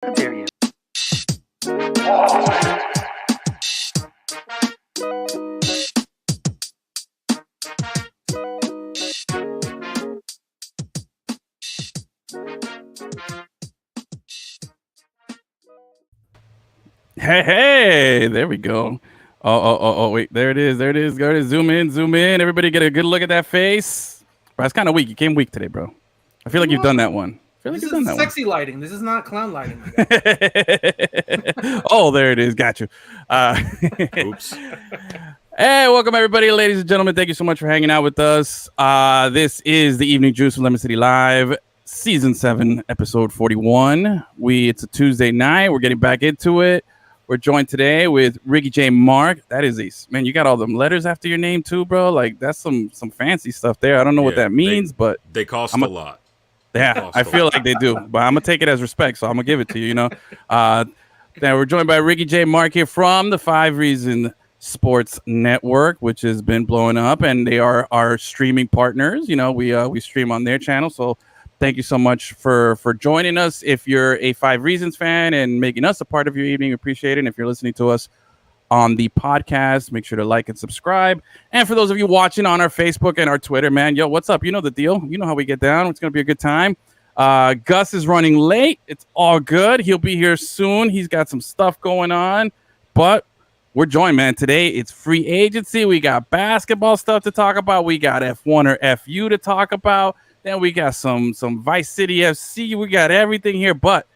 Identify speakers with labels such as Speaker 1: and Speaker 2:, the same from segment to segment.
Speaker 1: How dare you?
Speaker 2: Hey, there we go. Wait, there it is. Go to zoom in. Everybody get a good look at that face. Bro, it's kind of weak. You came weak today, bro. I feel like you've done that one. I feel like
Speaker 3: This
Speaker 2: you've done
Speaker 3: is
Speaker 2: that
Speaker 3: sexy lighting. This is not clown lighting.
Speaker 2: one. Oh, there it is. Got you.
Speaker 4: Oops.
Speaker 2: Hey, welcome everybody, ladies and gentlemen. Thank you so much for hanging out with us. This is the Evening Juice from Lemon City Live, Season 7, Episode 41. It's a Tuesday night. We're getting back into it. We're joined today with Ricky J. Marc. That is man, you got all them letters after your name too, bro. Like that's some fancy stuff there. I don't know what that means, but
Speaker 4: they cost a lot.
Speaker 2: Yeah, I feel like they do, but I'm gonna take it as respect, so I'm gonna give it to you. Now we're joined by Ricky J. Marc here from the 5 Reason Sports Network, which has been blowing up, and they are our streaming partners. We stream on their channel, so thank you so much for joining us. If you're a 5 Reasons fan and making us a part of your evening, appreciate it. And if you're listening to us on the podcast, make sure to like and subscribe. And for those of you watching on our Facebook and our Twitter, man, yo, what's up? You know the deal. You know how we get down. It's going to be a good time. Gus is running late. It's all good. He'll be here soon. He's got some stuff going on, but we're joined, man. Today it's free agency. We got basketball stuff to talk about. We got F1 or FU to talk about. Then we got some Vice City FC. We got everything here. But,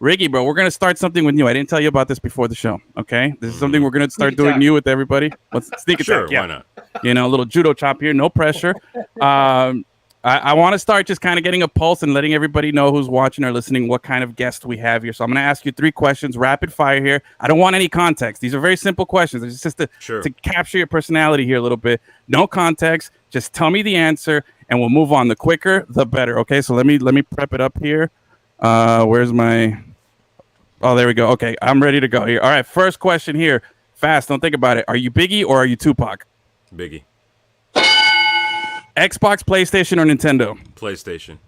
Speaker 2: Ricky, bro, we're going to start something with you. I didn't tell you about this before the show, okay? This is something we're going to start doing new with everybody. Let's sneak attack.
Speaker 4: Sure,
Speaker 2: yeah.
Speaker 4: Why not?
Speaker 2: A little judo chop here. No pressure. I want to start just kind of getting a pulse and letting everybody know who's watching or listening what kind of guest we have here. So I'm going to ask you 3 questions, rapid fire here. I don't want any context. These are very simple questions. It's just to capture your personality here a little bit. No context. Just tell me the answer, and we'll move on. The quicker, the better. Okay, so let me prep it up here. Where's my... Oh, there we go. Okay, I'm ready to go here. All right, first question here. Fast, don't think about it. Are you Biggie or are you Tupac?
Speaker 4: Biggie.
Speaker 2: Xbox, PlayStation, or Nintendo?
Speaker 4: PlayStation.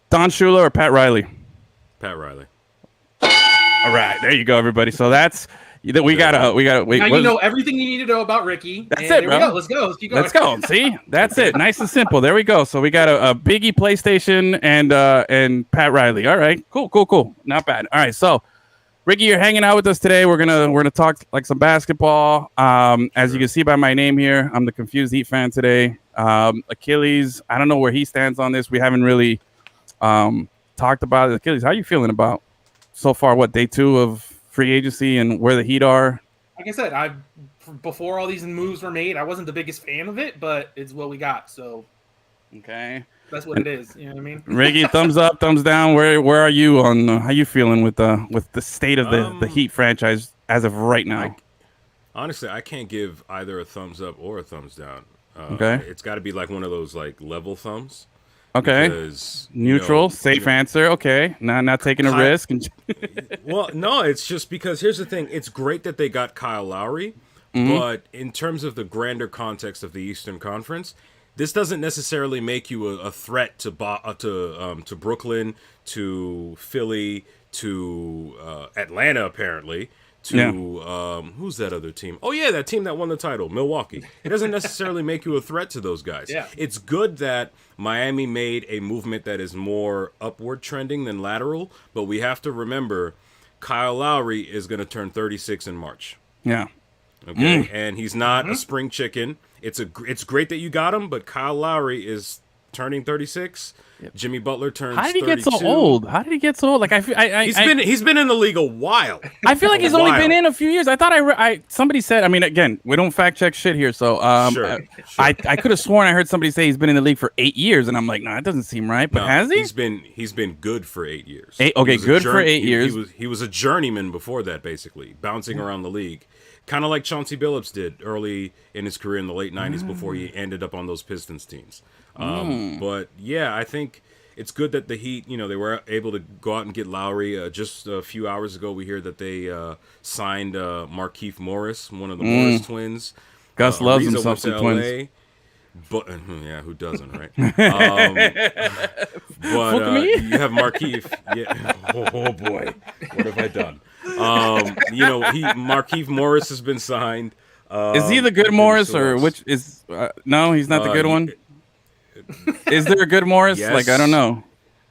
Speaker 2: Don Shula or Pat Riley?
Speaker 4: Pat Riley.
Speaker 2: All right, there you go, everybody. So that's we gotta wait.
Speaker 3: Now you know everything you need to know about Ricky.
Speaker 2: That's it,
Speaker 3: there
Speaker 2: bro.
Speaker 3: We go. Let's go. Let's keep going.
Speaker 2: Let's go. See, that's it. Nice and simple. There we go. So we got a Biggie, PlayStation, and Pat Riley. All right, cool. Not bad. All right, so Ricky, you're hanging out with us today. We're gonna talk like some basketball. As you can see by my name here, I'm the Confused Heat fan today. Achilles, I don't know where he stands on this. We haven't really talked about it. Achilles, how are you feeling about so far? What, day 2 of free agency and where the Heat are?
Speaker 3: Like I said, before all these moves were made, I wasn't the biggest fan of it, but it's what we got. So
Speaker 2: okay,
Speaker 3: that's what it is. You know what I mean?
Speaker 2: Ricky, thumbs up, thumbs down. Where are you on how you feeling with the state of the Heat franchise as of right now?
Speaker 4: Honestly, I can't give either a thumbs up or a thumbs down.
Speaker 2: Okay,
Speaker 4: it's got to be like one of those like level thumbs.
Speaker 2: Okay,
Speaker 4: because,
Speaker 2: neutral, safe answer. Okay, not taking a risk.
Speaker 4: Well, no, it's just because here's the thing. It's great that they got Kyle Lowry, but in terms of the grander context of the Eastern Conference, this doesn't necessarily make you a threat to Brooklyn, to Philly, to Atlanta, apparently. Who's that other team? Oh, yeah, that team that won the title, Milwaukee. It doesn't necessarily make you a threat to those guys.
Speaker 3: Yeah.
Speaker 4: It's good that Miami made a movement that is more upward trending than lateral, but we have to remember Kyle Lowry is going to turn 36 in March.
Speaker 2: Yeah.
Speaker 4: Okay, and he's not a spring chicken. It's great that you got him, but Kyle Lowry is turning 36. Yep. Jimmy Butler turns 32.
Speaker 2: How did he get so old? Like
Speaker 4: he's been in the league a while.
Speaker 2: I feel like he's only been in a few years. I thought somebody said. I mean, again, we don't fact check shit here, so
Speaker 4: sure.
Speaker 2: I could have sworn I heard somebody say he's been in the league for 8 years, and I'm like, no, that doesn't seem right. But has he?
Speaker 4: He's been good for 8 years.
Speaker 2: For 8 years.
Speaker 4: He was a journeyman before that, basically bouncing around the league, kind of like Chauncey Billups did early in his career in the late 90s before he ended up on those Pistons teams. But yeah, I think it's good that the Heat, they were able to go out and get Lowry. Just a few hours ago, we hear that they signed Markieff Morris, one of the Morris twins.
Speaker 2: Gus loves himself some twins.
Speaker 4: But yeah, who doesn't, right? But you have Markieff. Yeah. Oh boy, what have I done? Markieff Morris has been signed.
Speaker 2: Is he the good Morris, or which is? No, he's not the good one. Is there a good Morris?
Speaker 4: Yes.
Speaker 2: Like, I don't know.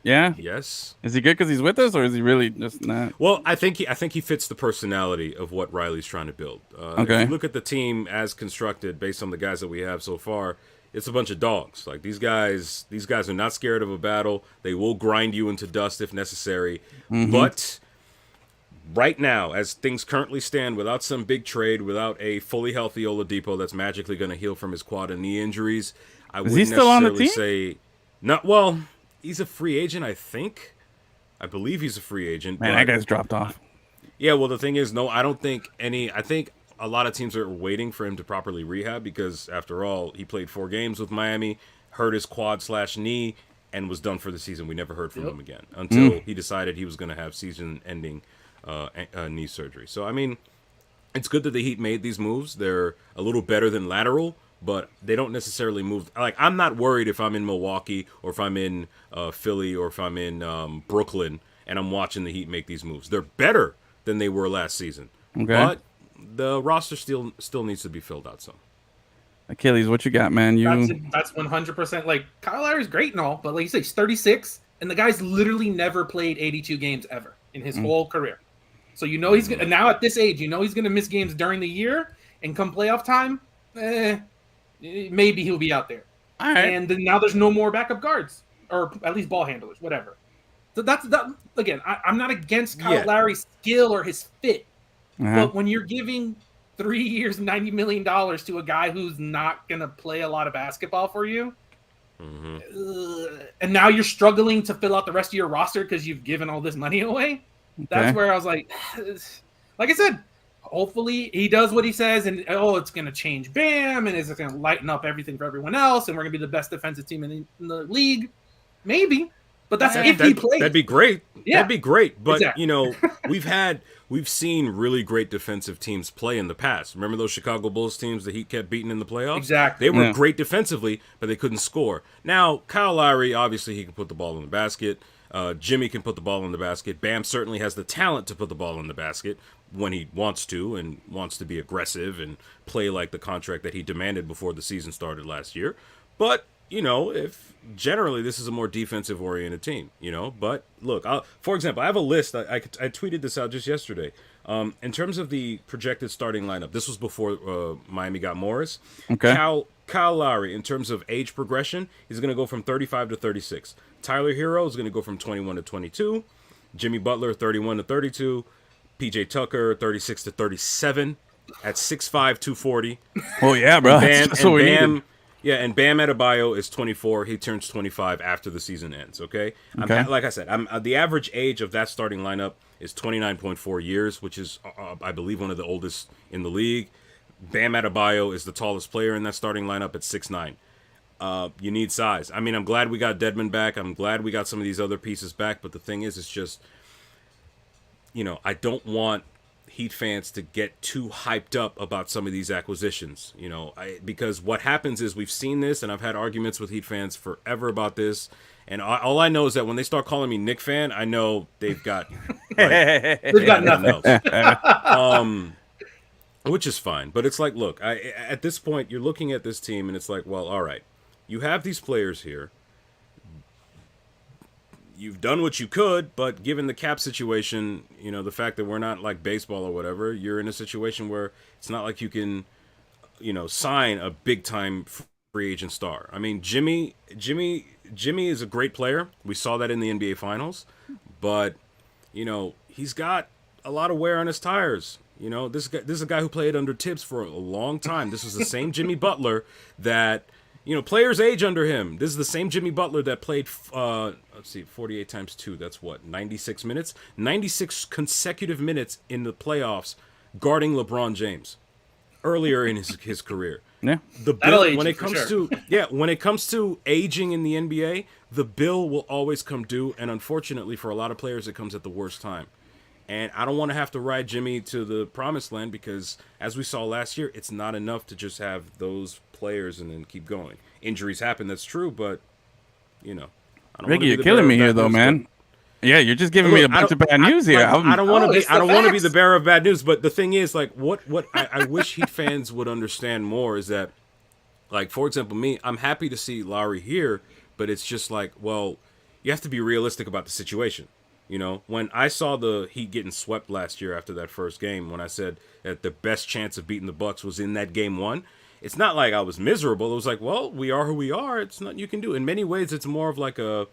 Speaker 2: Yeah.
Speaker 4: Yes.
Speaker 2: Is he good because he's with us, or is he really just not?
Speaker 4: Well, I think he fits the personality of what Riley's trying to build.
Speaker 2: Okay.
Speaker 4: If you look at the team as constructed, based on the guys that we have so far, it's a bunch of dogs. Like these guys are not scared of a battle. They will grind you into dust if necessary. Mm-hmm. But right now, as things currently stand, without some big trade, without a fully healthy Oladipo that's magically going to heal from his quad and knee injuries, I wouldn't necessarily say not. Well, he's a free agent, I think. I believe he's a free agent.
Speaker 2: Man, that guy's dropped off.
Speaker 4: Yeah, well, the thing is, no, I don't think any. I think a lot of teams are waiting for him to properly rehab because, after all, he played 4 games with Miami, hurt his quad/knee, and was done for the season. We never heard from him again until he decided he was going to have season-ending knee surgery. So, I mean, it's good that the Heat made these moves. They're a little better than lateral, but they don't necessarily move. Like, I'm not worried if I'm in Milwaukee or if I'm in Philly or if I'm in Brooklyn and I'm watching the Heat make these moves. They're better than they were last season.
Speaker 2: Okay.
Speaker 4: But the roster still needs to be filled out some.
Speaker 2: Achilles, what you got, man?
Speaker 3: That's 100%. Like, Kyle Lowry's great and all, but like you say, he's 36, and the guy's literally never played 82 games ever in his whole career. So he's gonna, now at this age, he's gonna miss games during the year, and come playoff time, maybe he'll be out there.
Speaker 2: All right.
Speaker 3: And then now there's no more backup guards, or at least ball handlers, whatever. So that's again, I'm not against Kyle Lowry's skill or his fit, but when you're giving 3 years, $90 million to a guy who's not gonna play a lot of basketball for you, and now you're struggling to fill out the rest of your roster because you've given all this money away. That's where I was like I said, hopefully he does what he says, and it's going to change Bam, and it's going to lighten up everything for everyone else, and we're going to be the best defensive team in the league. Maybe, but that's if he plays.
Speaker 4: That'd be great.
Speaker 3: Yeah.
Speaker 4: That'd be great. But
Speaker 3: exactly.
Speaker 4: we've seen really great defensive teams play in the past. Remember those Chicago Bulls teams the Heat kept beating in the playoffs?
Speaker 3: Exactly.
Speaker 4: They were great defensively, but they couldn't score. Now Kyle Lowry, obviously, he can put the ball in the basket. Jimmy can put the ball in the basket. Bam certainly has the talent to put the ball in the basket when he wants to and wants to be aggressive and play like the contract that he demanded before the season started last year. But, if generally this is a more defensive-oriented team, But, look, for example, I have a list. I tweeted this out just yesterday. In terms of the projected starting lineup, this was before Miami got Morris.
Speaker 2: Okay.
Speaker 4: Kyle Lowry, in terms of age progression, he's going to go from 35 to 36. Tyler Hero is going to go from 21 to 22. Jimmy Butler, 31 to 32. PJ Tucker, 36 to 37 at 6'5", 240.
Speaker 2: Oh, yeah, bro. That's what we needed.
Speaker 4: Yeah, and Bam Adebayo is 24. He turns 25 after the season ends, okay? Like I said, the average age of that starting lineup is 29.4 years, which is, I believe, one of the oldest in the league. Bam Adebayo is the tallest player in that starting lineup at 6'9". You need size. I mean, I'm glad we got Dedmon back. I'm glad we got some of these other pieces back. But the thing is, it's just, I don't want Heat fans to get too hyped up about some of these acquisitions, because what happens is we've seen this, and I've had arguments with Heat fans forever about this. And all I know is that when they start calling me Knick fan, I know they've got
Speaker 3: they've got nothing.
Speaker 4: Which is fine. But it's like, look, at this point, you're looking at this team, and it's like, well, all right, you have these players here. You've done what you could, but given the cap situation, the fact that we're not like baseball or whatever, you're in a situation where it's not like you can, sign a big-time free agent star. I mean, Jimmy is a great player. We saw that in the NBA Finals, but he's got a lot of wear on his tires. This is a guy who played under Tibbs for a long time. This was the same Jimmy Butler that, players age under him. This is the same Jimmy Butler that played, 48 times 2. That's what, 96 minutes? 96 consecutive minutes in the playoffs guarding LeBron James earlier in his career.
Speaker 2: Yeah.
Speaker 4: The bill, when it comes to aging in the NBA, the bill will always come due, and unfortunately for a lot of players, it comes at the worst time. And I don't want to have to ride Jimmy to the promised land because, as we saw last year, it's not enough to just have those players and then keep going. Injuries happen, that's true, but, I don't
Speaker 2: Ricky, you're killing me here, though, man. Yeah, you're just giving me a bunch of bad news here.
Speaker 4: I don't want to be. I don't want to be the bearer of bad news. But the thing is, like, what I wish Heat fans would understand more is that, like, for example, me, I'm happy to see Lowry here, but it's just like, well, you have to be realistic about the situation. When I saw the Heat getting swept last year after that first game, when I said that the best chance of beating the Bucks was in that game one, it's not like I was miserable. It was like, well, we are who we are. It's nothing you can do. In many ways, it's more of like an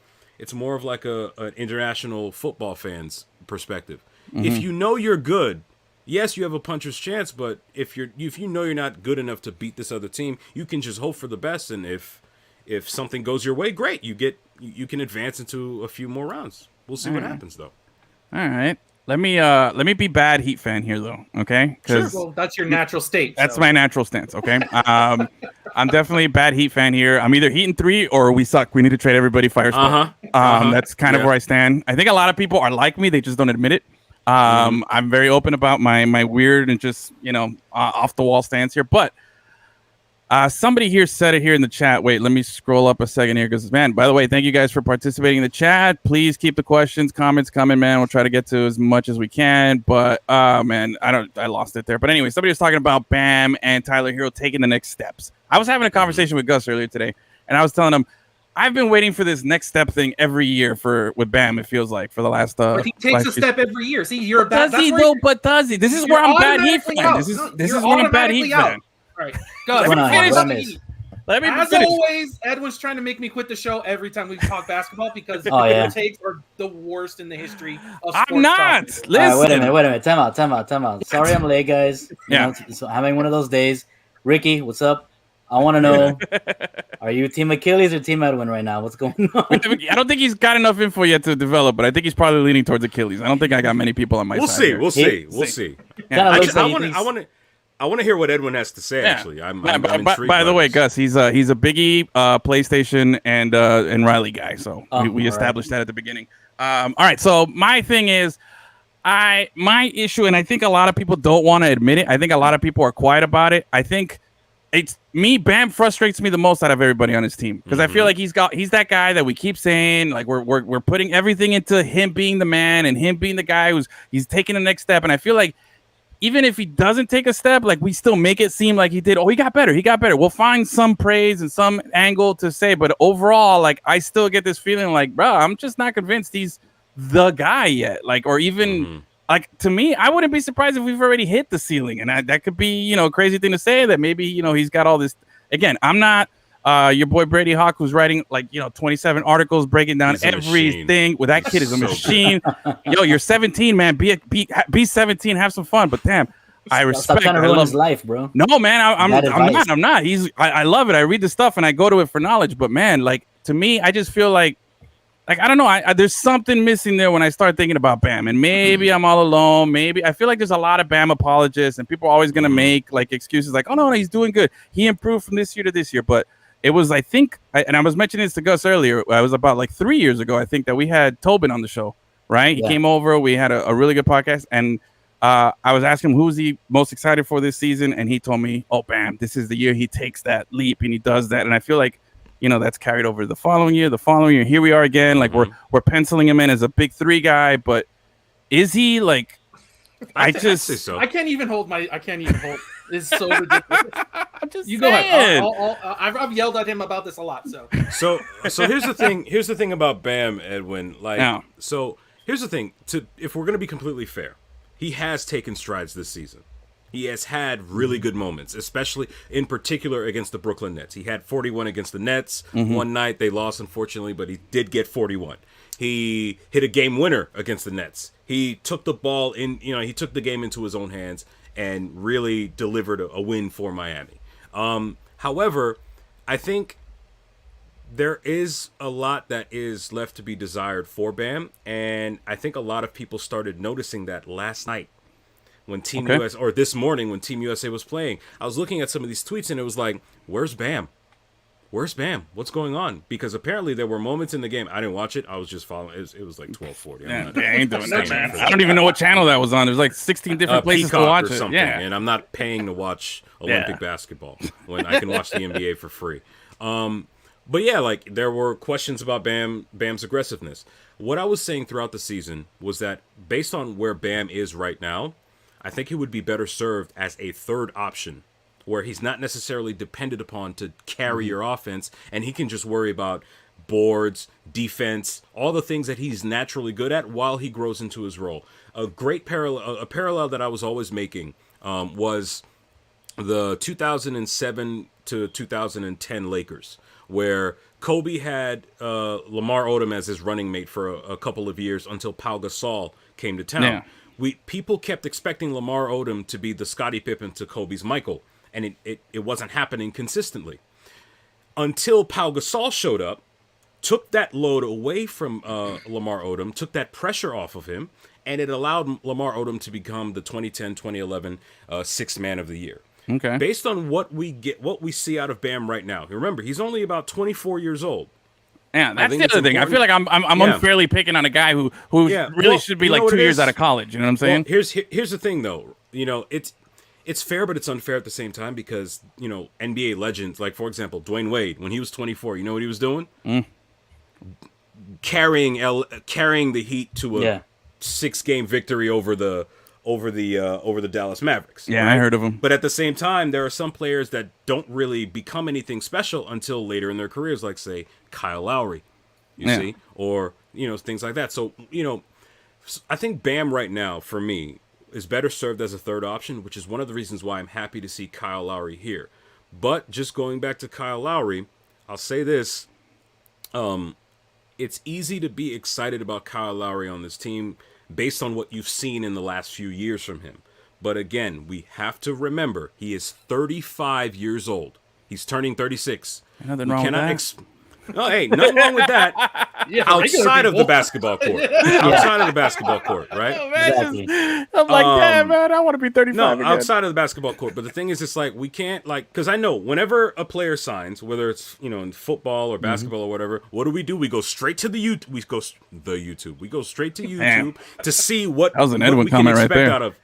Speaker 4: international football fan's perspective. Mm-hmm. If you know you're good, yes, you have a puncher's chance. But if you know you're not good enough to beat this other team, you can just hope for the best. And if something goes your way, great. You can advance into a few more rounds. We'll see what happens, though.
Speaker 2: All right. Let me be bad Heat fan here, though. Okay.
Speaker 3: Sure. Well, that's your natural state.
Speaker 2: That's my natural stance. Okay. I'm definitely a bad Heat fan here. I'm either Heat in 3 or we suck. We need to trade everybody. Fire spot. That's kind of where I stand. I think a lot of people are like me. They just don't admit it. I'm very open about my weird and just off the wall stance here, but. Somebody here said it here in the chat. Wait, let me scroll up a second here because, man, by the way, thank you guys for participating in the chat. Please keep the questions, comments coming, man. We'll try to get to as much as we can. But, man, I lost it there. But anyway, somebody was talking about Bam and Tyler Hero taking the next steps. I was having a conversation with Gus earlier today, and I was telling him, I've been waiting for this next step thing every year with Bam, it feels like, for the last
Speaker 3: But he takes a step every year. See, you're a bad...
Speaker 2: Does he, though? But does he? This is where I'm bad Heat fan. This is where I'm bad Heat fan.
Speaker 3: All right, Gus,
Speaker 2: let me
Speaker 3: As
Speaker 2: finish.
Speaker 3: always, Edwin's trying to make me quit the show every time we talk basketball because the takes are the worst in the history of sports.
Speaker 2: I'm not.
Speaker 3: Talk.
Speaker 2: Listen.
Speaker 1: All right, wait a minute. Time out. Sorry I'm late, guys. So having one of those days. Ricky, what's up? I want to know, are you Team Achilles or Team Edwin right now? What's going on?
Speaker 2: I don't think he's got enough info yet to develop, but I think he's probably leaning towards Achilles. I don't think I got many people on my side.
Speaker 4: We'll see.
Speaker 2: Yeah.
Speaker 4: I want to hear what Edwin has to say. Actually, I'm intrigued.
Speaker 2: By the way, Gus, he's a Biggie, PlayStation, and Riley guy. So we established that at the beginning. All right. So my thing is, my issue, and I think a lot of people don't want to admit it. I think a lot of people are quiet about it. I think it's me. Bam frustrates me the most out of everybody on his team because I feel like he's that guy that we keep saying like we're putting everything into him being the man and him being the guy he's taking the next step, and I feel like. Even if he doesn't take a step, like we still make it seem like he did. Oh, he got better. We'll find some praise and some angle to say, but overall, like I still get this feeling like, bro, I'm just not convinced he's the guy yet. Like, or even like to me, I wouldn't be surprised if we've already hit the ceiling, and that could be a crazy thing to say that maybe he's got all this. Again, I'm not your boy Brady Hawk who's writing 27 articles breaking down everything. Well, that kid is a machine. Yo, you're 17, man. Be 17, have some fun. But damn, I respect.
Speaker 1: Stop trying to ruin his life, bro.
Speaker 2: No, man, I'm not. I love it. I read the stuff and I go to it for knowledge. But man, like to me, I just feel like I don't know. There's something missing there when I start thinking about Bam, and maybe I'm all alone. Maybe I feel like there's a lot of Bam apologists, and people are always gonna make like excuses like, oh no, he's doing good. He improved from this year to this year, but. It was, I think, and I was mentioning this to Gus earlier. It was about like 3 years ago, I think, that we had Tobin on the show, right? He came over. We had a really good podcast. And I was asking him who's he most excited for this season. And he told me, oh, Bam, this is the year he takes that leap and he does that. And I feel like, that's carried over the following year. Here we are again. Like we're penciling him in as a big 3 guy. But is he like, I
Speaker 3: can't even hold. It's so ridiculous. You go ahead. I've yelled at him about this a lot.
Speaker 4: So here's the thing. Here's the thing about Bam, Edwin. So here's the thing. If we're gonna be completely fair, he has taken strides this season. He has had really good moments, especially in particular against the Brooklyn Nets. He had 41 against the Nets. One night they lost, unfortunately, but he did get 41. He hit a game winner against the Nets. He took the ball in. He took the game into his own hands and really delivered a win for Miami. However, I think there is a lot that is left to be desired for Bam, and I think a lot of people started noticing that last night when Team USA, or this morning when Team USA was playing. I was looking at some of these tweets, and it was like, where's Bam? where's Bam? What's going on? Because apparently there were moments in the game. I didn't watch it. I was just following. It was like 12:40.
Speaker 2: Yeah, I ain't doing that, man. I don't even know what channel that was on. There's like 16 different places
Speaker 4: Peacock
Speaker 2: to watch
Speaker 4: or
Speaker 2: it.
Speaker 4: something.
Speaker 2: Yeah.
Speaker 4: And I'm not paying to watch Olympic basketball when I can watch the NBA for free. But yeah, like there were questions about Bam's aggressiveness. What I was saying throughout the season was that based on where Bam is right now, I think he would be better served as a third option, where he's not necessarily depended upon to carry your offense, and he can just worry about boards, defense, all the things that he's naturally good at while he grows into his role. A parallel that I was always making was the 2007 to 2010 Lakers, where Kobe had Lamar Odom as his running mate for a couple of years until Pau Gasol came to town.
Speaker 2: Yeah.
Speaker 4: People kept expecting Lamar Odom to be the Scottie Pippen to Kobe's Michael, and it wasn't happening consistently. Until Pau Gasol showed up, took that load away from Lamar Odom, took that pressure off of him, and it allowed Lamar Odom to become the 2010-2011 Sixth Man of the Year.
Speaker 2: Okay.
Speaker 4: Based on what we see out of Bam right now, remember he's only about 24 years old.
Speaker 2: Yeah, that's the other thing. I feel like I'm unfairly picking on a guy who really should be like 2 years out of college. You know what I'm saying?
Speaker 4: Well, here's the thing though. You know, it's fair, but it's unfair at the same time because you know NBA legends, like for example Dwayne Wade, when he was 24, you know what he was doing? Carrying the Heat to a 6-game victory over the Dallas Mavericks.
Speaker 2: Yeah, right? I heard of him.
Speaker 4: But at the same time, there are some players that don't really become anything special until later in their careers, like say Kyle Lowry, you see, or you know things like that. So you know, I think Bam right now for me is better served as a third option, which is one of the reasons why I'm happy to see Kyle Lowry here. But just going back to Kyle Lowry, I'll say this. It's easy to be excited about Kyle Lowry on this team based on what you've seen in the last few years from him. But again, we have to remember he is 35 years old. He's turning 36.
Speaker 2: Nothing wrong with that.
Speaker 4: No, hey, nothing wrong with that. Outside of the basketball court. Outside of the basketball court, right?
Speaker 1: Exactly.
Speaker 2: I'm like, damn, man, I want to be 35
Speaker 4: No,
Speaker 2: again.
Speaker 4: outside of the basketball court. But the thing is, it's like we can't because I know whenever a player signs, whether it's in football or basketball or whatever, what do? We go straight to the YouTube. We go straight to YouTube to see what
Speaker 2: that was an
Speaker 4: what
Speaker 2: Edwin
Speaker 4: we can
Speaker 2: comment right
Speaker 4: expect
Speaker 2: there.
Speaker 4: out of.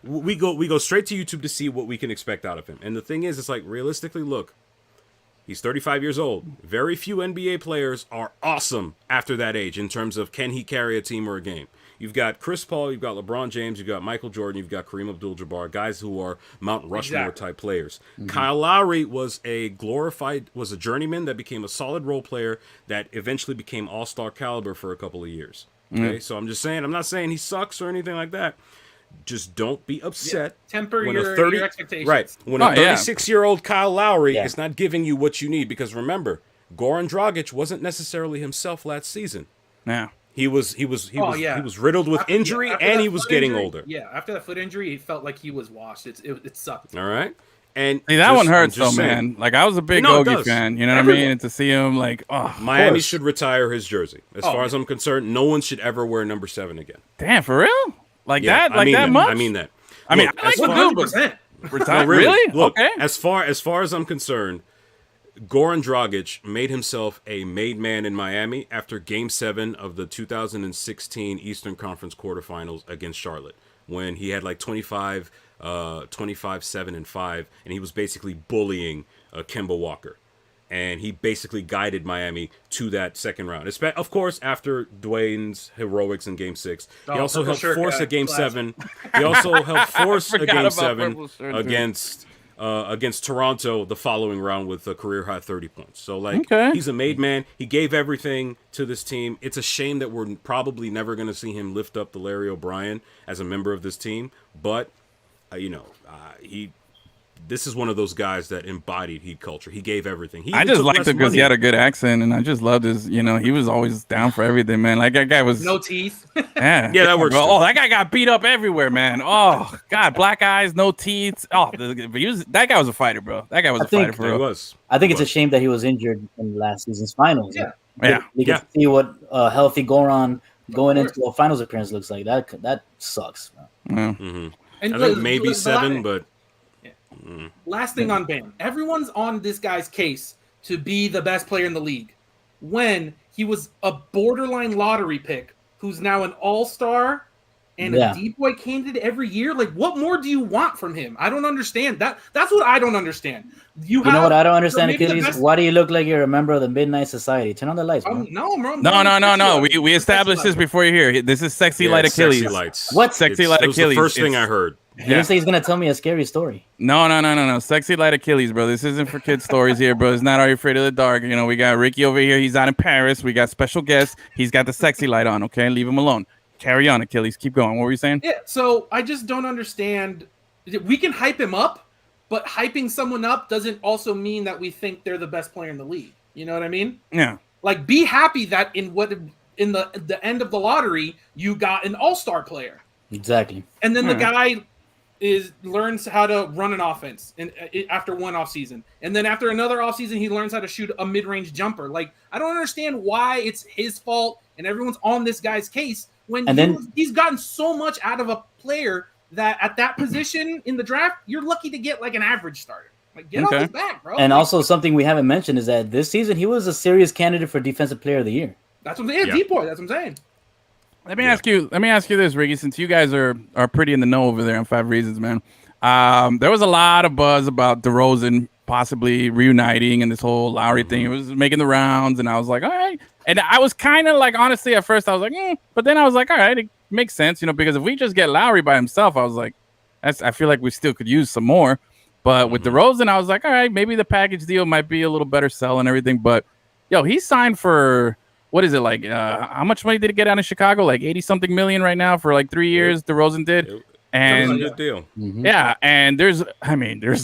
Speaker 4: We go straight to YouTube to see what we can expect out of him. And the thing is, it's like realistically, look. He's 35 years old. Very few NBA players are awesome after that age in terms of can he carry a team or a game. You've got Chris Paul, you've got LeBron James, you've got Michael Jordan, you've got Kareem Abdul-Jabbar, guys who are Mount Rushmore type players. Kyle Lowry was a journeyman that became a solid role player that eventually became all-star caliber for a couple of years. Okay, so I'm just saying, I'm not saying he sucks or anything like that. Just don't be upset.
Speaker 3: Temper your expectations.
Speaker 4: Right. When a 36-year-old Kyle Lowry is not giving you what you need, because remember, Goran Dragic wasn't necessarily himself last season.
Speaker 2: Yeah.
Speaker 4: He was riddled with injury and he was getting older.
Speaker 3: Yeah, after that foot injury, he felt like he was washed. It sucked.
Speaker 4: All right. And
Speaker 2: that one hurts though, man. Like I was a big Ogie fan, you know what I mean? And to see him like,
Speaker 4: Miami should retire his jersey. As far as I'm concerned, no one should ever wear number 7 again.
Speaker 2: Damn, for real? Like that? Like that much?
Speaker 4: I mean that.
Speaker 2: I mean, I like the dude, but really?
Speaker 4: Look,
Speaker 2: okay.
Speaker 4: As far as I'm concerned, Goran Dragic made himself a made man in Miami after Game 7 of the 2016 Eastern Conference quarterfinals against Charlotte, when he had like 25, 7, and 5, and he was basically bullying Kemba Walker. And he basically guided Miami to that second round. Of course, after Dwayne's heroics in Game 6. He also helped force a Game 7. He also helped force a Game 7 against Toronto the following round with a career-high 30 points. So, he's a made man. He gave everything to this team. It's a shame that we're probably never going to see him lift up the Larry O'Brien as a member of this team. But, this is one of those guys that embodied Heat culture. He gave everything.
Speaker 2: I just liked it because he had a good accent, and I just loved his, he was always down for everything, man. Like, that guy was...
Speaker 3: No teeth.
Speaker 2: Yeah,
Speaker 4: that works.
Speaker 2: Oh, that guy got beat up everywhere, man. Oh, God, black eyes, no teeth. Oh, that guy was a fighter, bro. That guy was a fighter, for real.
Speaker 1: I think it's a shame that he was injured in last season's finals.
Speaker 2: Yeah.
Speaker 1: You can see what a healthy Goran going into a finals appearance looks like. That sucks.
Speaker 2: Yeah.
Speaker 3: And
Speaker 4: I think maybe 7, but...
Speaker 3: Last thing on Bam. Everyone's on this guy's case to be the best player in the league when he was a borderline lottery pick who's now an all-star and a D-boy candidate every year? Like, what more do you want from him? I don't understand. That's what I don't understand.
Speaker 1: You know what I don't understand, Achilles? Why do you look like you're a member of the Midnight Society? Turn on the lights, bro.
Speaker 2: No. We established this before you're here. This is Sexy Light Achilles.
Speaker 4: Sexy lights.
Speaker 1: What?
Speaker 2: Sexy Light Achilles.
Speaker 4: The first thing I heard.
Speaker 1: He didn't say he's going to tell me a scary story.
Speaker 2: No. Sexy Light Achilles, bro. This isn't for kids' stories here, bro. It's not Are You Afraid of the Dark? You know, we got Ricky over here. He's out in Paris. We got special guests. He's got the sexy light on, okay? Leave him alone. Carry on, Achilles. Keep going. What were you saying?
Speaker 3: Yeah, so I just don't understand. We can hype him up, but hyping someone up doesn't also mean that we think they're the best player in the league. You know what I mean?
Speaker 2: Yeah.
Speaker 3: Like, be happy that in the end of the lottery, you got an all-star player.
Speaker 1: Exactly.
Speaker 3: And then the guy learns how to run an offense after one offseason. And then after another offseason, he learns how to shoot a mid-range jumper. Like, I don't understand why it's his fault and everyone's on this guy's case when he's gotten so much out of a player that at that position in the draft, you're lucky to get like an average starter. Like, get off his back, bro.
Speaker 1: And also something we haven't mentioned is that this season he was a serious candidate for Defensive Player of the Year.
Speaker 3: That's what I'm saying. Yeah. D-boy, that's what I'm saying.
Speaker 2: Let me ask you this, Ricky, since you guys are pretty in the know over there on 5 Reasons, man. There was a lot of buzz about DeRozan possibly reuniting and this whole Lowry thing. It was making the rounds, and I was like, all right. And I was kind of like, honestly, at first I was like, but then I was like, all right, it makes sense, you know, because if we just get Lowry by himself, I was like, I feel like we still could use some more. But with DeRozan, I was like, all right, maybe the package deal might be a little better sell and everything. But, yo, he signed for, what is it, like, how much money did he get out of Chicago? Like 80-something million right now for like 3 years, DeRozan did. And
Speaker 4: a good deal.
Speaker 2: Yeah, and there's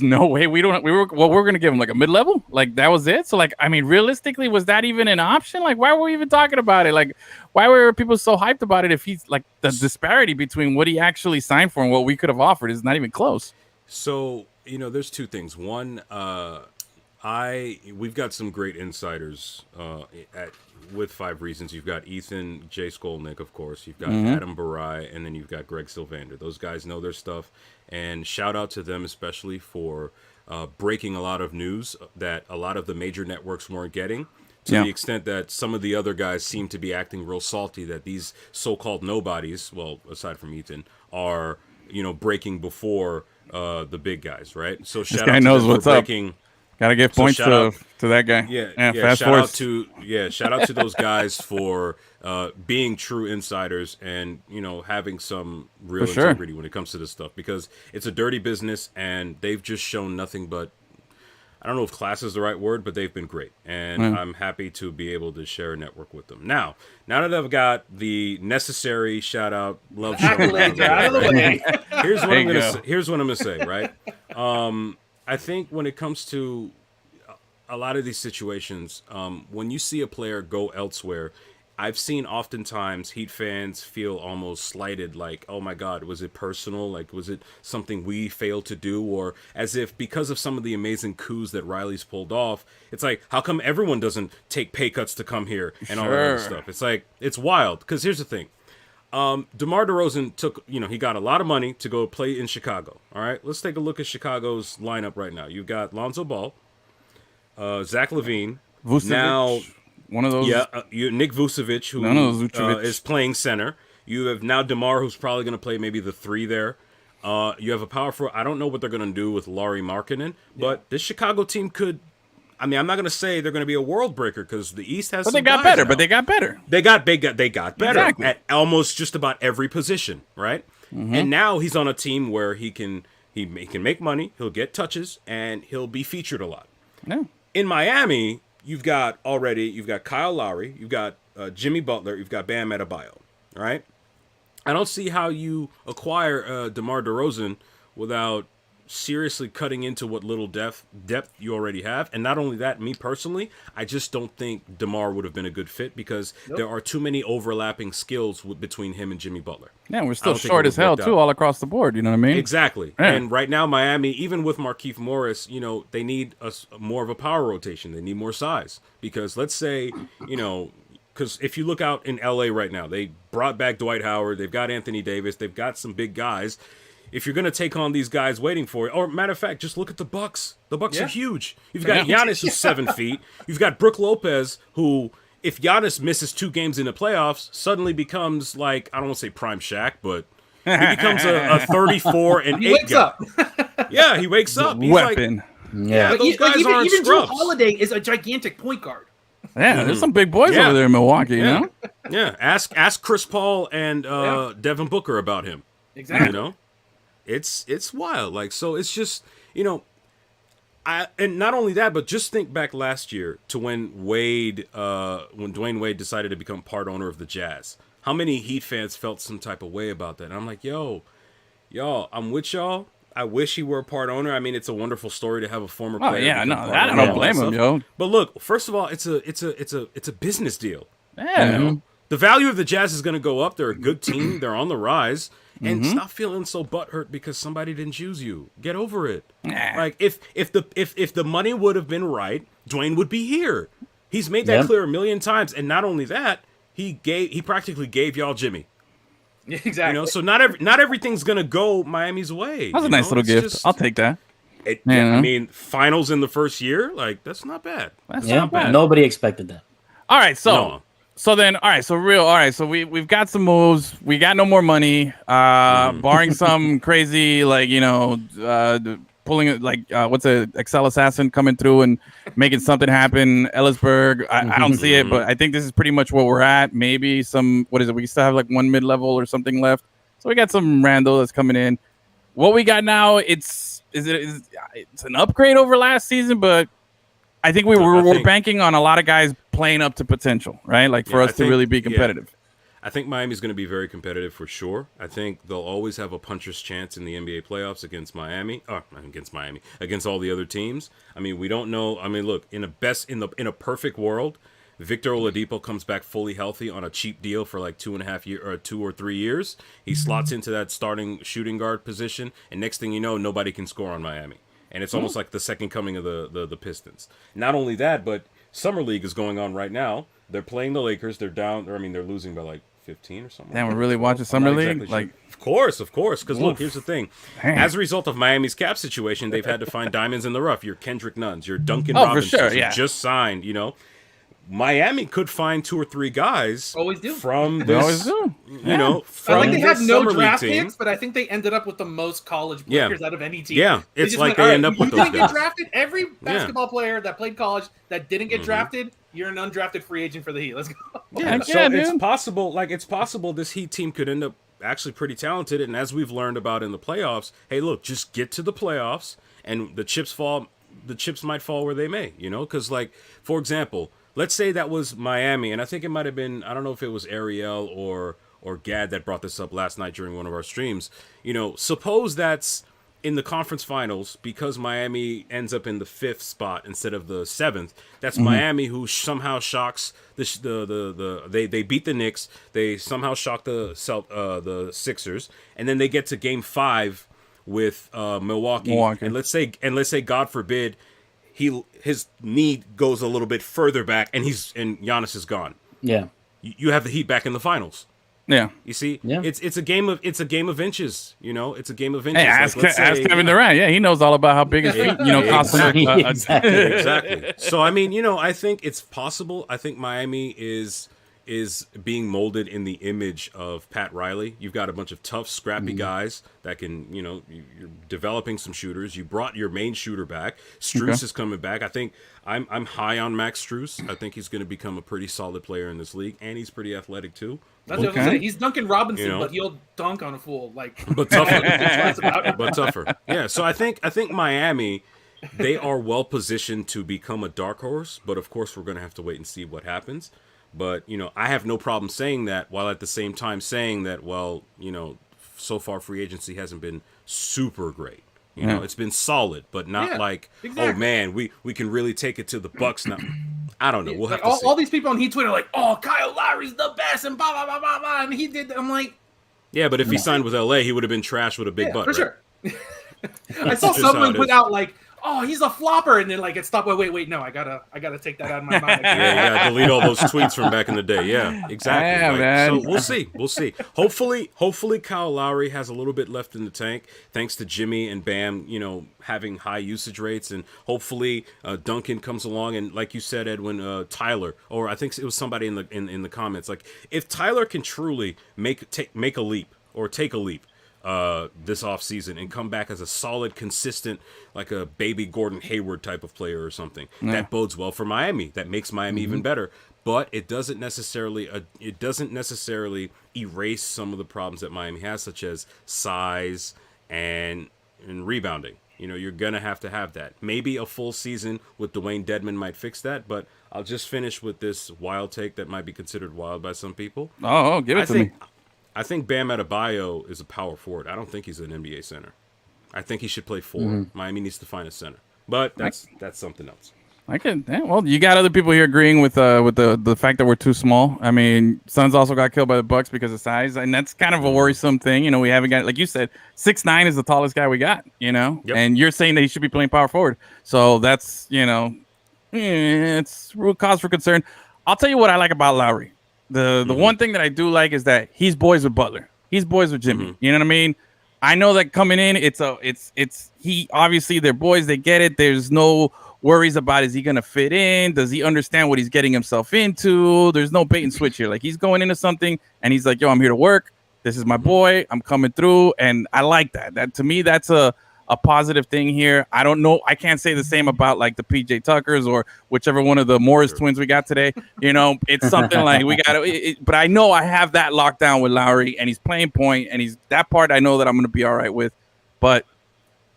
Speaker 2: no way we're gonna give him like a mid-level, like that was it. So like, I mean, realistically, was that even an option? Like, why were we even talking about it? Like, why were people so hyped about it if he's like the disparity between what he actually signed for and what we could have offered is not even close?
Speaker 4: So, you know, there's two things. One, we've got some great insiders with 5 Reasons. You've got Ethan J. Skolnick, of course. You've got Adam Barai, and then you've got Greg Sylvander. Those guys know their stuff, and shout out to them especially for breaking a lot of news that a lot of the major networks weren't getting, to the extent that some of the other guys seem to be acting real salty that these so-called nobodies, well, aside from Ethan, are, you know, breaking before the big guys, right? So shout out to them for breaking.
Speaker 2: Gotta give points to that guy.
Speaker 4: Shout out to those guys for being true insiders and, you know, having some real integrity when it comes to this stuff, because it's a dirty business and they've just shown nothing but, I don't know if class is the right word, but they've been great, and I'm happy to be able to share a network with them. Now that I've got the necessary shout out, love show, here's what I'm gonna say, right? I think when it comes to a lot of these situations, when you see a player go elsewhere, I've seen oftentimes Heat fans feel almost slighted, like, oh my God, was it personal? Like, was it something we failed to do? Or as if because of some of the amazing coups that Riley's pulled off, it's like, how come everyone doesn't take pay cuts to come here and all that other stuff? It's like, it's wild. Because here's the thing. DeMar DeRozan took, you know, he got a lot of money to go play in Chicago. All right, let's take a look at Chicago's lineup right now. You've got Lonzo Ball, Zach LaVine,
Speaker 2: Vucevic,
Speaker 4: now
Speaker 2: one of those.
Speaker 4: Yeah, Nick Vucevic, who is playing center. You have now DeMar, who's probably going to play maybe the 3 there. You have a power forward. I don't know what they're going to do with Lowry Markkinen, but this Chicago team could. I mean, I'm not going to say they're going to be a world breaker because the East has.
Speaker 2: But they got better. But they got better.
Speaker 4: They got better at almost just about every position, right? And now he's on a team where he can make money, he'll get touches, and he'll be featured a lot.
Speaker 2: Yeah.
Speaker 4: In Miami, you've got Kyle Lowry, you've got Jimmy Butler, you've got Bam Adebayo, right? I don't see how you acquire DeMar DeRozan without seriously cutting into what little depth you already have. And not only that, me personally, I just don't think DeMar would have been a good fit because there are too many overlapping skills between him and Jimmy Butler.
Speaker 2: Yeah, we're still short as hell too all across the board, you know what I mean?
Speaker 4: Exactly. Yeah. And right now Miami, even with Markieff Morris, you know, they need more of a power rotation. They need more size because let's say, you know, because if you look out in LA right now, they brought back Dwight Howard, they've got Anthony Davis, they've got some big guys. if you're gonna take on these guys waiting for it, or matter of fact, just look at the Bucks. The Bucks are huge. You've got Giannis, who's 7 feet. You've got Brook Lopez, who, if Giannis misses 2 games in the playoffs, suddenly becomes like, I don't want to say prime Shaq, but he becomes a 34 and 8 guy. Yeah, he wakes up. He's
Speaker 2: weapon.
Speaker 3: But
Speaker 4: those guys aren't
Speaker 3: even Drew
Speaker 4: scrubs.
Speaker 3: Holiday is a gigantic point guard.
Speaker 2: Yeah, there's some big boys over there in Milwaukee, you know?
Speaker 4: Yeah, ask Chris Paul and Devin Booker about him.
Speaker 3: Exactly.
Speaker 4: You know? It's wild. Like, so it's just, you know, and not only that, but just think back last year to when Dwayne Wade decided to become part owner of the Jazz. How many Heat fans felt some type of way about that? And I'm like, y'all, I'm with y'all. I wish he were a part owner. I mean, it's a wonderful story to have a former player.
Speaker 2: Oh yeah, no, I don't blame him, yo.
Speaker 4: But look, first of all, it's a business deal.
Speaker 2: Yeah.
Speaker 4: You know? The value of the Jazz is going to go up. They're a good team. They're on the rise. And stop feeling so butthurt because somebody didn't choose you. Get over it. Like if the money would have been right, Dwayne would be here. He's made that clear a million times. And not only that, he practically gave y'all Jimmy.
Speaker 3: Exactly.
Speaker 4: You know, so not everything's gonna go Miami's way.
Speaker 2: That's a nice little gift. I'll take that.
Speaker 4: I mean, finals in the first year, like that's not bad.
Speaker 2: That's not bad.
Speaker 1: Nobody expected that.
Speaker 2: All right, so we've got some moves. We got no more money, barring some crazy, like, you know, pulling it, like, what's a Excel assassin coming through and making something happen. Ellisberg, I don't see it, but I think this is pretty much where we're at. Maybe some, what is it? We still have like one mid-level or something left. So we got some Randall that's coming in. What we got now, it's an upgrade over last season, but I think we're banking on a lot of guys playing up to potential, right? Like for us to really be competitive.
Speaker 4: Yeah. I think Miami's going to be very competitive for sure. I think they'll always have a puncher's chance in the NBA playoffs against against all the other teams. I mean, we don't know. I mean, look, in a perfect world, Victor Oladipo comes back fully healthy on a cheap deal for like 2.5 years or 2 or 3 years. He slots into that starting shooting guard position, and next thing you know, nobody can score on Miami. And it's almost like the second coming of the Pistons. Not only that, but Summer League is going on right now. They're playing the Lakers. They're down. They're losing by like 15 or something.
Speaker 2: Damn, we're really watching Summer League?
Speaker 4: Exactly like, of course. Because look, here's the thing. Damn. As a result of Miami's cap situation, they've had to find diamonds in the rough. Your Kendrick Nunns, your Duncan Robinsons,
Speaker 2: for sure,
Speaker 4: just signed. You know, Miami could find 2 or 3 guys.
Speaker 3: Always do.
Speaker 4: From this.
Speaker 2: They always do.
Speaker 4: You know, from
Speaker 3: I think they have no draft
Speaker 4: team.
Speaker 3: picks, but I think they ended up with the most college players out of any team.
Speaker 4: Yeah, it's like they end up with those guys.
Speaker 3: Get drafted. Every basketball player that played college that didn't get drafted, you're an undrafted free agent for the Heat. Let's go.
Speaker 4: Yeah, so it's possible. Like it's possible this Heat team could end up actually pretty talented. And as we've learned about in the playoffs, hey, look, just get to the playoffs, and the chips fall. The chips might fall where they may. You know, because like for example, let's say that was Miami, and I think it might have been. I don't know if it was Ariel or Gad that brought this up last night during one of our streams. You know, suppose that's in the conference finals because Miami ends up in the 5th spot instead of the 7th. That's Miami who somehow shocks they beat the Knicks. They somehow shock the Sixers, and then they get to Game 5 with Milwaukee. And let's say God forbid his knee goes a little bit further back, and Giannis is gone.
Speaker 1: Yeah,
Speaker 4: you have the Heat back in the finals.
Speaker 2: Yeah,
Speaker 4: you see, it's a game of inches. You know, it's a game of inches.
Speaker 2: Hey, ask Kevin Durant. Yeah, he knows all about how big his feet. You know,
Speaker 4: exactly. So I mean, you know, I think it's possible. I think Miami is being molded in the image of Pat Riley. You've got a bunch of tough, scrappy guys that can, you know, you're developing some shooters. You brought your main shooter back. Strus is coming back. I think I'm high on Max Strus. I think he's going to become a pretty solid player in this league, and he's pretty athletic too.
Speaker 3: That's what I was gonna say. He's Duncan Robinson, but he'll dunk on a fool,
Speaker 4: but tougher. Yeah. So I think Miami, they are well positioned to become a dark horse, but of course we're going to have to wait and see what happens. But, you know, I have no problem saying that while at the same time saying that, well, you know, so far free agency hasn't been super great. You know, it's been solid, but not oh, man, we can really take it to the Bucks now. I don't know. We'll have to see.
Speaker 3: All these people on Heat Twitter are like, oh, Kyle Lowry's the best, and blah, blah, blah, blah, blah. And he did that. I'm like...
Speaker 4: Yeah, but if he signed with LA, he would have been trash with a big butt,
Speaker 3: for sure. I saw someone put out, like, oh, he's a flopper, and then like it stopped. Wait, no, I gotta take that out of my mind.
Speaker 4: Yeah, you gotta delete all those tweets from back in the day. Yeah, exactly.
Speaker 2: Yeah, man.
Speaker 4: So we'll see. Hopefully, Kyle Lowry has a little bit left in the tank, thanks to Jimmy and Bam, having high usage rates, and hopefully Duncan comes along, and like you said, Edwin, Tyler, or I think it was somebody in the comments, like if Tyler can truly make a leap or take a leap this offseason and come back as a solid, consistent, like a baby Gordon Hayward type of player or something, that bodes well for Miami. That makes Miami even better. But it doesn't necessarily erase some of the problems that Miami has, such as size and rebounding. You're gonna have to have that. Maybe a full season with Dwayne Dedmon might fix that. But I'll just finish with this wild take that might be considered wild by some people.
Speaker 2: Oh, give it to me.
Speaker 4: I think Bam Adebayo is a power forward. I don't think he's an NBA center. I think he should play forward. Miami needs to find a center, but that's something else.
Speaker 2: Well, you got other people here agreeing with the fact that we're too small. I mean, Suns also got killed by the Bucks because of size, and that's kind of a worrisome thing. We haven't got, like you said, 6'9" is the tallest guy we got.
Speaker 4: Yep.
Speaker 2: And you're saying that he should be playing power forward. So that's it's real cause for concern. I'll tell you what I like about Lowry. The one thing that I do like is that he's boys with Butler. He's boys with Jimmy. You know what I mean? I know that coming in, he obviously they're boys. They get it. There's no worries about is he gonna fit in? Does he understand what he's getting himself into? There's no bait and switch here. Like he's going into something and he's like, yo, I'm here to work. This is my boy. I'm coming through, and I like that. That to me, that's a positive thing here. I don't know. I can't say the same about like the PJ Tuckers or whichever one of the Morris twins we got today. It's something like we got but I know I have that locked down with Lowry, and he's playing point, and he's that part I know that I'm going to be all right with. But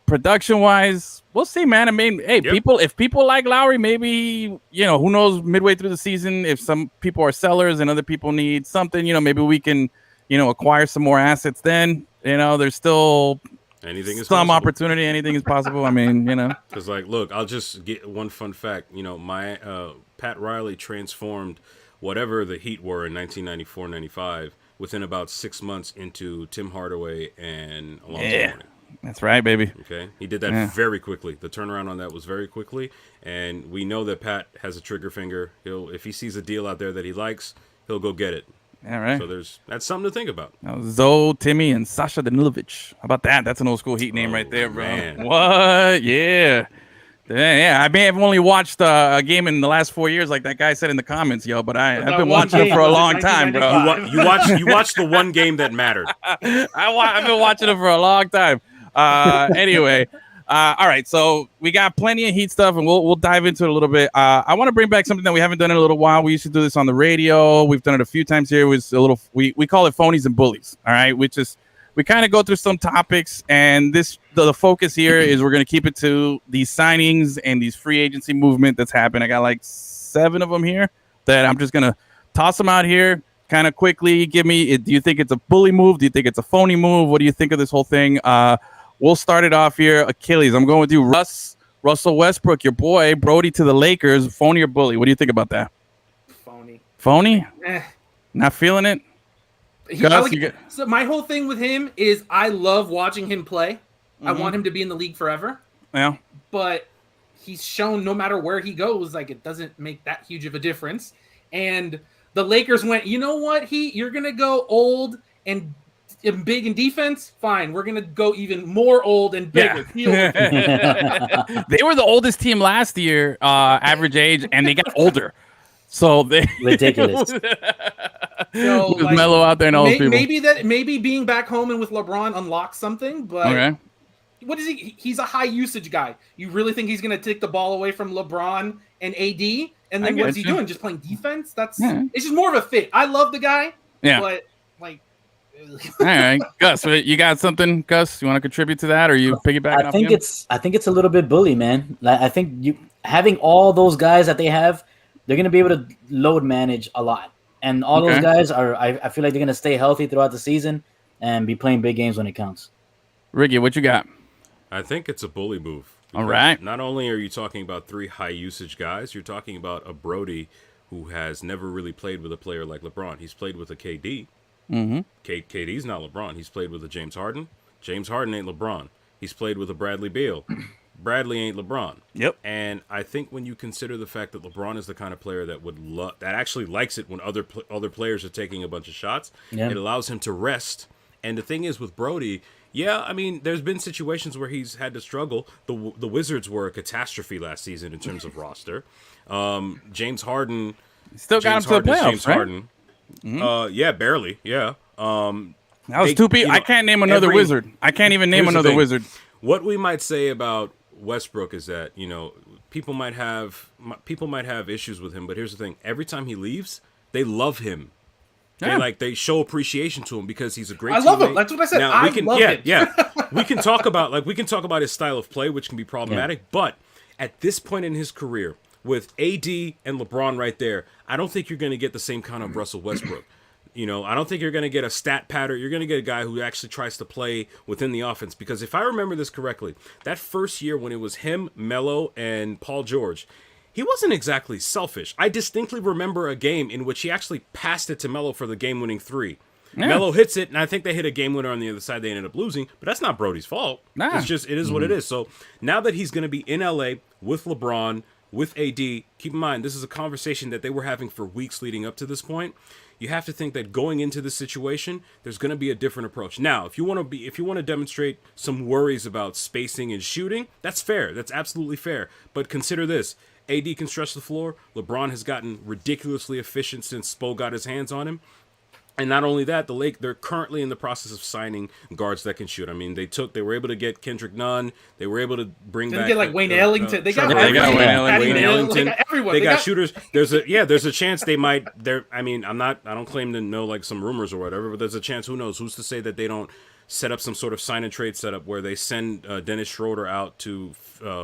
Speaker 2: production wise, we'll see, man. I mean, hey, if people like Lowry, maybe, who knows, midway through the season, if some people are sellers and other people need something, maybe we can, acquire some more assets then. There's still
Speaker 4: anything is
Speaker 2: some
Speaker 4: possible.
Speaker 2: Opportunity. Anything is possible. I mean,
Speaker 4: because look, I'll just get one fun fact. My Pat Riley transformed whatever the Heat were in 1994-95 within about 6 months into Tim Hardaway and Alonzo Mourning.
Speaker 2: That's right, baby.
Speaker 4: Okay, he did that very quickly. The turnaround on that was very quickly, and we know that Pat has a trigger finger. If he sees a deal out there that he likes, he'll go get it.
Speaker 2: All right.
Speaker 4: So that's something to think about.
Speaker 2: Zoe, Timmy, and Sasha Danilovic. How about that? That's an old school Heat name right there, bro.
Speaker 4: Man.
Speaker 2: What? Yeah. Yeah. I may have only watched a game in the last 4 years, like that guy said in the comments, yo. But I've been watching it for a long time, bro.
Speaker 4: You watched the one game that mattered.
Speaker 2: I've been watching it for a long time. Anyway. All right, so we got plenty of Heat stuff, and we'll dive into it a little bit. I want to bring back something that we haven't done in a little while. We used to do this on the radio. We've done it a few times here. It was a little we call it Phonies and Bullies. All right, which is we kind of go through some topics, and the focus here is we're going to keep it to these signings and these free agency movement that's happened. I got like 7 of them here that I'm just going to toss them out here kind of quickly. Give me, do you think it's a bully move? Do you think it's a phony move? What do you think of this whole thing? We'll start it off here. Achilles, I'm going with you. Russell Westbrook, your boy. Brody to the Lakers. Phony or bully? What do you think about that?
Speaker 3: Phony.
Speaker 2: Phony? Not feeling it?
Speaker 3: So my whole thing with him is I love watching him play. I want him to be in the league forever.
Speaker 2: Yeah.
Speaker 3: But he's shown no matter where he goes, like it doesn't make that huge of a difference. And the Lakers went, you know what, you're going to go old and big in defense, fine. We're gonna go even more old and bigger.
Speaker 2: Yeah. They were the oldest team last year, average age, and they got older. So they
Speaker 1: ridiculous.
Speaker 2: So like, Melo out there and all those people.
Speaker 3: Maybe being back home and with LeBron unlocks something, but what is he? He's a high usage guy. You really think he's gonna take the ball away from LeBron and AD? And then what's he doing? Just playing defense? It's just more of a fit. I love the guy, but like.
Speaker 2: All right, Gus, you got something, Gus? You want to contribute to that, or you piggyback?
Speaker 1: I think it's a little bit bully, man. Like, I think having all those guys that they have, they're gonna be able to load manage a lot, and all those guys are. I feel like they're gonna stay healthy throughout the season and be playing big games when it counts.
Speaker 2: Ricky, what you got?
Speaker 4: I think it's a bully move.
Speaker 2: All right.
Speaker 4: Not only are you talking about 3 high usage guys, you're talking about a Brody who has never really played with a player like LeBron. He's played with a KD.
Speaker 2: Mm-hmm.
Speaker 4: KD's not LeBron. He's played with a James Harden. James Harden ain't LeBron. He's played with a Bradley Beal. Bradley ain't LeBron.
Speaker 2: Yep.
Speaker 4: And I think when you consider the fact that LeBron is the kind of player that that actually likes it when other players are taking a bunch of shots, it allows him to rest. And the thing is with Brody, yeah, I mean, there's been situations where he's had to struggle. The Wizards were a catastrophe last season in terms of roster. James Harden
Speaker 2: still got him to the playoffs,
Speaker 4: James
Speaker 2: right?
Speaker 4: Harden. Yeah, barely. Yeah.
Speaker 2: That was two people. I can't name another Wizard. I can't even name another Wizard.
Speaker 4: What we might say about Westbrook is that, people might have issues with him, but here's the thing: every time he leaves, they love him.
Speaker 2: Yeah.
Speaker 4: They show appreciation to him because he's a great teammate.
Speaker 3: I love him. That's what I said. I love him.
Speaker 4: Yeah. We can talk about his style of play, which can be problematic, but at this point in his career, with AD and LeBron right there, I don't think you're going to get the same kind of Russell Westbrook. I don't think you're going to get a stat pattern. You're going to get a guy who actually tries to play within the offense. Because if I remember this correctly, that first year when it was him, Melo, and Paul George, he wasn't exactly selfish. I distinctly remember a game in which he actually passed it to Melo for the game-winning three. Yeah. Melo hits it, and I think they hit a game winner on the other side. They ended up losing, but that's not Brody's fault.
Speaker 2: Nah.
Speaker 4: It is what it is. So now that he's going to be in LA with LeBron, with AD, keep in mind, this is a conversation that they were having for weeks leading up to this point. You have to think that going into this situation, there's going to be a different approach. Now, if you want to demonstrate some worries about spacing and shooting, that's fair. That's absolutely fair. But consider this. AD can stretch the floor. LeBron has gotten ridiculously efficient since Spo got his hands on him. And not only that, they're currently in the process of signing guards that can shoot. I mean, they were able to get Kendrick Nunn. They were able to bring back
Speaker 3: Wayne Ellington. They got
Speaker 4: Wayne Ellington.
Speaker 3: Everyone.
Speaker 4: They got shooters. There's a chance they might. I mean, I don't claim to know like some rumors or whatever, but there's a chance. Who knows? Who's to say that they don't set up some sort of sign and trade setup where they send Dennis Schroeder out to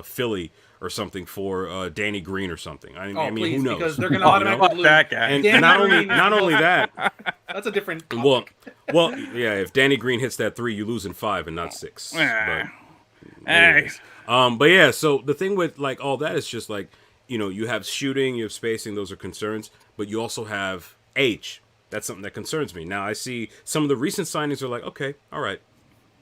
Speaker 4: Philly or something for Danny Green or something. I mean,
Speaker 3: please,
Speaker 4: who knows?
Speaker 3: Because they're going to automatically lose.
Speaker 2: That guy.
Speaker 4: And not only that.
Speaker 3: That's a different topic.
Speaker 4: Well, yeah. If Danny Green hits that 3, you lose in 5 and not 6. But yeah. So the thing with like all that is just like you have shooting, you have spacing. Those are concerns, but you also have age. That's something that concerns me. Now I see some of the recent signings are like, okay, all right,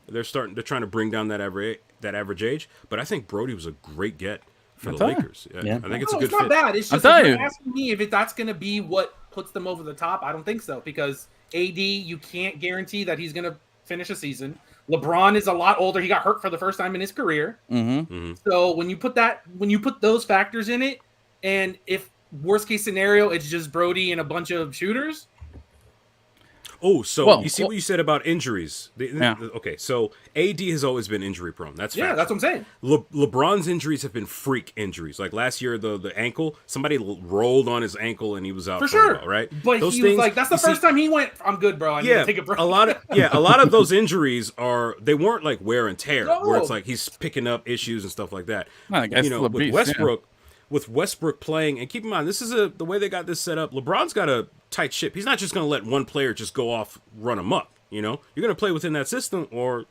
Speaker 4: they're trying to bring down that average age. But I think Brody was a great get for the Lakers. Yeah. I think it's a good fit.
Speaker 3: It's not bad. It's just if you're asking me if that's going to be what puts them over the top, I don't think so, because AD, you can't guarantee that he's going to finish a season. LeBron is a lot older. He got hurt for the first time in his career. So when you put those factors in it, and if worst case scenario, it's just Brody and a bunch of shooters.
Speaker 4: Oh, so you see what you said about injuries. Okay, so AD has always been injury prone. That's factual.
Speaker 3: That's what I'm saying.
Speaker 4: LeBron's injuries have been freak injuries. Like last year, the ankle, somebody rolled on his ankle and he was out for
Speaker 3: sure.
Speaker 4: A while, right?
Speaker 3: But those he was like, that's the first time he went, I'm good, bro. I need to take a break.
Speaker 4: A lot of those injuries they weren't like wear and tear, where it's like he's picking up issues and stuff like that.
Speaker 2: I guess
Speaker 4: with Westbrook. With Westbrook playing, and keep in mind, this is the way they got this set up. LeBron's got a tight ship. He's not just going to let one player just go off, run amok. You're going to play within that system or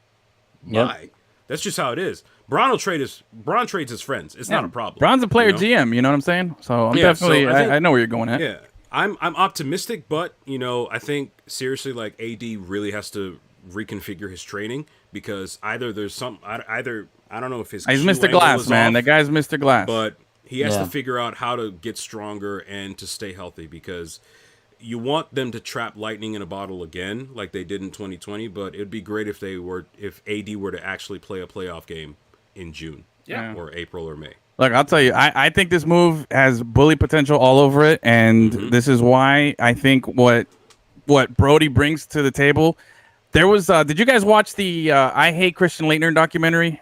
Speaker 4: bye. That's just how it is. Bron trades his friends. It's not a problem.
Speaker 2: Bron's a player GM. You know what I'm saying? So I'm definitely. I know where you're going at.
Speaker 4: Yeah, I'm optimistic, but I think seriously, like AD really has to reconfigure his training because either there's I don't know if he's
Speaker 2: Mr. Glass, man. That guy's Mr. Glass,
Speaker 4: but he has to figure out how to get stronger and to stay healthy because you want them to trap lightning in a bottle again like they did in 2020, but it'd be great if AD were to actually play a playoff game in June or April or May.
Speaker 2: Look, I'll tell you, I think this move has bully potential all over it, and this is why I think what Brody brings to the table. There was did you guys watch the I Hate Christian Laettner documentary?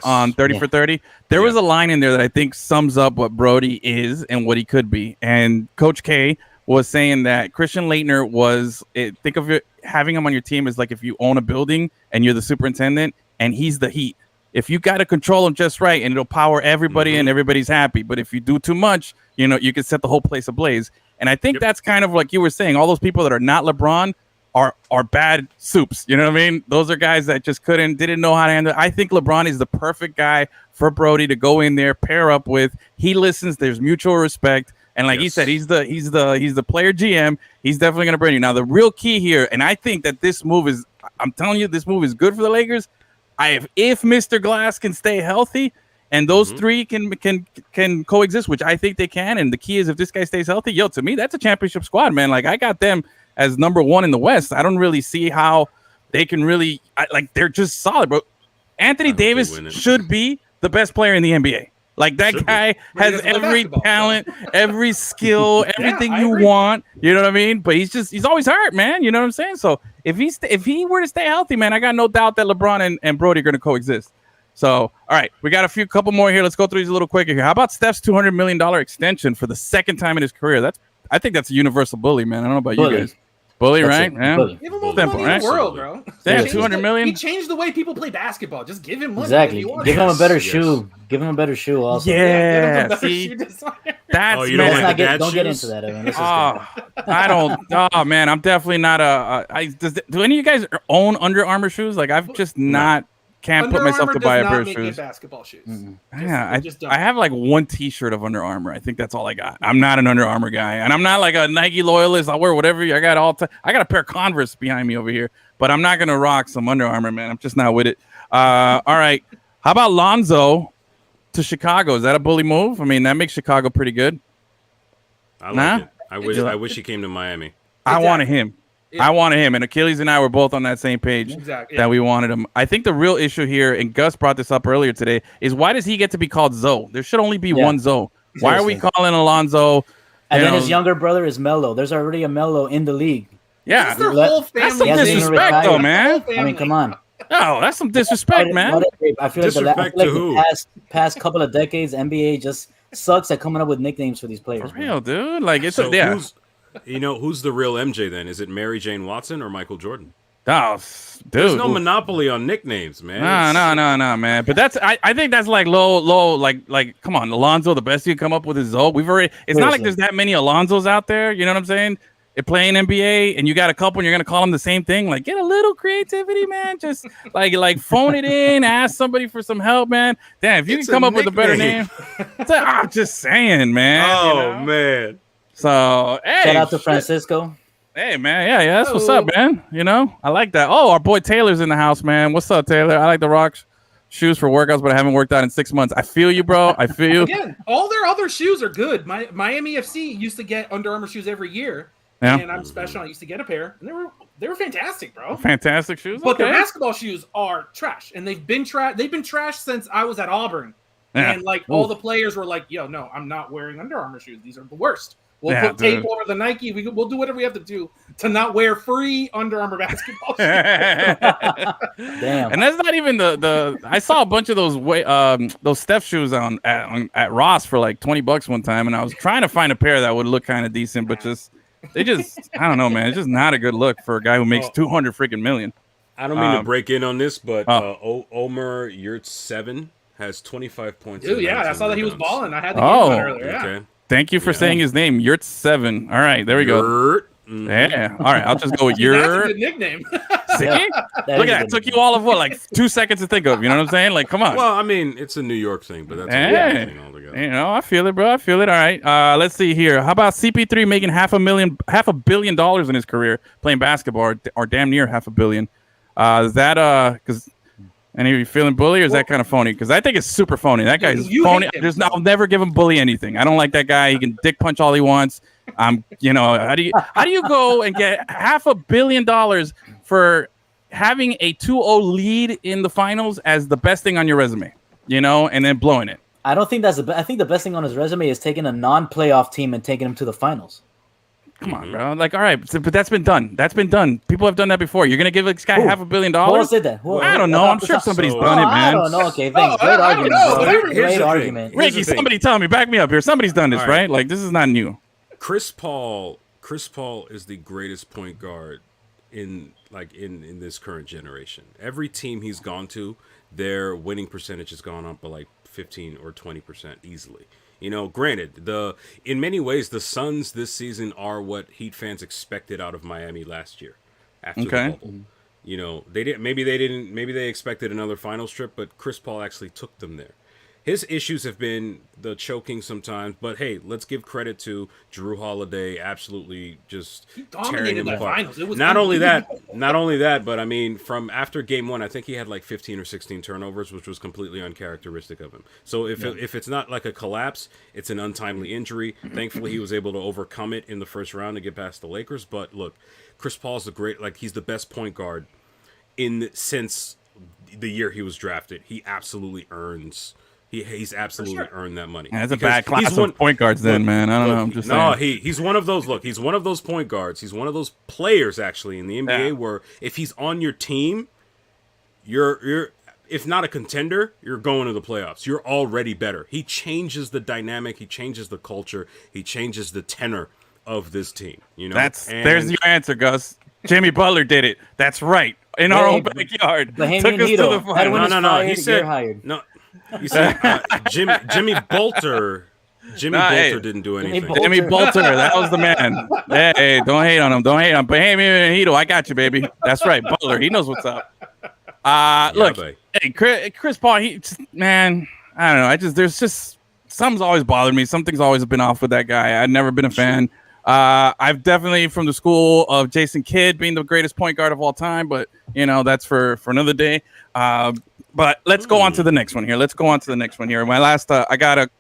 Speaker 2: On 30 for 30, there was a line in there that I think sums up what Brody is and what he could be. And Coach K was saying that Christian Laettner think of it, having him on your team is like if you own a building and you're the superintendent and he's the heat. If you got to control him just right and it'll power everybody and everybody's happy. But if you do too much, you can set the whole place ablaze. And I think that's kind of like you were saying, all those people that are not LeBron are bad soups. You know what I mean? Those are guys that just didn't know how to handle it. I think LeBron is the perfect guy for Brody to go in there, pair up with. He listens. There's mutual respect. And like he said, he's the player GM. He's definitely going to bring you. Now, the real key here, and I think that I'm telling you, this move is good for the Lakers. If Mr. Glass can stay healthy And those three can coexist, which I think they can. And the key is if this guy stays healthy, to me, that's a championship squad, man. Like I got them as number 1 in the West. I don't really see how they can really they're just solid, bro. Anthony Davis should be the best player in the NBA. Like that guy has every talent, every skill, everything you want. You know what I mean? But he's always hurt, man. You know what I'm saying? So if he were to stay healthy, man, I got no doubt that LeBron and Brody are going to coexist. So, all right, we got a couple more here. Let's go through these a little quicker here. How about Steph's $200 million extension for the second time in his career? I think that's a universal bully, man. I don't know about you guys. Bully, right? Yeah.
Speaker 3: Give him all the money in the world, bro.
Speaker 2: Damn, $200 million.
Speaker 3: He changed the way people play basketball. Just give him money.
Speaker 1: Exactly. Give him a better shoe. Give him a better shoe also.
Speaker 2: Yeah. See, that's
Speaker 4: you don't like the
Speaker 1: don't get into that, Evan.
Speaker 2: I don't. Oh man, I'm definitely not do any of you guys own Under Armour shoes? Like I've just not. Can't put myself to buy a pair of shoes.
Speaker 3: Basketball shoes.
Speaker 2: Yeah, I have like one T-shirt of Under Armour. I think that's all I got. I'm not an Under Armour guy, and I'm not like a Nike loyalist. I'll wear whatever. I got I got a pair of Converse behind me over here, but I'm not gonna rock some Under Armour, man. I'm just not with it. All right, how about Lonzo to Chicago? Is that a bully move? I mean, that makes Chicago pretty good.
Speaker 4: I like it. I wish he came to Miami.
Speaker 2: Exactly. I wanted him. Yeah. I wanted him, and Achilles and I were both on that same page that we wanted him. I think the real issue here, and Gus brought this up earlier today, is why does he get to be called Zoe? There should only be one Zoe. Why are we calling Alonzo?
Speaker 1: And then his younger brother is Melo. There's already a Melo in the league.
Speaker 2: Yeah.
Speaker 3: That's
Speaker 2: some disrespect, though, man.
Speaker 1: I mean, come on.
Speaker 2: No, that's some disrespect, man.
Speaker 1: I feel like the past couple of decades, NBA just sucks at coming up with nicknames for these players.
Speaker 2: For real, dude. Like, it's
Speaker 4: who's the real MJ then? Is it Mary Jane Watson or Michael Jordan?
Speaker 2: Oh, dude.
Speaker 4: There's no monopoly on nicknames, man.
Speaker 2: No, man. But I think that's like low, like come on, Alonzo, the best you can come up with is Zoe. It's not like there's that many Alonzos out there, you know what I'm saying? They're playing NBA and you got a couple and you're gonna call them the same thing. Like, get a little creativity, man. Just like phone it in, ask somebody for some help, man. Damn, if you can come up with a better name. I'm just saying, man.
Speaker 4: Oh man.
Speaker 2: So, hey,
Speaker 1: shout out to Francisco.
Speaker 2: Hey, man. Yeah, that's what's up, man. You know, I like that. Oh, our boy Taylor's in the house, man. What's up, Taylor? I like the rock shoes for workouts, but I haven't worked out in 6 months. I feel you, bro. I feel you.
Speaker 3: Again, all their other shoes are good. Miami FC used to get Under Armour shoes every year, and I'm special. I used to get a pair, and they were fantastic, bro.
Speaker 2: Fantastic shoes.
Speaker 3: But their basketball shoes are trash, and they've been trash since I was at Auburn. Yeah. And all the players were like, "Yo, no, I'm not wearing Under Armour shoes. These are the worst." We'll put tape over the Nike. We'll do whatever we have to do to not wear free Under Armour basketball shoes.
Speaker 1: Damn.
Speaker 2: And that's not even the. I saw a bunch of those Steph shoes at Ross for like $20 one time, and I was trying to find a pair that would look kind of decent, but I don't know, man. It's just not a good look for a guy who makes 200 freaking million.
Speaker 4: I don't mean to break in on this, but Omer Yurtseven has 25 points.
Speaker 3: Dude, I saw that he was balling. I had the game on earlier. Yeah. Okay.
Speaker 2: Thank you for saying his name. Yurt7. All right, there we go.
Speaker 4: Mm-hmm.
Speaker 2: Yeah. All right, I'll just go with Yurt.
Speaker 3: That's a good nickname.
Speaker 2: See? Look at that. It took you all of like 2 seconds to think of. You know what I'm saying? Like, come on.
Speaker 4: Well, I mean, it's a New York thing, but that's a New York thing altogether.
Speaker 2: You know, I feel it, bro. I feel it. All right. Let's see here. How about CP3 making $500 million in his career playing basketball, or damn near $500 million? Is that because? And are you feeling bully, or is that kind of phony? Because I think it's super phony. That guy's phony. I'll never give him bully anything. I don't like that guy. He can dick punch all he wants. How do you go and get $500 million for having a 2-0 lead in the finals as the best thing on your resume, and then blowing it?
Speaker 1: I don't think that's I think the best thing on his resume is taking a non-playoff team and taking him to the finals.
Speaker 2: Come on, bro. Like, all right, but that's been done. That's been done. People have done that before. You're gonna give this guy $500 million?
Speaker 1: Who else did that?
Speaker 2: I don't know. I'm sure somebody's done it, man.
Speaker 1: I don't know. Okay, thanks. Great argument, bro. Great argument.
Speaker 2: Ricky, somebody tell me. Back me up here. Somebody's done this, right? Like, this is not new.
Speaker 4: Chris Paul is the greatest point guard in this current generation. Every team he's gone to, their winning percentage has gone up by like 15 or 20% easily. Granted, in many ways, the Suns this season are what Heat fans expected out of Miami last year after the bubble. Maybe they expected another finals trip, but Chris Paul actually took them there. His issues have been the choking sometimes, but hey, let's give credit to Drew Holiday absolutely just tearing him
Speaker 3: the
Speaker 4: apart.
Speaker 3: finals. It was
Speaker 4: not only that, but I mean, from after game 1, I think he had like 15 or 16 turnovers, which was completely uncharacteristic of him. So if it's not like a collapse, it's an untimely injury. Thankfully, he was able to overcome it in the first round to get past the Lakers. But look, Chris Paul's he's the best point guard since the year he was drafted. He absolutely earns. He's absolutely earned that money.
Speaker 2: That's a bad class of point guards, then, man. I don't know. I'm just saying.
Speaker 4: He's one of those. Look, he's one of those point guards. He's one of those players, actually, in the NBA where if he's on your team, you're if not a contender, you're going to the playoffs. You're already better. He changes the dynamic. He changes the culture. He changes the tenor of this team. You know,
Speaker 2: there's your answer, Gus. Jimmy Butler did it. That's right. In our own backyard. Took us to the final.
Speaker 4: No. He said no. You said Jimmy Bolter. Bolter didn't do anything.
Speaker 2: Jimmy Bolter, that was the man. Hey, don't hate on him. Don't hate on him. But hey, Hito, I got you, baby. That's right, Butler. He knows what's up. Look, hey, Chris Paul. I don't know. There's just something's always bothered me. Something's always been off with that guy. I've never been a fan. I've definitely from the school of Jason Kidd being the greatest point guard of all time, but that's for another day. But let's go on to the next one here. My last, I got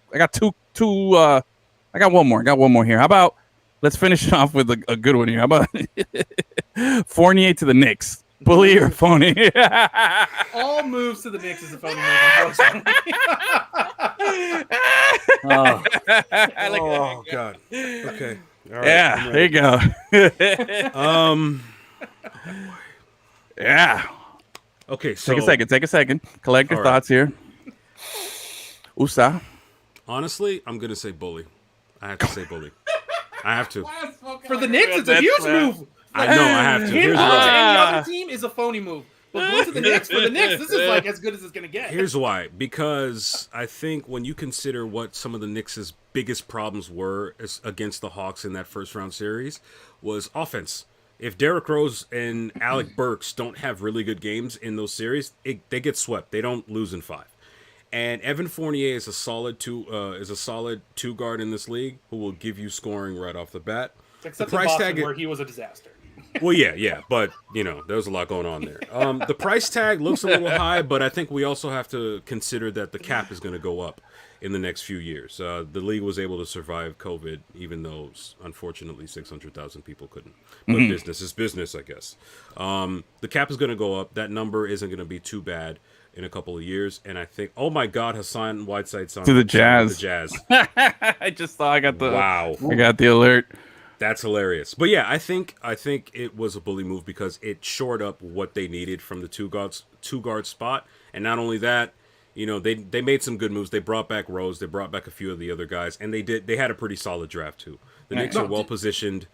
Speaker 2: one more here. How about let's finish it off with a good one here. How about Fournier to the Knicks? Bully or phony?
Speaker 3: All moves to the Knicks is a phony move, unfortunately.
Speaker 4: Oh God. Okay. All right,
Speaker 2: yeah, there you go. Yeah.
Speaker 4: Okay, so
Speaker 2: take a second. Collect your thoughts here. USA.
Speaker 4: Honestly, I'm gonna say bully. I have to say bully. I have to.
Speaker 3: For the Knicks, it's a huge move.
Speaker 4: I know I have to.
Speaker 3: Him going to any other team is a phony move. But going to the Knicks, for the Knicks, this is like as good as it's gonna get.
Speaker 4: Here's why. Because I think when you consider what some of the Knicks' biggest problems were against the Hawks in that first round series was offense. If Derrick Rose and Alec Burks don't have really good games in those series, they get swept. They don't lose in 5. And Evan Fournier is a solid two guard in this league who will give you scoring right off the bat.
Speaker 3: Except the price Boston, where he was a disaster.
Speaker 4: Well, yeah, but there was a lot going on there. The price tag looks a little high, but I think we also have to consider that the cap is going to go up in the next few years. The league was able to survive COVID, even though, unfortunately, 600,000 people couldn't. But business is business, I guess. The cap is going to go up. That number isn't going to be too bad in a couple of years. And I think, oh my God, Hassan Whiteside signed
Speaker 2: to the Jazz. I just thought I got the alert.
Speaker 4: That's hilarious. But yeah, I think it was a bully move because it shored up what they needed from the two guard spot. And not only that, they made some good moves. They brought back Rose. They brought back a few of the other guys, and they had a pretty solid draft too. The Knicks are well positioned.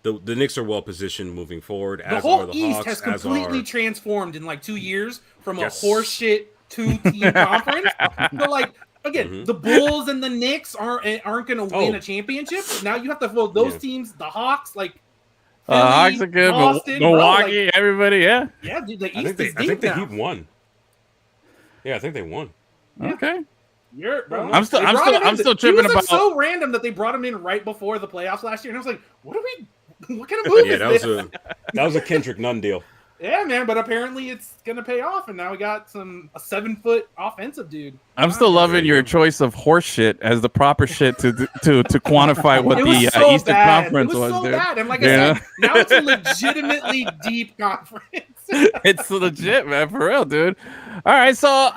Speaker 4: The Knicks are well positioned moving forward.
Speaker 3: The whole East has completely transformed in like 2 years from a horseshit 2-team conference. So again, the Bulls and the Knicks aren't going to win a championship. Now you have to vote those teams. The Hawks, Philly,
Speaker 2: Hawks are good.
Speaker 3: Boston,
Speaker 2: Milwaukee, everybody, yeah.
Speaker 3: Yeah, dude, the East is deep
Speaker 4: I think the
Speaker 3: now.
Speaker 4: Heat won. Yeah, I think they won.
Speaker 2: Okay.
Speaker 3: Bro.
Speaker 2: I'm still tripping about.
Speaker 3: It was so random that they brought him in right before the playoffs last year, and I was like, "What kind of move is this?"
Speaker 4: That was a Kendrick Nunn deal.
Speaker 3: Yeah, man, but apparently it's gonna pay off, and now we got a 7-foot offensive dude.
Speaker 2: I'm still loving your choice of horse shit as the proper shit to quantify what the Eastern Conference was,
Speaker 3: so
Speaker 2: dude.
Speaker 3: Bad. And like I said, now it's a legitimately deep conference.
Speaker 2: It's legit, man, for real, dude. All right, so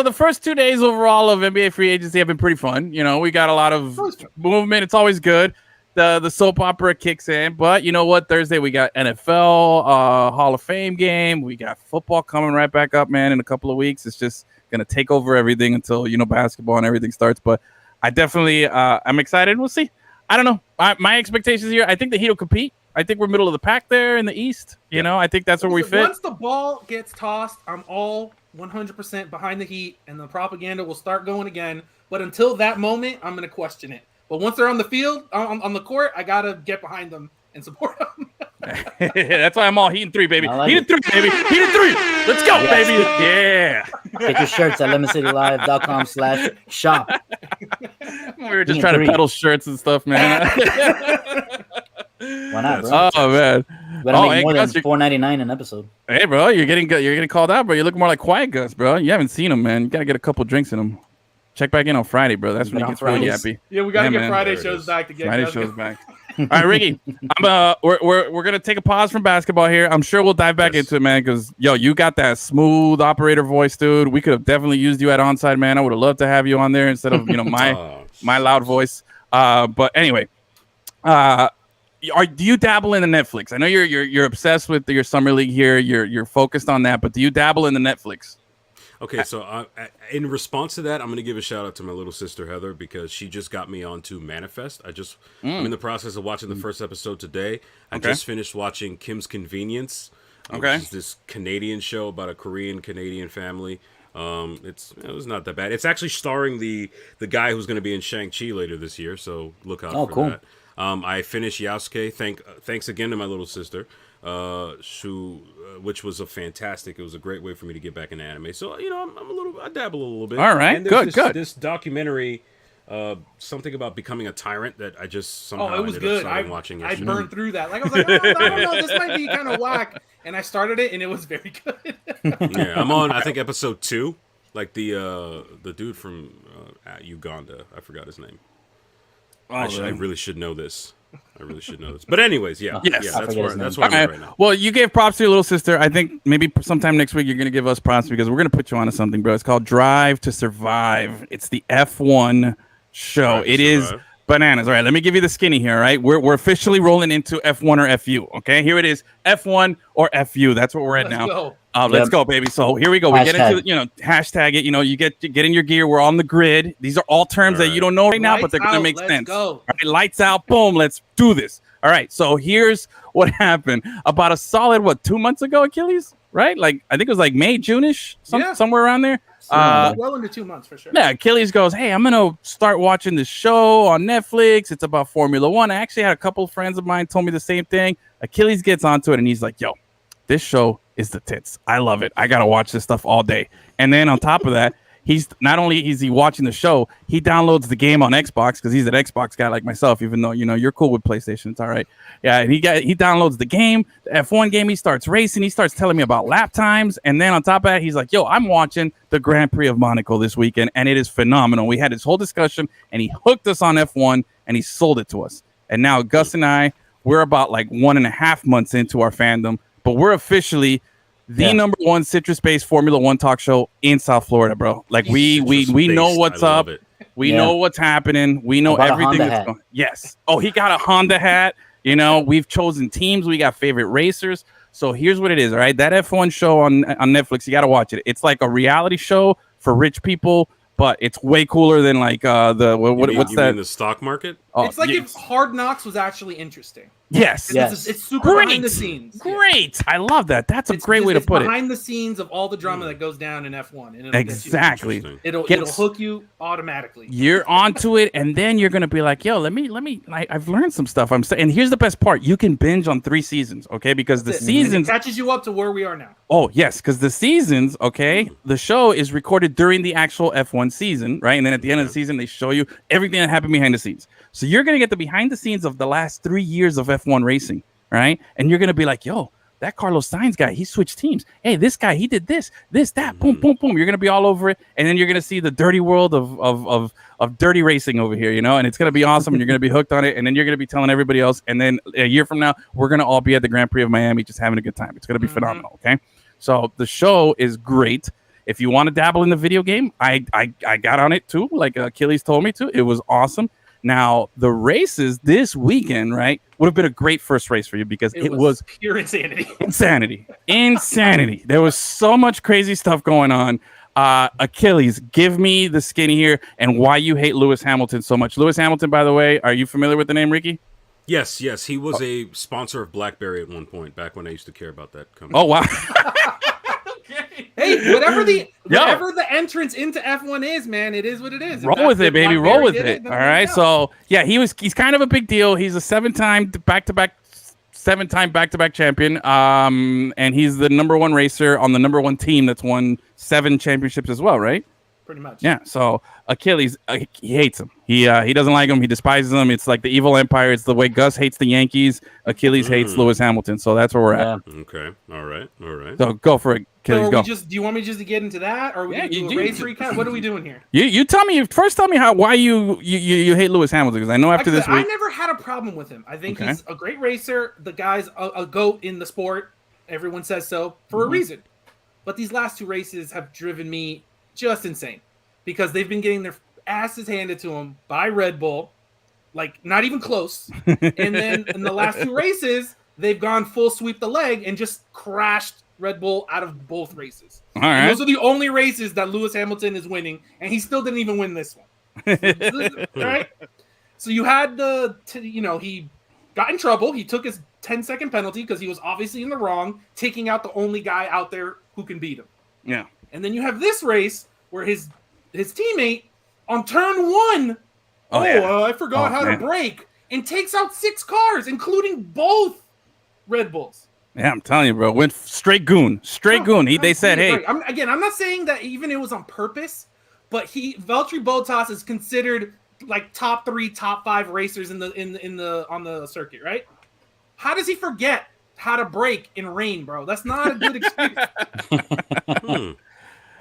Speaker 2: the first 2 days overall of NBA free agency have been pretty fun. We got a lot of movement. It's always good. The soap opera kicks in, but you know what? Thursday we got NFL Hall of Fame game. We got football coming right back up, man, in a couple of weeks. It's just gonna take over everything until basketball and everything starts. But I definitely I'm excited. We'll see. I don't know. My expectations here. I think the Heat will compete. I think we're middle of the pack there in the East. I think that's where we fit.
Speaker 3: Once the ball gets tossed, I'm all 100% behind the Heat, and the propaganda will start going again. But until that moment, I'm gonna question it. But once they're on the field, on the court, I got to get behind them and support them.
Speaker 2: That's why I'm all heating 3, baby.
Speaker 1: Like
Speaker 2: heating 3, baby. Heating 3. Let's go, baby. Yeah.
Speaker 3: Get
Speaker 1: your shirts at lemoncitylive.com/shop.
Speaker 2: We were just trying to peddle shirts and stuff, man.
Speaker 1: Why not, bro?
Speaker 2: Oh, man.
Speaker 1: But I make more than $4.99 an episode.
Speaker 2: Hey, bro, you're getting called out, bro. You look more like Quiet Gus, bro. You haven't seen him, man. You got to get a couple drinks in him. Check back in on Friday, bro. That's when he gets real yappy.
Speaker 3: Yeah, we gotta get Friday shows back to get
Speaker 2: Friday shows back. All right, Ricky. We're gonna take a pause from basketball here. I'm sure we'll dive back into it, man. Because you got that smooth operator voice, dude. We could have definitely used you at Onside, man. I would have loved to have you on there instead of my loud voice. But anyway, do you dabble in the Netflix? I know you're obsessed with your summer league here. You're focused on that, but do you dabble in the Netflix?
Speaker 4: Okay, so in response to that, I'm going to give a shout out to my little sister Heather because she just got me onto Manifest. I'm in the process of watching the first episode today. I just finished watching Kim's Convenience, which is this Canadian show about a Korean-Canadian family. It was not that bad. It's actually starring the guy who's going to be in Shang-Chi later this year, so look out for that. I finished Yasuke. Thanks again to my little sister. Which was it was a great way for me to get back into anime. So I dabble a little bit.
Speaker 2: All right,
Speaker 4: and
Speaker 2: good.
Speaker 4: This documentary, something about becoming a tyrant that I just somehow
Speaker 3: it was good. I
Speaker 4: watching.
Speaker 3: I burned through that. Like I was like, I don't know, this might be kind of whack, and I started it, and it was very good.
Speaker 4: Yeah, I'm on. I think episode 2. Like the dude from Uganda. I forgot his name. I really should know this. But anyways, that's where I'm at right now.
Speaker 2: Well, you gave props to your little sister. I think maybe sometime next week you're going to give us props because we're going to put you onto something, bro. It's called Drive to Survive. It's the F1 show. It is bananas. All right, let me give you the skinny here, all right? We're officially rolling into F1 or FU, okay? Here it is, F1 or FU. That's what we're at now. Let's go, baby. So here we go. We get into hashtag it. You get in your gear. We're on the grid. These are all terms that you don't know right now, but they're going to make sense. All right, lights out. Boom. Let's do this. All right. So here's what happened about a solid 2 months ago, Achilles, right? Like I think it was like May, June-ish, somewhere around there.
Speaker 3: Well into 2 months for sure.
Speaker 2: Yeah, Achilles goes, hey, I'm gonna start watching this show on Netflix. It's about Formula One. I actually had a couple of friends of mine told me the same thing. Achilles gets onto it and he's like, yo, this show is the tits. I love it. I gotta watch this stuff all day. And then on top of that, he's not only is he watching the show, he downloads the game on Xbox because he's an Xbox guy like myself, even though you're cool with PlayStation. It's all right. Yeah, and he downloads the game, the F1 game, he starts racing, he starts telling me about lap times, and then on top of that, he's like, yo, I'm watching the Grand Prix of Monaco this weekend, and it is phenomenal. We had this whole discussion, and he hooked us on F1, and he sold it to us. And now Gus and I, we're about like 1.5 months into our fandom, but we're officially the number one citrus-based Formula One talk show in South Florida, bro. Like we know what's up. We know what's happening. We know everything that's going. Yes. Oh, he got a Honda hat. We've chosen teams. We got favorite racers. So here's what it is. All right, that F1 show on Netflix. You got to watch it. It's like a reality show for rich people, but it's way cooler than like what's that?
Speaker 4: The stock market.
Speaker 3: It's like if Hard Knocks was actually interesting.
Speaker 2: Yes.
Speaker 3: It's super behind the scenes.
Speaker 2: Great. I love that. That's a great way to put it.
Speaker 3: Behind the scenes of all the drama that goes down in F1. And
Speaker 2: Exactly.
Speaker 3: It'll hook you automatically.
Speaker 2: You're onto it, and then you're gonna be like, "Yo, let me. I've learned some stuff." And here's the best part: you can binge on 3 seasons, okay? Because the seasons
Speaker 3: catches you up to where we are now.
Speaker 2: Oh yes, because the seasons, okay, the show is recorded during the actual F1 season, right? And then at the end of the season, they show you everything that happened behind the scenes. So you're going to get the behind the scenes of the last 3 years of F1 racing, right? And you're going to be like, yo, that Carlos Sainz guy, he switched teams. Hey, this guy, he did this, that, boom, boom, boom. You're going to be all over it. And then you're going to see the dirty world of dirty racing over here, and it's going to be awesome. And you're going to be hooked on it. And then you're going to be telling everybody else. And then a year from now, we're going to all be at the Grand Prix of Miami just having a good time. It's going to be phenomenal, okay? So the show is great. If you want to dabble in the video game, I got on it too, like Achilles told me to. It was awesome. Now, the races this weekend, right, would have been a great first race for you because it was
Speaker 3: pure insanity.
Speaker 2: Insanity. There was so much crazy stuff going on. Achilles, give me the skinny here and why you hate Lewis Hamilton so much. Lewis Hamilton, by the way, are you familiar with the name, Ricky?
Speaker 4: Yes. He was a sponsor of BlackBerry at one point, back when I used to care about that company.
Speaker 2: Oh, wow.
Speaker 3: Hey, whatever the entrance into F1 is, man, it is what it is.
Speaker 2: Roll with it, baby. Roll with it. All right. So, yeah, he's kind of a big deal. He's a 7-time back-to-back 7-time back-to-back champion. And he's the number 1 racer on the number 1 team that's won 7 championships as well, right?
Speaker 3: Pretty much.
Speaker 2: Yeah. So Achilles, he hates him. He doesn't like him. He despises him. It's like the evil empire. It's the way Gus hates the Yankees. Achilles hates Lewis Hamilton. So that's where we're at.
Speaker 4: Okay. All right.
Speaker 2: So go for it, Achilles.
Speaker 3: So
Speaker 2: go.
Speaker 3: do you want me just to get into that, or are we do a race recap? What are we doing here?
Speaker 2: You tell me first. Tell me why you hate Lewis Hamilton, because I know after this week
Speaker 3: I never had a problem with him. I think he's a great racer. The guy's a GOAT in the sport. Everyone says so for a reason. But these last 2 races have driven me just insane, because they've been getting their asses handed to them by Red Bull, like not even close. And then in the last 2 races, they've gone full sweep the leg and just crashed Red Bull out of both races.
Speaker 2: All right.
Speaker 3: And those are the only races that Lewis Hamilton is winning, and he still didn't even win this one. All right. So you had he got in trouble. He took his 10-second penalty because he was obviously in the wrong, taking out the only guy out there who can beat him.
Speaker 2: Yeah.
Speaker 3: And then you have this race where his teammate on turn 1, I forgot how to brake, and takes out 6 cars, including both Red Bulls.
Speaker 2: Yeah, I'm telling you, bro. Went straight goon. They said, hey.
Speaker 3: I'm not saying that even it was on purpose, but Valtteri Bottas is considered like top 3, top 5 racers on the circuit, right? How does he forget how to brake in rain, bro? That's not a good experience.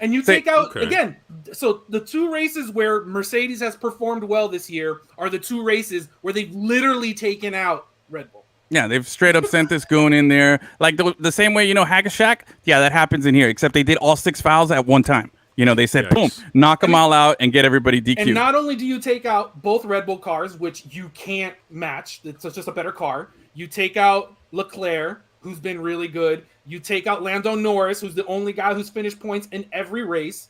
Speaker 3: And you take out, again, so the 2 races where Mercedes has performed well this year are the 2 races where they've literally taken out Red Bull.
Speaker 2: Yeah, they've straight up sent this goon in there. Like the same way, Hackashack? Yeah, that happens in here, except they did all 6 fouls at one time. They said, boom, knock them all out and get everybody DQ'd.
Speaker 3: And not only do you take out both Red Bull cars, which you can't match, it's just a better car. You take out Leclerc, who's been really good. You take out Lando Norris, who's the only guy who's finished points in every race.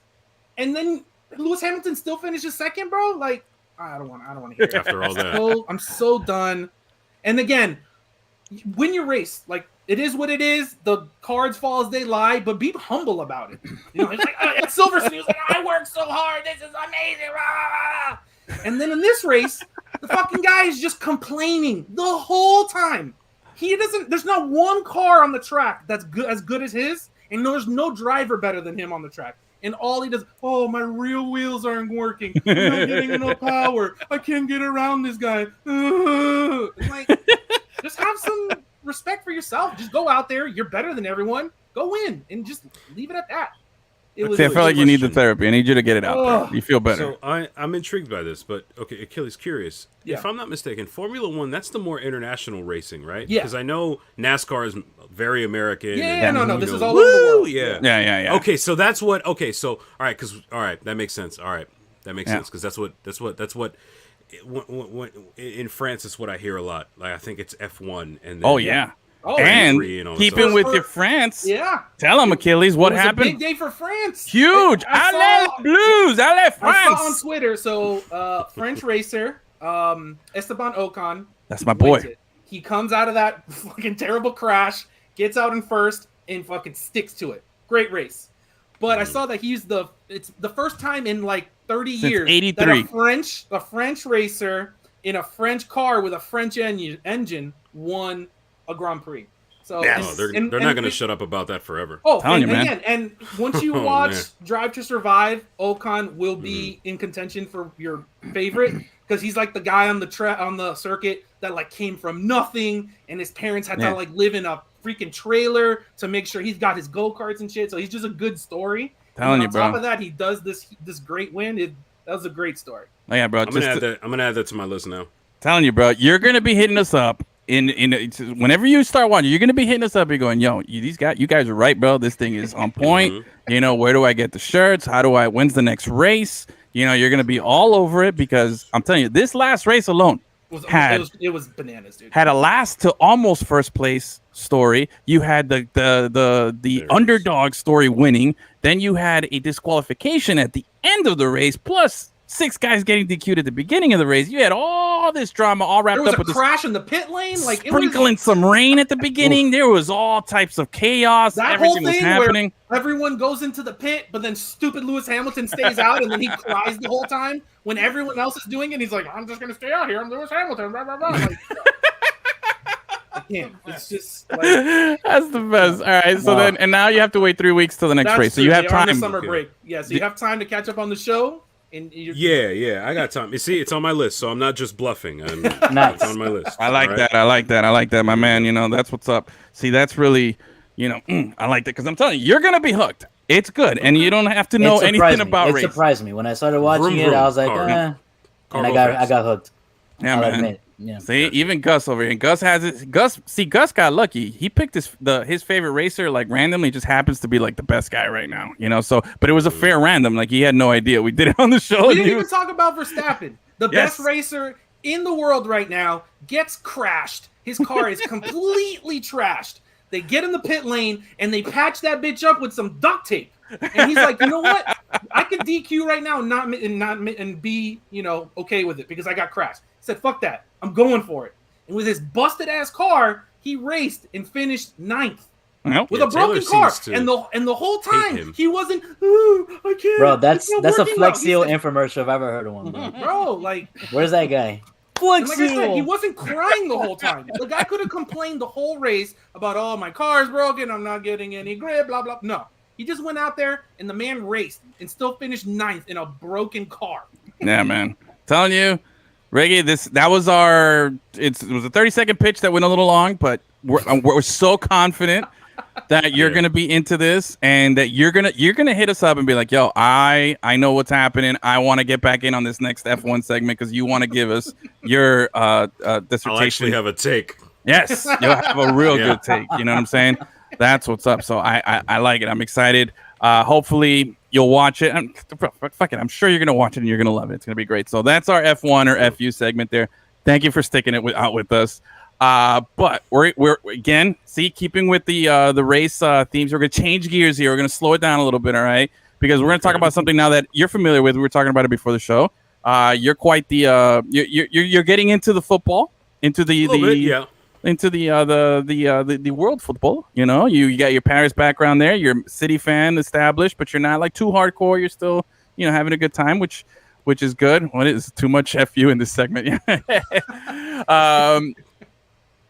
Speaker 3: And then Lewis Hamilton still finishes second, bro? Like, I don't want to hear it.
Speaker 4: After all that.
Speaker 3: I'm so done. And again, win your race. Like, it is what it is. The cards fall as they lie, but be humble about it. It's like at Silverstone, he was like, I worked so hard. This is amazing. Rah! And then in this race, the fucking guy is just complaining the whole time. There's not one car on the track that's as good as his, and there's no driver better than him on the track. And all he does, my rear wheels aren't working. I'm not getting enough power. I can't get around this guy. It's like, just have some respect for yourself. Just go out there. You're better than everyone. Go win and just leave it at that.
Speaker 2: I feel like you need the therapy. I need you to get it out there. You feel better.
Speaker 4: So I'm intrigued by this, but okay, Achilles, curious.
Speaker 3: Yeah.
Speaker 4: If I'm not mistaken, Formula One, that's the more international racing, right?
Speaker 3: Yeah.
Speaker 4: Because I know NASCAR is very American.
Speaker 3: Yeah, no, this is all over the world.
Speaker 4: Yeah. Okay, so that's what. Okay, so all right, that makes sense. All right, that makes sense because that's what. In France, it's what I hear a lot. Like I think it's F1 and then, and keeping with your France.
Speaker 3: Yeah.
Speaker 2: Tell them, Achilles, what happened?
Speaker 3: A big day for France.
Speaker 2: Huge. Allez Blues. Allez France.
Speaker 3: I saw on Twitter. So French racer Esteban Ocon.
Speaker 2: That's my boy.
Speaker 3: He comes out of that fucking terrible crash, gets out in first, and fucking sticks to it. Great race. But I saw that it's the first time in like 30
Speaker 2: Since
Speaker 3: years
Speaker 2: 83.
Speaker 3: that a French racer in a French car with a French engine won a Grand Prix. So
Speaker 4: they're not going to shut up about that forever.
Speaker 3: And once you watch Drive to Survive, Ocon will be in contention for your favorite because he's like the guy on the circuit that like came from nothing, and his parents had to like live in a freaking trailer to make sure he's got his go-karts and shit. So he's just a good story.
Speaker 2: Telling you, bro.
Speaker 3: On top of that, he does this great win. That was a great story.
Speaker 2: Oh yeah, bro.
Speaker 4: I'm gonna add that to my list now.
Speaker 2: Telling you, bro. You're gonna be hitting us up whenever you start watching. You're gonna be hitting us up. You're going, yo, you guys are right, bro. This thing is on point. Where do I get the shirts? When's the next race? You're gonna be all over it because I'm telling you, this last race alone
Speaker 3: it was bananas, dude.
Speaker 2: Had a last to almost first place story. You had the underdog story winning. Then you had a disqualification at the end of the race, plus 6 guys getting DQ'd at the beginning of the race. You had all this drama all wrapped up with
Speaker 3: a crash in the pit lane, like
Speaker 2: sprinkling some rain at the beginning. There was all types of chaos.
Speaker 3: That
Speaker 2: Everything
Speaker 3: whole thing
Speaker 2: was happening.
Speaker 3: Where everyone goes into the pit, but then stupid Lewis Hamilton stays out, and then he cries the whole time when everyone else is doing it. He's like, "I'm just gonna stay out here. I'm Lewis Hamilton." Blah, blah, blah. Like, It's just like,
Speaker 2: that's the best. All right, so then and now you have to wait 3 weeks till the next race. So you have time.
Speaker 3: On the summer break. Yeah, so you have time to catch up on the show. And
Speaker 4: I got time. You see, it's on my list, so I'm not just bluffing.
Speaker 1: Nice.
Speaker 4: It's on my list.
Speaker 2: I like that. I like that, my man. You know, that's what's up. See, that's really, I like that because I'm telling you, you're gonna be hooked. It's good, and you don't have to know anything about race.
Speaker 1: It surprised me when I started watching it. I was like, and I got hooked.
Speaker 2: Yeah, man.
Speaker 1: Admit. Yeah.
Speaker 2: See, even Gus over here. Gus has it. Gus got lucky. He picked his favorite racer like randomly. Just happens to be like the best guy right now. So, but it was a fair random. Like he had no idea. We did it on the show.
Speaker 3: We didn't even talk about Verstappen, the best racer in the world right now. Gets crashed. His car is completely trashed. They get in the pit lane and they patch that bitch up with some duct tape. And he's like, you know what? I could DQ right now and be okay with it because I got crashed. He said, fuck that. I'm going for it. And with his busted ass car, he raced and finished 9th with a broken car. And the whole time he wasn't. I can't.
Speaker 1: Bro, that's a Flex Seal infomercial if I've ever heard of one.
Speaker 3: Bro, like,
Speaker 1: where's that guy?
Speaker 3: Like I said, he wasn't crying the whole time. The guy could have complained the whole race about, oh, my car's broken. I'm not getting any grip. Blah blah. No, he just went out there and the man raced and still finished 9th in a broken car.
Speaker 2: Yeah, man. Telling you. Reggie, it was a 30-second pitch that went a little long, but we're so confident that you're gonna be into this and that you're gonna hit us up and be like, yo, I know what's happening. I want to get back in on this next F1 segment because you want to give us your dissertation.
Speaker 4: I'll actually have a take.
Speaker 2: Yes, you'll have a real good take. You know what I'm saying? That's what's up. So I like it. I'm excited. Hopefully you'll watch it. Fuck it. I'm sure you're going to watch it and you're going to love it. It's going to be great. So that's our F1 or FU segment there. Thank you for sticking it out with us. But we're again, keeping with the race themes, we're going to change gears here. We're going to slow it down a little bit. All right. Because we're going to talk about something now that you're familiar with. We were talking about it before the show. You're quite the, you're getting into the football, into the world football. You got your Paris background there. You're a City fan established, but you're not like too hardcore. You're still, having a good time, which is good. What is too much FU in this segment?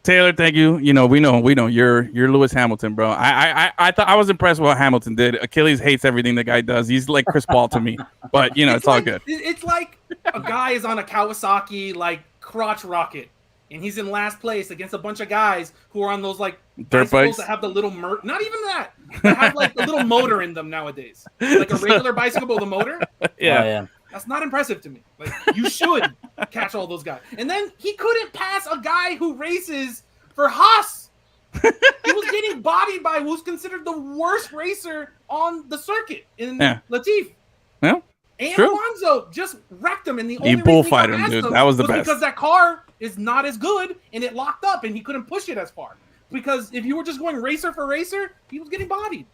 Speaker 2: Taylor, thank you. We know you're Lewis Hamilton, bro. I thought I was impressed with what Hamilton did. Achilles hates everything the guy does. He's like Chris Paul to me, but it's all good.
Speaker 3: It's like a guy is on a Kawasaki like crotch rocket. And he's in last place against a bunch of guys who are on those like
Speaker 2: dirt bikes
Speaker 3: that have the little not even that. They have like a little motor in them nowadays. Like a regular bicycle with a motor.
Speaker 1: Yeah.
Speaker 3: That's not impressive to me. Like you should catch all those guys. And then he couldn't pass a guy who races for Haas. He was getting bodied by who's considered the worst racer on the circuit in Latif.
Speaker 2: Yeah.
Speaker 3: And Alonso just wrecked him in the only
Speaker 2: he bullfight him, dude. That was the best.
Speaker 3: Because that car is not as good and it locked up and he couldn't push it as far. Because if you were just going racer for racer, he was getting bodied.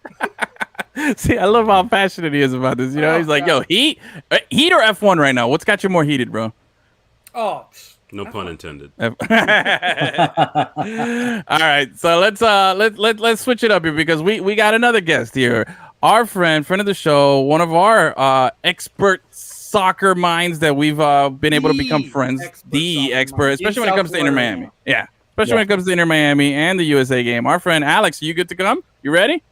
Speaker 2: See, I love how passionate he is about this. He's like, yo, heat or F1 right now? What's got you more heated, bro?
Speaker 3: Oh,
Speaker 4: no pun intended.
Speaker 2: All right, so let's switch it up here because we got another guest here. Our friend of the show, one of our expert soccer minds that we've been able to become friends. The expert, especially when it comes to Inter Miami. Yeah, especially when it comes to Inter Miami and the USA game. Our friend Alex, you good to come? You ready?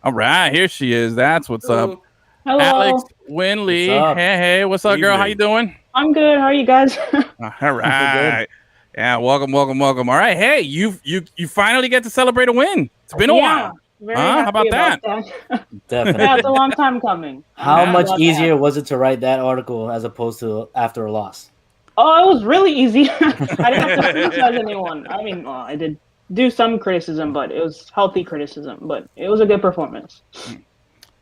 Speaker 2: All right, here she is. That's what's up.
Speaker 5: Hello.
Speaker 2: Alex Windley. Hey, what's up, girl? How you doing?
Speaker 5: I'm good. How are you guys?
Speaker 2: All right. Yeah, welcome. All right, hey, you finally get to celebrate a win. It's been a while.
Speaker 5: How
Speaker 2: about that?
Speaker 1: Definitely.
Speaker 5: Yeah, it's a long time coming.
Speaker 1: How much easier was it to write that article as opposed to after a loss?
Speaker 5: Oh, it was really easy. I didn't have to criticize anyone. I mean, I did do some criticism, but it was healthy criticism. But it was a good performance.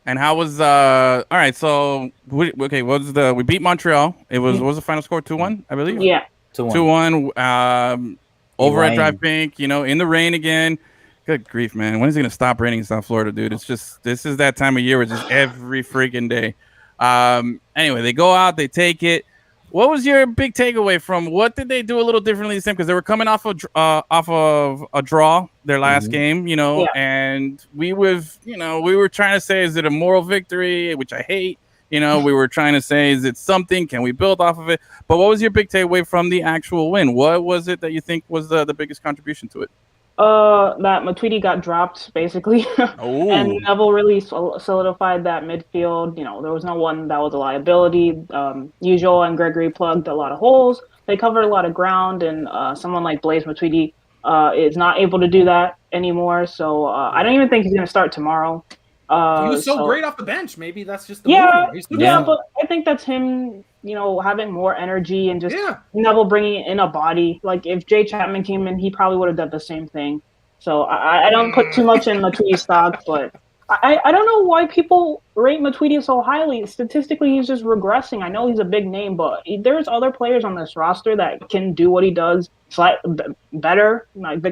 Speaker 2: And how was all right? So we beat Montreal. It was what was the final score? 2-1, I believe.
Speaker 5: Yeah,
Speaker 2: 2-1. Over at Drive Pink. In the rain again. Good grief, man. When is it going to stop raining in South Florida, dude? It's just, this is that time of year where it's just every freaking day. Anyway, they go out, they take it. What was your big takeaway from what did they do a little differently this time? Because they were coming off of a draw their last game, and we were trying to say, is it a moral victory, which I hate, We were trying to say, is it something? Can we build off of it? But what was your big takeaway from the actual win? What was it that you think was the biggest contribution to it?
Speaker 5: That Matuidi got dropped basically, and Neville really solidified that midfield. There was no one that was a liability. Usual and Gregory plugged a lot of holes. They covered a lot of ground, and someone like Blaise Matuidi is not able to do that anymore. So I don't even think he's going to start tomorrow.
Speaker 3: He was so great off the bench. Maybe that's just the
Speaker 5: yeah. But I think that's him. Having more energy and just Neville bringing in a body. Like if Jay Chapman came in, he probably would have done the same thing. So I don't put too much in Matuidi stock, but I don't know why people rate Matuidi so highly. Statistically, he's just regressing. I know he's a big name, but there's other players on this roster that can do what he does better. Like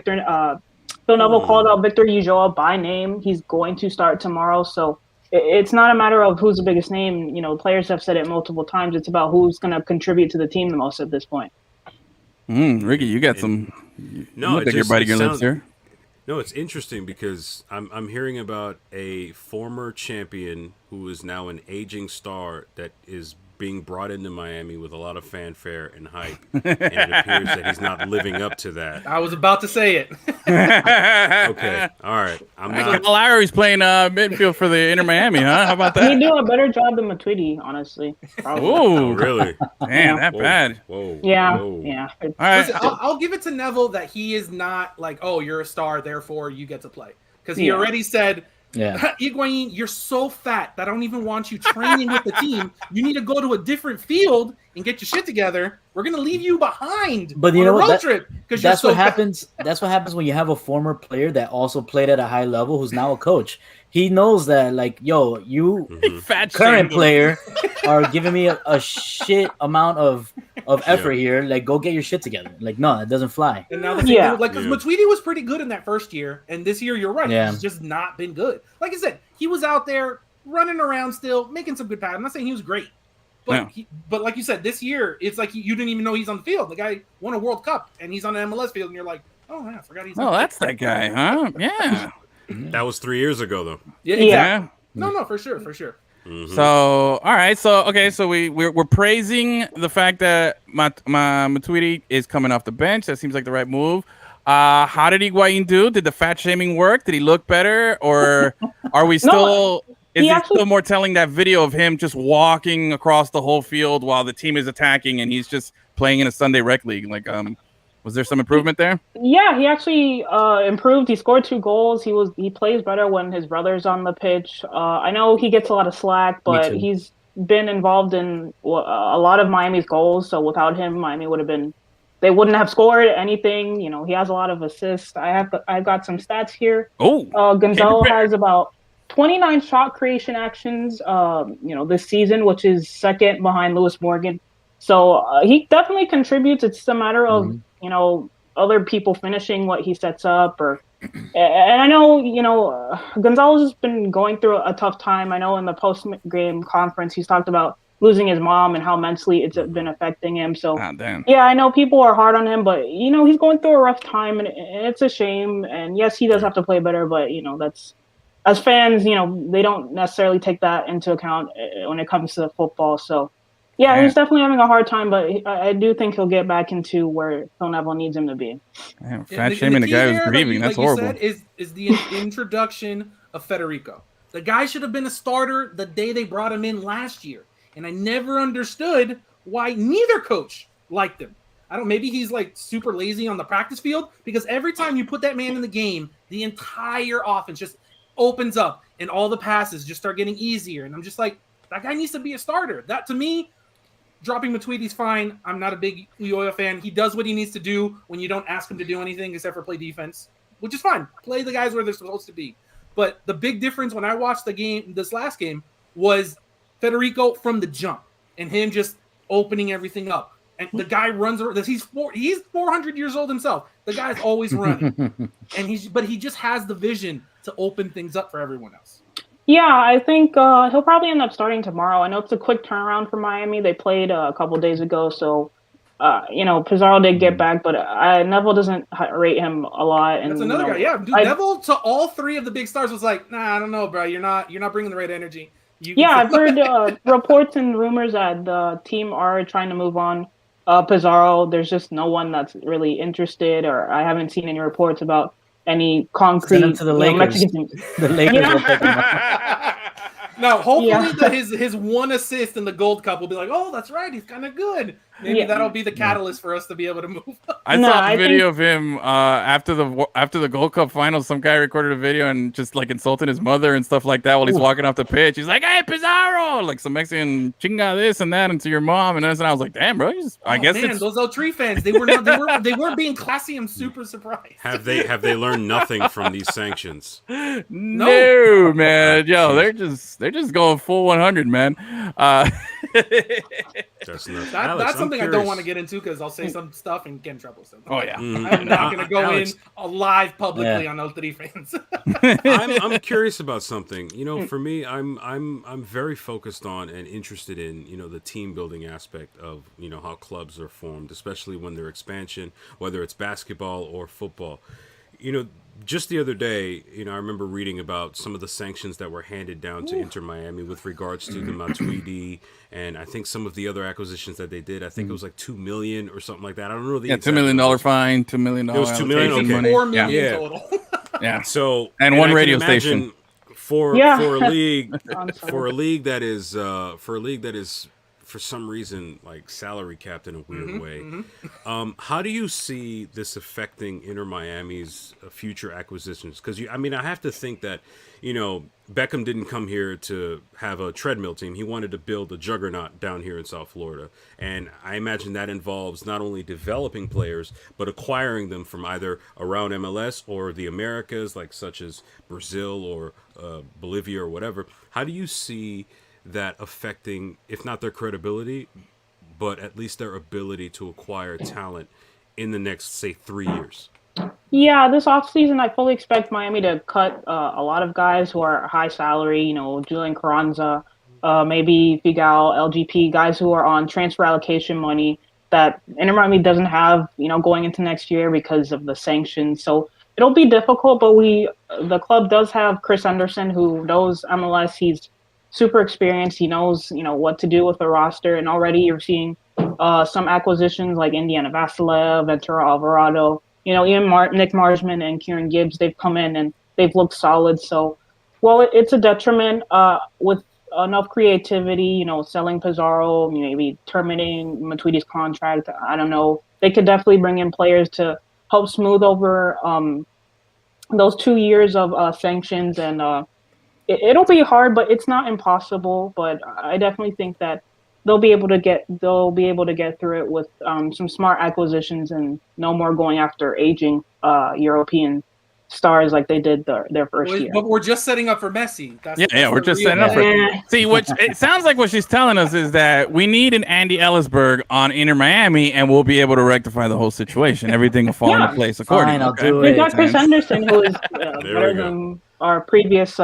Speaker 5: Phil Neville called out Victor Ulloa by name. He's going to start tomorrow, so it's not a matter of who's the biggest name. Players have said it multiple times. It's about who's going to contribute to the team the most at this point.
Speaker 2: Ricky, you got some.
Speaker 4: No,
Speaker 2: look like you're biting your lips here.
Speaker 4: No, it's interesting because I'm hearing about a former champion who is now an aging star that is being brought into Miami with a lot of fanfare and hype, and it appears that he's not living up to that.
Speaker 3: I was about to say it.
Speaker 4: Okay, all right. I'm not.
Speaker 2: Lowry's playing midfield for the Inter Miami, huh? How about that?
Speaker 5: He do a better job than Matuidi, honestly.
Speaker 2: Oh,
Speaker 4: really?
Speaker 2: Damn, that bad.
Speaker 4: Whoa.
Speaker 5: Yeah.
Speaker 4: Whoa.
Speaker 5: Yeah.
Speaker 2: All right.
Speaker 3: Listen, I'll give it to Neville that he is not like, oh, you're a star, therefore you get to play, because he already said. Yeah, Higuain, you're so fat that I don't even want you training with the team. You need to go to a different field and get your shit together. We're gonna leave you behind.
Speaker 1: But you know what?
Speaker 3: Road trip because
Speaker 1: that's what happens. That's what happens when you have a former player that also played at a high level who's now a coach. He knows that, like, yo, you current player are giving me a shit amount of effort here. Like, go get your shit together. Like, no, it doesn't fly.
Speaker 3: And now because Matuidi was pretty good in that first year, and this year you're right, he's just not been good. Like I said, he was out there running around still, making some good passes. I'm not saying he was great, but but like you said, this year it's like you didn't even know he's on the field. The guy won a World Cup, and he's on an MLS field, and you're like, oh yeah, I forgot he's.
Speaker 2: Oh, that's that guy, huh? Yeah.
Speaker 4: That was 3 years ago, though.
Speaker 3: Yeah, exactly. No, for sure.
Speaker 2: Mm-hmm. So, all right. So, okay. So we're praising the fact that Matuidi is coming off the bench. That seems like the right move. How did Higuain do? Did the fat shaming work? Did he look better, or are we still? Is it still more telling that video of him just walking across the whole field while the team is attacking and he's just playing in a Sunday rec league? Like, was there some improvement there?
Speaker 5: Yeah, he actually improved. He scored 2 goals. He plays better when his brother's on the pitch. I know he gets a lot of slack, but he's been involved in a lot of Miami's goals. So without him, Miami they wouldn't have scored anything. He has a lot of assists. I've got some stats here. Gonzalo has about 29 shot creation actions, this season, which is second behind Lewis Morgan. So he definitely contributes. It's a matter of other people finishing what he sets up, and I know Gonzalo's has been going through a tough time. I know in the post-game conference he's talked about losing his mom and how mentally it's been affecting him. So yeah, I know people are hard on him, but he's going through a rough time, and it's a shame. And yes, he does have to play better, but that's, as fans, they don't necessarily take that into account when it comes to football. So. Yeah, he's definitely having a hard time, but I do think he'll get back into where Phil Neville needs him to be.
Speaker 2: Fat shaming the guy who's grieving. That's horrible.
Speaker 3: You said, is the introduction of Federico. The guy should have been a starter the day they brought him in last year. And I never understood why neither coach liked him. Maybe he's like super lazy on the practice field, because every time you put that man in the game, the entire offense just opens up and all the passes just start getting easier. And I'm just like, that guy needs to be a starter. That, to me, dropping Matuidi's fine. I'm not a big Ulloa fan. He does what he needs to do when you don't ask him to do anything except for play defense, which is fine. Play the guys where they're supposed to be. But the big difference when I watched this last game, was Federico from the jump and him just opening everything up. And the guy runs around. He's 400 years old himself. The guy's always running, but he just has the vision to open things up for everyone else.
Speaker 5: Yeah, I think he'll probably end up starting tomorrow. I know it's a quick turnaround for Miami. They played a couple days ago, so Pizarro did get back, but Neville doesn't rate him a lot. And
Speaker 3: that's another guy. Yeah, Neville to all 3 of the big stars was like, nah, I don't know, bro. You're not bringing the right energy.
Speaker 5: I've heard reports and rumors that the team are trying to move on. Pizarro, there's just no one that's really interested, or I haven't seen any reports about any concrete.
Speaker 1: Send him to the Lakers.
Speaker 5: Mexican teams.
Speaker 1: The Lakers will pick him up.
Speaker 3: No, hopefully his one assist in the Gold Cup will be like, oh, that's right, he's kind of good. Maybe that'll be the catalyst for us to be able to move.
Speaker 2: I saw a video of him after the Gold Cup finals. Some guy recorded a video and just like insulting his mother and stuff like that while he's walking off the pitch. He's like, "Hey, Pizarro!" Like some Mexican chinga this and that into your mom and this. And I was like, "Damn, bro! I guess it's
Speaker 3: those old Tree fans. They weren't being classy. I'm super surprised.
Speaker 4: Have they learned nothing from these sanctions?
Speaker 2: No, man. Yo, they're just going full 100, man.
Speaker 3: That's something I don't want to get into because I'll say some stuff and get in trouble. So
Speaker 2: I'm
Speaker 3: not going to go Alex, in live publicly on those three fans.
Speaker 4: I'm curious about something. For me, I'm very focused on and interested in the team building aspect of how clubs are formed, especially when they're expansion, whether it's basketball or football. Just the other day, I remember reading about some of the sanctions that were handed down to Inter Miami with regards to the Matuidi and I think some of the other acquisitions that they did. I think it was like $2 million or something like that. I don't know the
Speaker 2: $2 million fine, $2 million.
Speaker 4: It was $2 million. Okay.
Speaker 3: $4 million total.
Speaker 2: Yeah.
Speaker 4: So
Speaker 2: and one radio station
Speaker 4: for a league that is for some reason like salary capped in a weird way. How do you see this affecting Inter Miami's future acquisitions? Because I have to think that Beckham didn't come here to have a treadmill team. He wanted to build a juggernaut down here in South Florida, and I imagine that involves not only developing players but acquiring them from either around MLS or the Americas, like such as Brazil or Bolivia or whatever. How do you see that affecting, if not their credibility, but at least their ability to acquire talent in the next, say, 3 years?
Speaker 5: Yeah, this offseason, I fully expect Miami to cut a lot of guys who are high salary, Julian Carranza, maybe Figal, LGP, guys who are on transfer allocation money that Inter Miami doesn't have, going into next year because of the sanctions. So it'll be difficult, but the club does have Chris Anderson, who knows MLS. He's super experienced. He knows, what to do with the roster. And already you're seeing some acquisitions like Indiana Vasilev, Ventura Alvarado, even Nick Marsman and Kieran Gibbs. They've come in and they've looked solid. So, it's a detriment with enough creativity, selling Pizarro, maybe terminating Matuidi's contract. I don't know. They could definitely bring in players to help smooth over those 2 years of sanctions and it'll be hard, but it's not impossible. But I definitely think that they'll be able to get through it with some smart acquisitions and no more going after aging European stars like they did their first year.
Speaker 3: But we're just setting up for Messi.
Speaker 2: We're just setting up for. See, it sounds like what she's telling us is that we need an Andy Ellisberg on Inter Miami, and we'll be able to rectify the whole situation. Everything will fall into place accordingly.
Speaker 1: I'll do it.
Speaker 5: We got Chris Anderson, who is better than our previous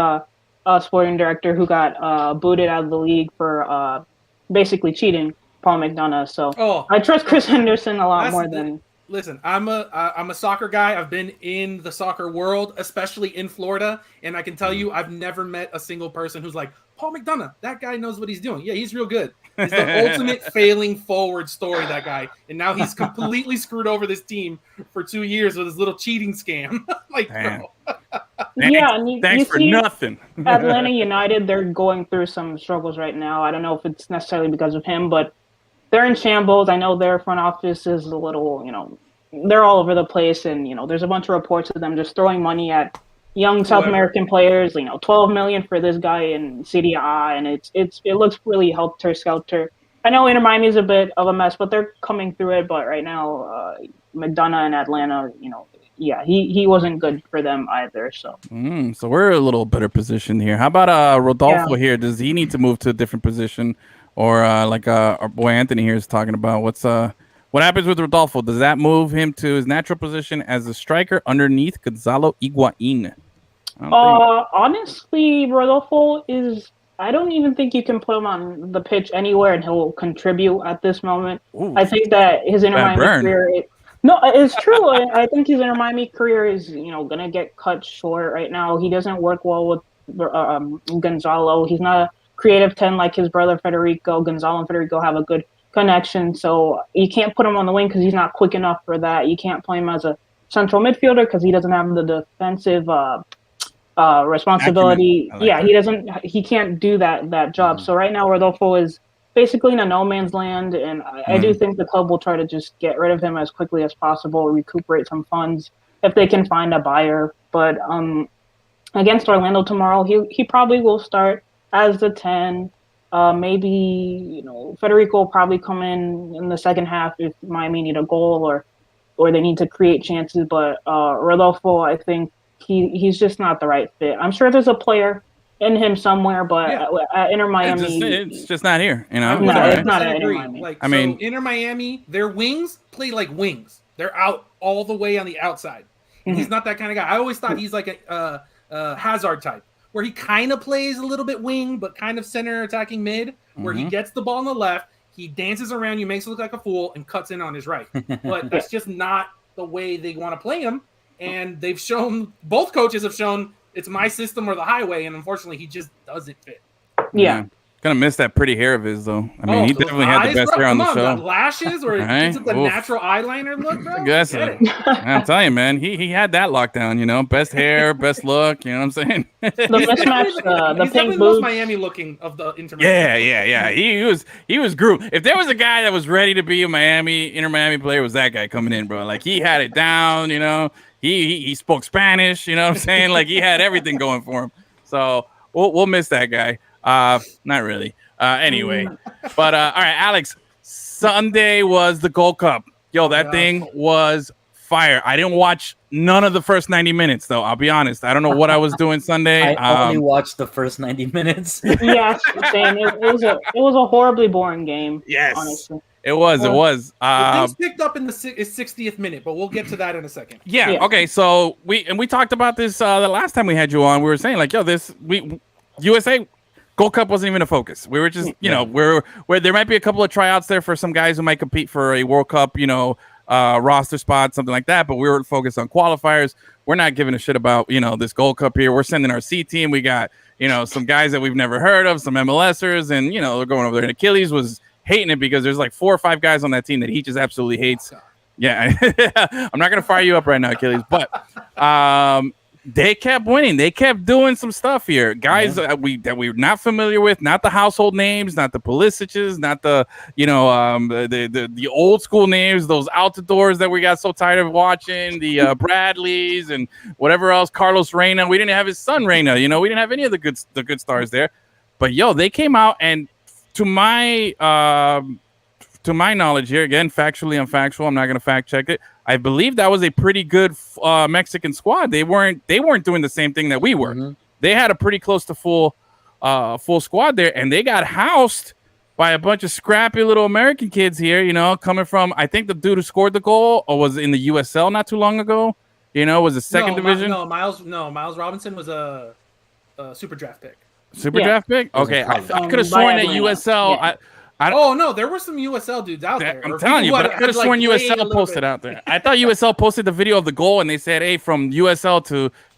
Speaker 5: sporting director, who got booted out of the league for basically cheating, Paul McDonough. So I trust Chris Henderson a lot more than.
Speaker 3: Listen, I'm a soccer guy. I've been in the soccer world, especially in Florida, and I can tell you, I've never met a single person who's like, Paul McDonough, that guy knows what he's doing. Yeah, he's real good. He's the ultimate failing forward story, that guy. And now he's completely screwed over this team for 2 years with his little cheating scam. Bro.
Speaker 5: Yeah, and
Speaker 2: thanks for nothing.
Speaker 5: Atlanta United, they're going through some struggles right now. I don't know if it's necessarily because of him, but they're in shambles. I know their front office is a little, they're all over the place, and there's a bunch of reports of them just throwing money at young South American players. $12 million for this guy in Serie A, and it looks really helter-skelter. I know Inter Miami is a bit of a mess, but they're coming through it. But right now, McDonough in Atlanta, he wasn't good for them either. So,
Speaker 2: so we're a little better positioned here. How about Rodolfo here? Does he need to move to a different position, or like our boy Anthony here is talking about? What happens with Rodolfo? Does that move him to his natural position as a striker underneath Gonzalo Higuain?
Speaker 5: Honestly, Rodolfo is. I don't even think you can put him on the pitch anywhere and he'll contribute at this moment.
Speaker 2: Ooh,
Speaker 5: I think that his Inter Miami career. No, it's true. I think his Inter Miami career is, gonna get cut short right now. He doesn't work well with Gonzalo. He's not creative 10 like his brother Gonzalo and Federico have a good connection. So you can't put him on the wing because he's not quick enough for that. You can't play him as a central midfielder because he doesn't have the defensive responsibility. He can't do that job. So right now Rodolfo is basically in a no man's land, and I do think the club will try to just get rid of him as quickly as possible, recuperate some funds if they can find a buyer. But against Orlando tomorrow, he probably will start as the 10. Maybe Federico will probably come in the second half if Miami need a goal or they need to create chances. But Rodolfo, I think he's just not the right fit. I'm sure there's a player in him somewhere, but at Inter Miami,
Speaker 2: it's just not here.
Speaker 5: No, it's not at Inter Miami.
Speaker 3: Inter Miami, their wings play like wings. They're out all the way on the outside. And he's not that kind of guy. I always thought he's like a Hazard type, where he kind of plays a little bit wing, but kind of center attacking mid, where he gets the ball on the left, he dances around you, makes it look like a fool, and cuts in on his right. But that's just not the way they want to play him. And they've shown, both coaches have shown, it's my system or the highway, and unfortunately, he just doesn't fit.
Speaker 5: Yeah.
Speaker 2: Gonna miss that pretty hair of his, though. I mean, he definitely had the best hair on the show.
Speaker 3: The lashes, or is it the natural eyeliner look, bro?
Speaker 2: I guess. I'm telling you, man, he had that lockdown. Best hair, best look. You know what I'm saying?
Speaker 5: The mismatch, the
Speaker 3: he's
Speaker 5: pink
Speaker 3: the most
Speaker 5: boots.
Speaker 3: Miami looking of the Inter.
Speaker 2: Yeah. He was groomed. If there was a guy that was ready to be a Inter Miami player, it was that guy coming in, bro. Like, he had it down. He spoke Spanish. You know what I'm saying? Like, he had everything going for him. So we'll miss that guy. Not really. Anyway, but all right, Alex. Sunday was the Gold Cup. Yo, that thing was fire. I didn't watch none of the first 90 minutes, though. I'll be honest. I don't know what I was doing Sunday.
Speaker 1: I only watched the first 90 minutes.
Speaker 5: Yes, same. It was a horribly boring game.
Speaker 2: Yes,
Speaker 5: honestly.
Speaker 2: It was.
Speaker 3: Things picked up in the 60th minute, but we'll get to that in a second.
Speaker 2: Yeah. Okay. So we talked about this the last time we had you on. We were saying like, yo, USA Gold Cup wasn't even a focus. We were just, where there might be a couple of tryouts there for some guys who might compete for a World Cup, roster spot, something like that. But we were focused on qualifiers. We're not giving a shit about, this Gold Cup here. We're sending our C team. We got, some guys that we've never heard of, some MLSers, and, they're going over there. And Achilles was hating it because there's like 4 or 5 guys on that team that he just absolutely hates. Yeah. I'm not going to fire you up right now, Achilles, but they kept winning. They kept doing some stuff here. Guys that we're not familiar with, not the household names, not the Pulisic's, not the, the old school names, those Altidores that we got so tired of watching, the Bradleys and whatever else, Carlos Reina. We didn't have his son Reina, we didn't have any of the good stars there. But they came out, and to my knowledge here, again, factually unfactual, I'm not going to fact check it, I believe that was a pretty good Mexican squad. They weren't doing the same thing that we were. Mm-hmm. They had a pretty close to full squad there, and they got housed by a bunch of scrappy little American kids here, coming from, I think the dude who scored the goal was in the USL not too long ago, was a second division.
Speaker 3: Miles Robinson was a super draft pick.
Speaker 2: Draft pick? Okay, I could have sworn that USL...
Speaker 3: Yeah. There were some USL dudes out there.
Speaker 2: I'm telling you, but I could have sworn USL posted out there. I thought USL posted the video of the goal, and they said, hey, from USL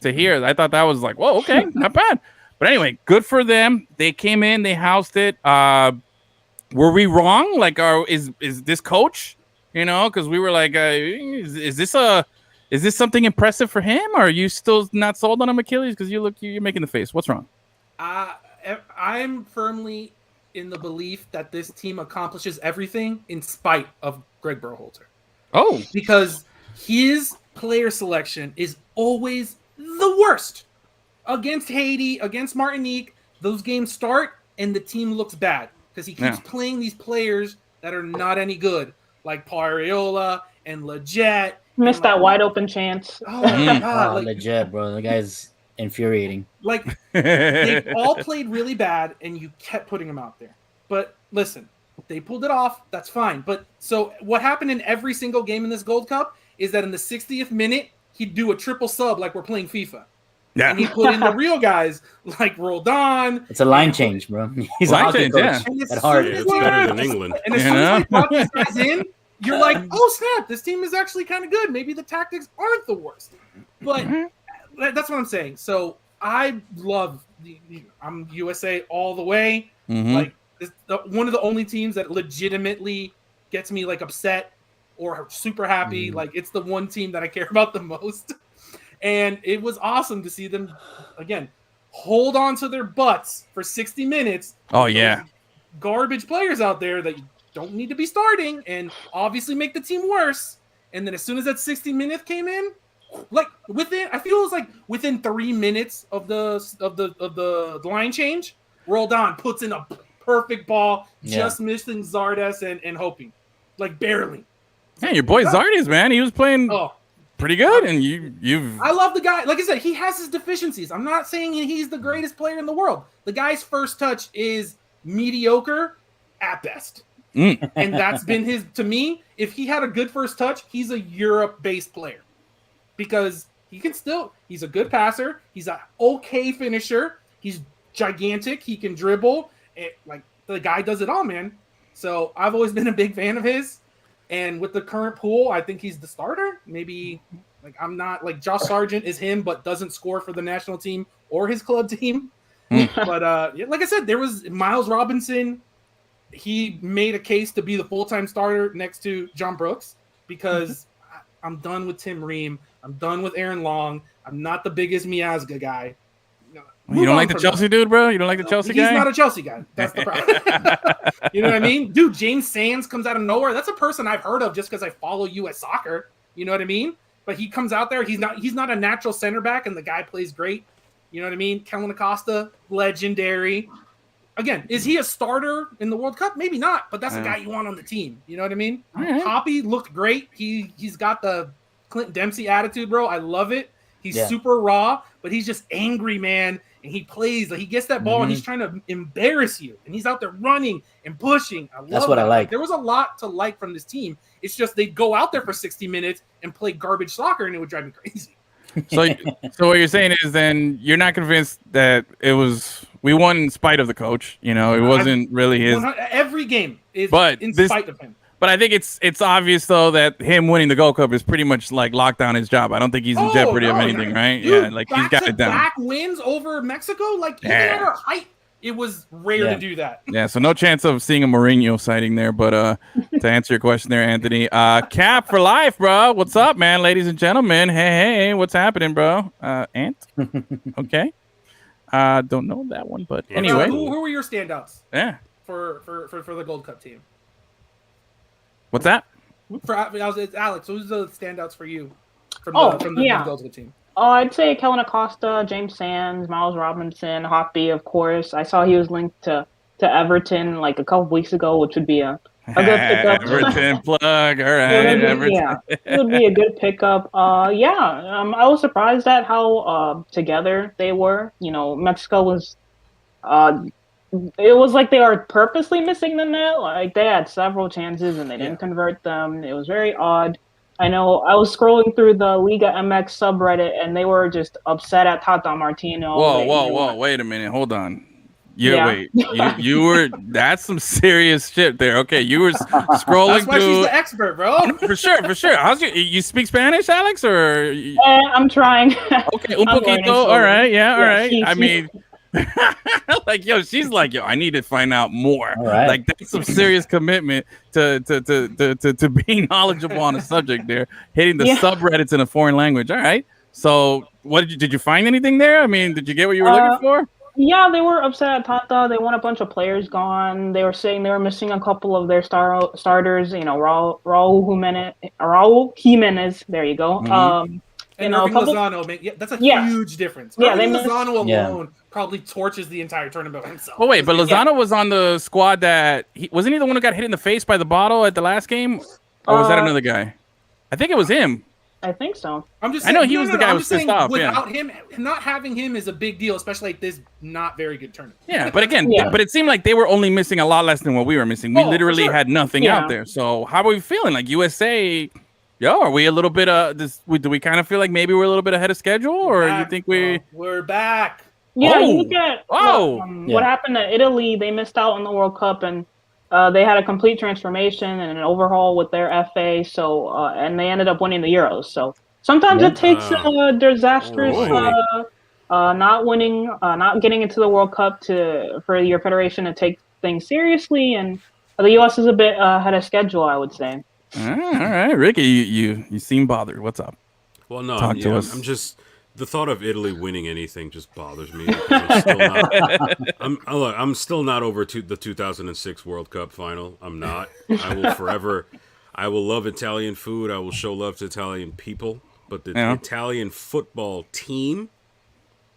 Speaker 2: to here. I thought that was like, whoa, okay, not bad. But anyway, good for them. They came in, they housed it. Were we wrong? Like, is this coach? Because we were like, is this something impressive for him? Or are you still not sold on him, Achilles? Because you're making the face. What's wrong?
Speaker 3: I'm firmly in the belief that this team accomplishes everything in spite of Greg Berhalter.
Speaker 2: Oh.
Speaker 3: Because his player selection is always the worst. Against Haiti, against Martinique, those games start and the team looks bad because he keeps playing these players that are not any good, like Paul Arriola and Leggett.
Speaker 5: Missed that wide open chance.
Speaker 3: Oh, my God.
Speaker 1: Leggett, bro. The guy's infuriating.
Speaker 3: Like, they all played really bad, and you kept putting them out there. But listen, they pulled it off. That's fine. But so what happened in every single game in this Gold Cup is that in the 60th minute, he'd do a triple sub like we're playing FIFA. Yeah. And he put in the real guys like Roldan.
Speaker 1: It's a line change, bro. He's a hockey coach at heart.
Speaker 4: It's better than England.
Speaker 3: And as soon as they brought these guys in, you're like, oh, snap, this team is actually kind of good. Maybe the tactics aren't the worst. But that's what I'm saying. So I love I'm USA all the way.
Speaker 2: Mm-hmm.
Speaker 3: Like one of the only teams that legitimately gets me like upset or super happy. Like it's the one team that I care about the most. And it was awesome to see them again hold on to their butts for 60 minutes.
Speaker 2: Oh yeah,
Speaker 3: garbage players out there that you don't need to be starting and obviously make the team worse. And then as soon as that 60 minutes came in, like I feel it was like within 3 minutes of the line change, Roldan puts in a perfect ball, just missing Zardes and hoping, like barely.
Speaker 2: Yeah, your boy Zardes, man, he was playing pretty good, and you've.
Speaker 3: I love the guy. Like I said, he has his deficiencies. I'm not saying he's the greatest player in the world. The guy's first touch is mediocre at best. And that's been his, to me, if he had a good first touch, he's a Europe-based player. Because he's a good passer, he's an okay finisher, he's gigantic, he can dribble, like the guy does it all, man. So I've always been a big fan of his. And with the current pool, I think he's the starter. Maybe like I'm not like Josh Sargent is him, but doesn't score for the national team or his club team. But like I said, there was Miles Robinson. He made a case to be the full-time starter next to John Brooks because I'm done with Tim Ream. I'm done with Aaron Long. I'm not the biggest Miazga guy.
Speaker 2: You don't like the Chelsea dude, bro? You don't like the Chelsea guy?
Speaker 3: He's not a Chelsea guy. That's the problem. You know what I mean? Dude, James Sands comes out of nowhere. That's a person I've heard of just because I follow U.S. soccer. You know what I mean? But he comes out there. He's not a natural center back, and the guy plays great. You know what I mean? Kellen Acosta, legendary. Again, is he a starter in the World Cup? Maybe not, but that's a guy you want on the team. You know what I mean? Right. Poppy looked great. He's got the Clint Dempsey attitude, bro. I love it. He's super raw, but he's just angry, man. And he plays, like he gets that ball and he's trying to embarrass you. And he's out there running and pushing.
Speaker 1: That's what I like.
Speaker 3: There was a lot to like from this team. It's just they'd go out there for 60 minutes and play garbage soccer, and it would drive me crazy.
Speaker 2: So what you're saying is then you're not convinced that we won in spite of the coach. You know, it wasn't really his.
Speaker 3: Every game is in spite of him.
Speaker 2: But I think it's obvious though that him winning the Gold Cup is pretty much like locked down his job. I don't think he's in jeopardy of anything, right?
Speaker 3: Dude,
Speaker 2: yeah, like he's got it down.
Speaker 3: Back wins over Mexico, like even at our height, it was rare to do that.
Speaker 2: Yeah, so no chance of seeing a Mourinho sighting there. But to answer your question there, Anthony, Cap for life, bro. What's up, man, ladies and gentlemen? Hey, what's happening, bro? Ant, okay. Don't know that one, but anyway.
Speaker 3: Who were your standouts?
Speaker 2: Yeah,
Speaker 3: for the Gold Cup team.
Speaker 2: What's that?
Speaker 3: It's Alex. Who's the standouts for you from the Gold Cup team?
Speaker 5: I'd say Kellen Acosta, James Sands, Miles Robinson, Hoppy, of course. I saw he was linked to Everton like a couple weeks ago, which would be a good pickup.
Speaker 2: Everton plug, all right.
Speaker 5: It would be a good pickup. I was surprised at how together they were. You know, Mexico was. It was like they were purposely missing the net. Like they had several chances and they didn't convert them. It was very odd. I know I was scrolling through the Liga MX subreddit and they were just upset at Tata Martino.
Speaker 2: Whoa! Wait a minute, hold on. Wait. You were. That's some serious shit there. Okay, you were scrolling
Speaker 3: That's why she's the expert, bro.
Speaker 2: For sure. How's you speak Spanish, Alex, or?
Speaker 5: I'm trying.
Speaker 2: Okay, un poquito. All right, all right. I mean. Like she's like I need to find out more.
Speaker 1: Right.
Speaker 2: Like that's some serious commitment to being knowledgeable on a subject there, hitting the subreddits in a foreign language. All right. So what did you find anything there? I mean, did you get what you were looking for?
Speaker 5: Yeah, they were upset at Tata. They want a bunch of players gone. They were saying they were missing a couple of their starters. You know, Raul Jimenez. There you go.
Speaker 3: Mm-hmm. And Lozano, man, that's a huge difference. Yeah, Lozano alone probably torches the entire tournament by himself.
Speaker 2: Oh wait, but Lozano was on the squad that wasn't he the one who got hit in the face by the bottle at the last game, or was that another guy? I think it was him.
Speaker 5: I think so.
Speaker 3: I'm just saying,
Speaker 2: I know he was the guy who was pissed off.
Speaker 3: Without him, not having him is a big deal, especially like this not very good tournament.
Speaker 2: Yeah, but again, but it seemed like they were only missing a lot less than what we were missing. We literally had nothing out there. So how are we feeling? Like USA. Are we a little bit do we kind of feel like maybe we're a little bit ahead of schedule, or you think
Speaker 3: we're back?
Speaker 5: Yeah, you look at what happened to Italy. They missed out on the World Cup, and they had a complete transformation and an overhaul with their FA. So and they ended up winning the Euros. So sometimes it takes a disastrous not winning, not getting into the World Cup for your federation to take things seriously, and the U.S. is a bit ahead of schedule, I would say.
Speaker 2: All right, Ricky, you seem bothered. What's up?
Speaker 4: Well, no,
Speaker 2: Talk to us.
Speaker 4: I'm just the thought of Italy winning anything just bothers me. I'm still not, I'm still not over the 2006 World Cup final. I'm not. I will forever. I will love Italian food. I will show love to Italian people. But the Italian football team,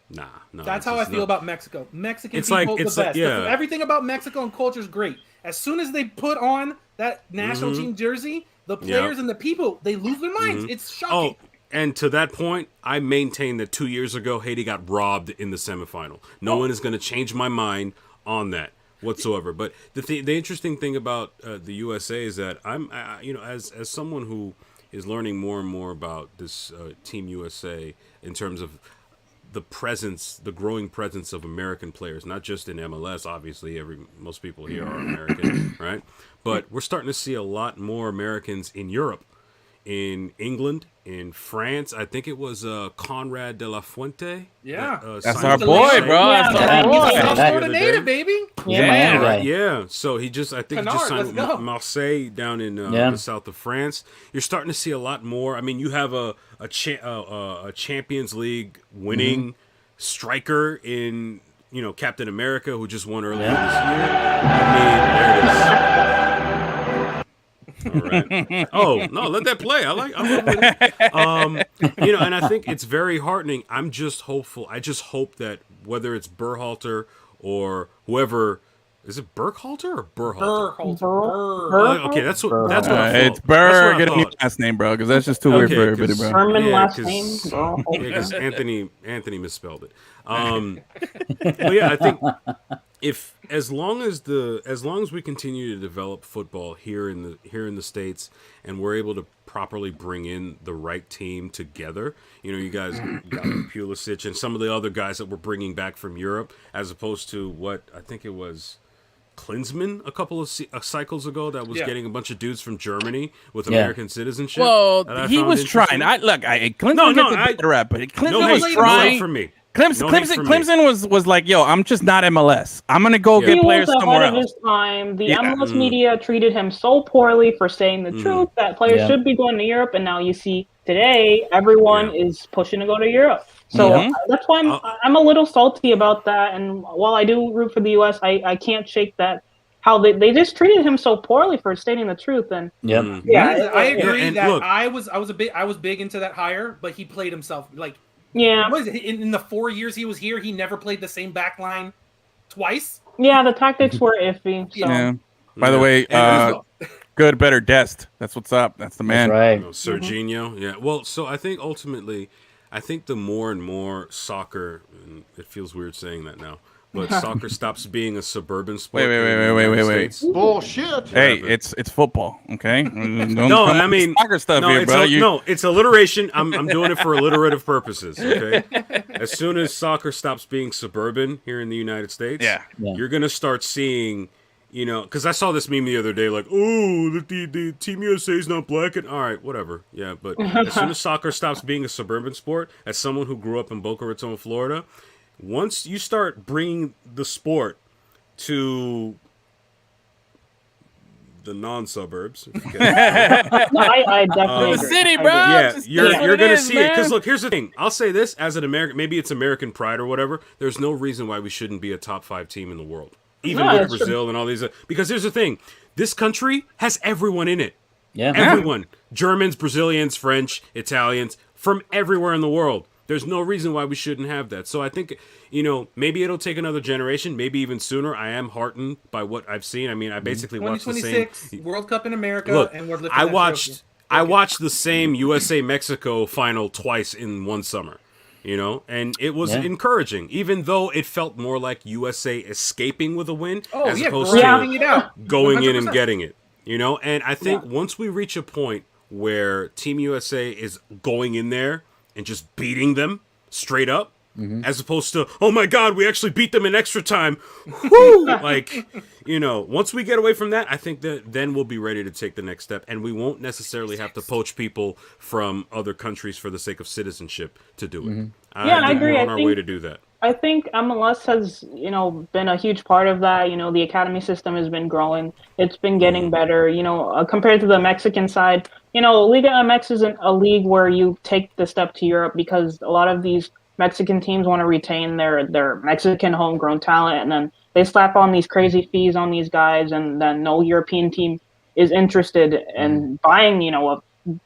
Speaker 4: nah.
Speaker 3: That's how I feel about Mexico. Mexican
Speaker 4: it's
Speaker 3: people,
Speaker 4: like, it's
Speaker 3: the best.
Speaker 4: like, yeah.
Speaker 3: Everything about Mexico and culture is great. As soon as they put on that national team jersey, the players and the people, they lose their minds. It's shocking.
Speaker 4: Oh, and to that point, I maintain that 2 years ago, Haiti got robbed in the semifinal. No one is going to change my mind on that whatsoever. But the interesting thing about the USA is that I'm, as someone who is learning more and more about this Team USA in terms of the growing presence of American players, not just in MLS. Obviously, most people here are American, right? But we're starting to see a lot more Americans in Europe, in England, in France. I think it was Conrad de la Fuente.
Speaker 3: Yeah.
Speaker 2: That's our boy, bro.
Speaker 5: Yeah,
Speaker 2: That's our boy.
Speaker 3: South Florida native, baby.
Speaker 4: Yeah. So I think he just
Speaker 3: Canard,
Speaker 4: signed
Speaker 3: let's go.
Speaker 4: Marseille down in the south of France. You're starting to see a lot more. I mean, you have a Champions League winning striker in Captain America, who just won earlier this year. I mean, there it is. All right. Oh no, let that play. I love it. And I think it's very heartening. I'm just hopeful. I just hope that whether it's Berhalter or whoever, is it Berhalter or Berhalter? Okay, that's what I thought.
Speaker 2: It's Burr. Get a new last name, bro, because that's just too weird for everybody, bro.
Speaker 5: Herman last name.
Speaker 4: Because Anthony misspelled it. But yeah, I think as long as we continue to develop football here in the States, and we're able to properly bring in the right team together, you guys got Pulisic and some of the other guys that we're bringing back from Europe, as opposed to what I think it was Klinsmann a couple of cycles ago that was getting a bunch of dudes from Germany with American citizenship.
Speaker 2: Well, he was trying. Klinsmann gets a bad rap, but Klinsmann was trying.
Speaker 4: For me.
Speaker 2: Clemson was like, yo, I'm just not MLS. I'm gonna go get players somewhere else.
Speaker 5: He was ahead of his time. The MLS media treated him so poorly for saying the truth that players should be going to Europe, and now you see today everyone is pushing to go to Europe. So that's why I'm a little salty about that. And while I do root for the US, I can't shake that. How they just treated him so poorly for stating the truth. And
Speaker 3: I agree that look, I was big into that hire, but he played himself like.
Speaker 5: Yeah.
Speaker 3: What is it? In the 4 years he was here, he never played the same back line twice.
Speaker 5: Yeah, the tactics were iffy. So.
Speaker 2: Yeah. By the way, good, better, Dest. That's what's up. That's the man.
Speaker 1: That's right.
Speaker 4: Serginho. Yeah. Well, so I think ultimately, the more and more soccer, and it feels weird saying that now, but soccer stops being a suburban sport.
Speaker 2: Wait.
Speaker 6: Bullshit.
Speaker 2: Hey, it's football, okay?
Speaker 4: No, I mean
Speaker 2: soccer stuff here, bro.
Speaker 4: No, it's alliteration. I'm doing it for alliterative purposes, okay? As soon as soccer stops being suburban here in the United States, you're gonna start seeing, because I saw this meme the other day, like, oh, the Team USA is not black, and all right, whatever, yeah. But as soon as soccer stops being a suburban sport, as someone who grew up in Boca Raton, Florida. Once you start bringing the sport to the non-suburbs,
Speaker 5: I definitely
Speaker 2: the city, bro.
Speaker 4: Yeah, you're going to see it. Because look, here's the thing. I'll say this as an American. Maybe it's American pride or whatever. There's no reason why we shouldn't be a top 5 team in the world, even with Brazil and all these. Because here's the thing. This country has everyone in it.
Speaker 1: Yeah,
Speaker 4: everyone. Germans, Brazilians, French, Italians, from everywhere in the world. There's no reason why we shouldn't have that. So I think, maybe it'll take another generation, maybe even sooner. I am heartened by what I've seen. I mean, I basically watched the same
Speaker 3: 2026 World Cup in America.
Speaker 4: Look,
Speaker 3: and we're lifting
Speaker 4: I
Speaker 3: that
Speaker 4: watched the same USA-Mexico final twice in one summer, and it was encouraging, even though it felt more like USA escaping with a win as opposed to going in and getting it, And I think once we reach a point where Team USA is going in there and just beating them straight up, as opposed to, oh my God, we actually beat them in extra time. Woo! Once we get away from that, I think that then we'll be ready to take the next step, and we won't necessarily have to poach people from other countries for the sake of citizenship to do it.
Speaker 5: I agree.
Speaker 4: We're on our way to do that.
Speaker 5: I think MLS has, been a huge part of that. The academy system has been growing. It's been getting better, compared to the Mexican side. Liga MX isn't a league where you take the step to Europe because a lot of these Mexican teams want to retain their Mexican homegrown talent, and then they slap on these crazy fees on these guys, and then no European team is interested in buying, a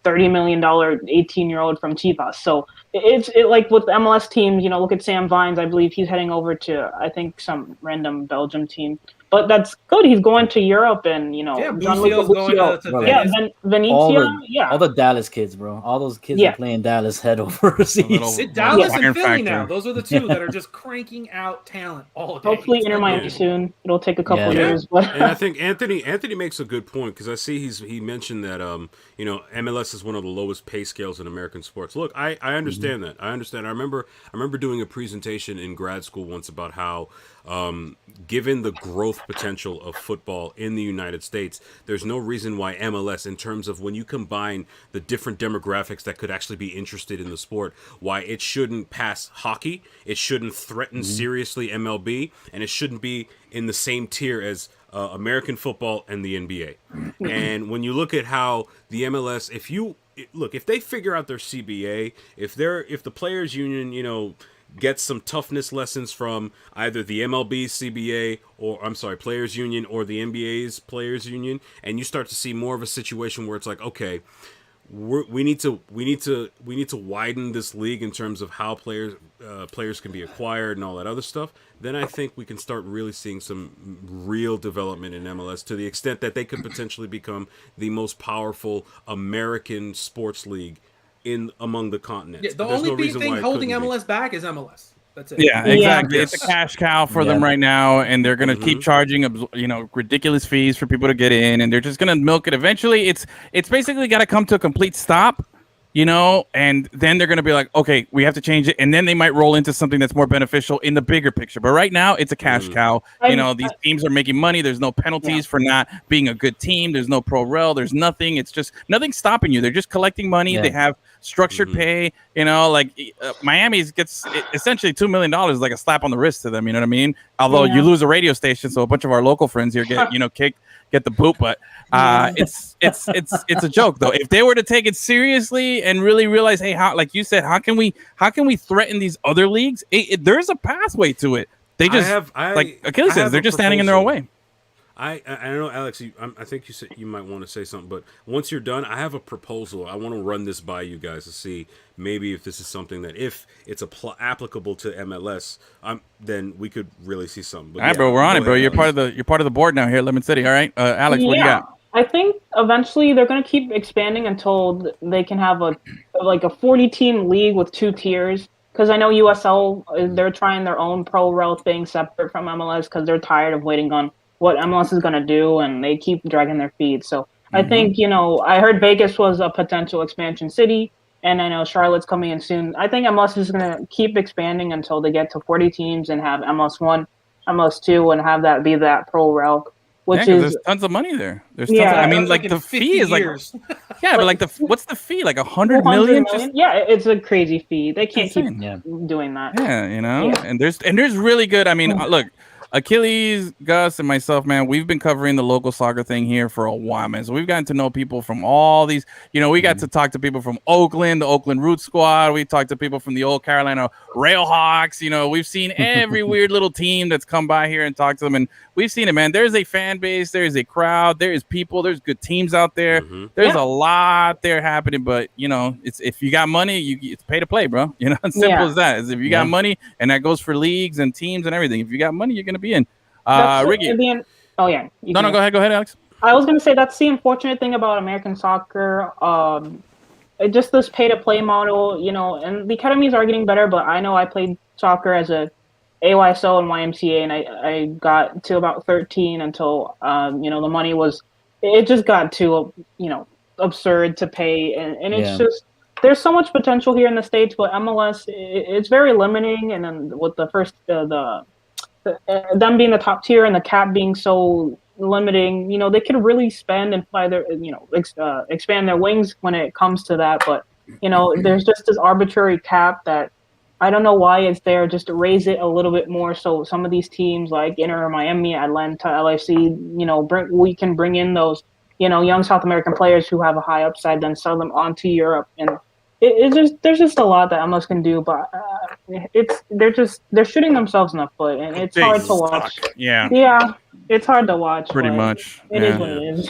Speaker 5: $30 million 18-year-old from Chivas. So it's like with MLS teams, look at Sam Vines. I believe he's heading over to, I think, some random Belgium team. But that's good. He's going to Europe, and
Speaker 3: Bucio's going to
Speaker 5: Venezia.
Speaker 1: All the Dallas kids, bro. All those kids are playing Dallas head overseas.
Speaker 3: Dallas and Philly now. Those are the two that are just cranking out talent all day.
Speaker 5: Hopefully, Inter Miami soon. It'll take a couple years, but
Speaker 4: and I think Anthony makes a good point because I see he mentioned that MLS is one of the lowest pay scales in American sports. Look, I understand that. I understand. I remember doing a presentation in grad school once about how given the growth potential of football in the United States, there's no reason why MLS, in terms of when you combine the different demographics that could actually be interested in the sport, why it shouldn't pass hockey, it shouldn't threaten seriously MLB, and it shouldn't be in the same tier as American football and the NBA. And when you look at how the MLS, if they figure out their CBA, if the players union, gets some toughness lessons from either the MLB's CBA Players Union or the NBA's Players Union, and you start to see more of a situation where it's like, okay, we need to widen this league in terms of how players can be acquired and all that other stuff. Then I think we can start really seeing some real development in MLS to the extent that they could potentially become the most powerful American sports league among the continents.
Speaker 3: Yeah, the only big thing holding MLS back is MLS. That's it.
Speaker 2: Yeah, exactly. It's a cash cow for them right now, and they're going to keep charging, ridiculous fees for people to get in, and they're just going to milk it. Eventually, it's basically got to come to a complete stop, and then they're going to be like, okay, we have to change it, and then they might roll into something that's more beneficial in the bigger picture. But right now, it's a cash cow. These teams are making money. There's no penalties for not being a good team. There's no pro rel. There's nothing. It's just nothing stopping you. They're just collecting money. They have structured pay. Miami gets essentially $2 million is like a slap on the wrist to them. You know what I mean? Although you lose a radio station, so a bunch of our local friends here get kicked. Get the boot, but it's a joke though. If they were to take it seriously and really realize, hey, how, like you said, how can we threaten these other leagues? There's a pathway to it. They just like Achilles says, they're just standing in their own way.
Speaker 4: I don't know, Alex. I think you said you might want to say something, but once you're done, I have a proposal. I want to run this by you guys to see maybe if this is something that if it's applicable to MLS, then we could really see something. But
Speaker 2: all right, bro, we're on it, bro. You're part of the board now here at Lemon City. All right, Alex, what do you got?
Speaker 5: I think eventually they're going to keep expanding until they can have a 40-team league with 2 tiers. Because I know USL, they're trying their own pro rel thing separate from MLS because they're tired of waiting on what MLS is going to do, and they keep dragging their feet. So I think, I heard Vegas was a potential expansion city, and I know Charlotte's coming in soon. I think MLS is going to keep expanding until they get to 40 teams and have MLS 1, MLS 2, and have that be that pro rel.
Speaker 2: There's tons of money there. There's tons I mean, like the fee is like, but like what's the fee? Like 100 million?
Speaker 5: Yeah, it's a crazy fee. They can't keep doing that.
Speaker 2: Yeah, and there's really good. I mean, look. Achilles, Gus, and myself, man, we've been covering the local soccer thing here for a while, man. So we've gotten to know people from all these, we got to talk to people from Oakland, the Oakland Root Squad. We talked to people from the old Carolina Railhawks. We've seen every weird little team that's come by here and talked to them. And we've seen it, man. There's a fan base. There's a crowd. There is people. There's good teams out there. There's a lot there happening. But, it's if you got money, it's pay to play, bro. It's simple as that. If you got money, and that goes for leagues and teams and everything. If you got money, you're going to be in. Ricky.
Speaker 5: No,
Speaker 2: go ahead, Alex.
Speaker 5: I was going to say that's the unfortunate thing about American soccer. Just this pay-to-play model, and the academies are getting better, but I know I played soccer as a AYSO and YMCA, and I got to about 13 until, the money it just got too, absurd to pay. And it's just, there's so much potential here in the States, but MLS, it's very limiting. And then with the first, them being the top tier and the cap being so limiting, they could really spend and fly their, expand their wings when it comes to that. But, there's just this arbitrary cap that I don't know why it's there, just to raise it a little bit more so some of these teams like Inter, Miami, Atlanta, LAFC, we can bring in those, young South American players who have a high upside, then sell them onto Europe. And there's just a lot that MLS can do, but they're shooting themselves in the foot, and it's hard to watch. Yeah, it's hard to watch.
Speaker 2: Pretty much.
Speaker 5: It is what it is.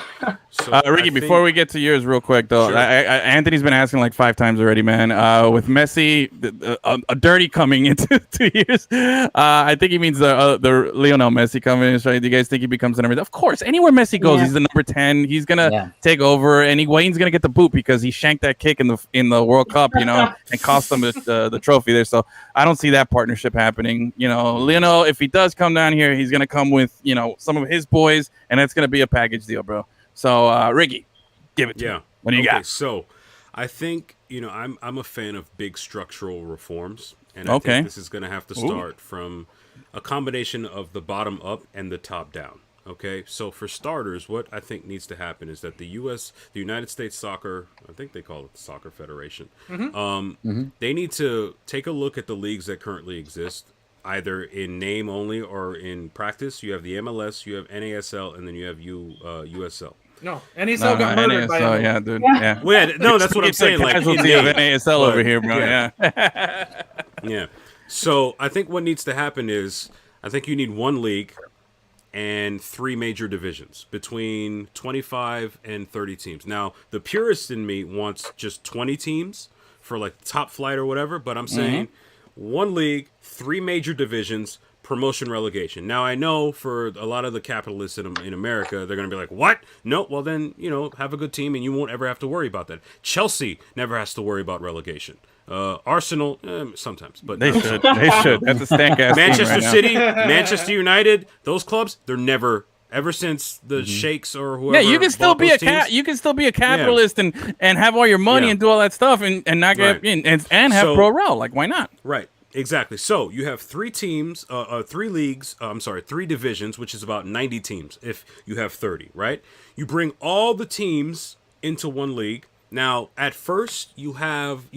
Speaker 2: So Ricky, before we get to yours real quick, though, sure. Anthony's been asking like 5 times already, man. With Messi, a dirty coming into 2 years, I think he means the Lionel Messi coming in. So do you guys think he becomes the number? Of course, anywhere Messi goes, he's the number 10. He's gonna take over, and Wayne's gonna get the boot because he shanked that kick in the World Cup, and cost them the trophy there. So I don't see that partnership happening. Lionel, if he does come down here, he's gonna come with some of his boys, and it's gonna be a package deal, bro. So, Ricky, give it to me. What do you got?
Speaker 4: So, I think, I'm a fan of big structural reforms. And I think this is going to have to start from a combination of the bottom up and the top down. Okay? So, for starters, what I think needs to happen is that the United States Soccer, I think they call it the Soccer Federation, they need to take a look at the leagues that currently exist, either in name only or in practice. You have the MLS, you have NASL, and then you have USL.
Speaker 3: No, NASL got murdered by
Speaker 2: NASL, yeah, dude. Yeah.
Speaker 4: Well, that's what I'm saying. Like
Speaker 2: casualty of NASL over here, bro. Yeah.
Speaker 4: Yeah. So I think what needs to happen is I think you need one league and 3 major divisions between 25 and 30 teams. Now, the purist in me wants just 20 teams for like top flight or whatever, but I'm saying one league, 3 major divisions, promotion, relegation. Now, I know for a lot of the capitalists in America, they're going to be like, what? No, well then, have a good team and you won't ever have to worry about that. Chelsea never has to worry about relegation. Arsenal, sometimes, but
Speaker 2: they should. They should. That's a stank ass.
Speaker 4: Manchester
Speaker 2: team right
Speaker 4: City, Manchester United, those clubs, they're never. Ever since the sheiks or whoever,
Speaker 2: you can still be a capitalist and have all your money and do all that stuff and not get and have pro rel. Like, why not?
Speaker 4: Right. Exactly. So you have 3 teams, 3 leagues. 3 divisions, which is about 90 teams. If you have 30, right? You bring all the teams into one league. Now, at first, you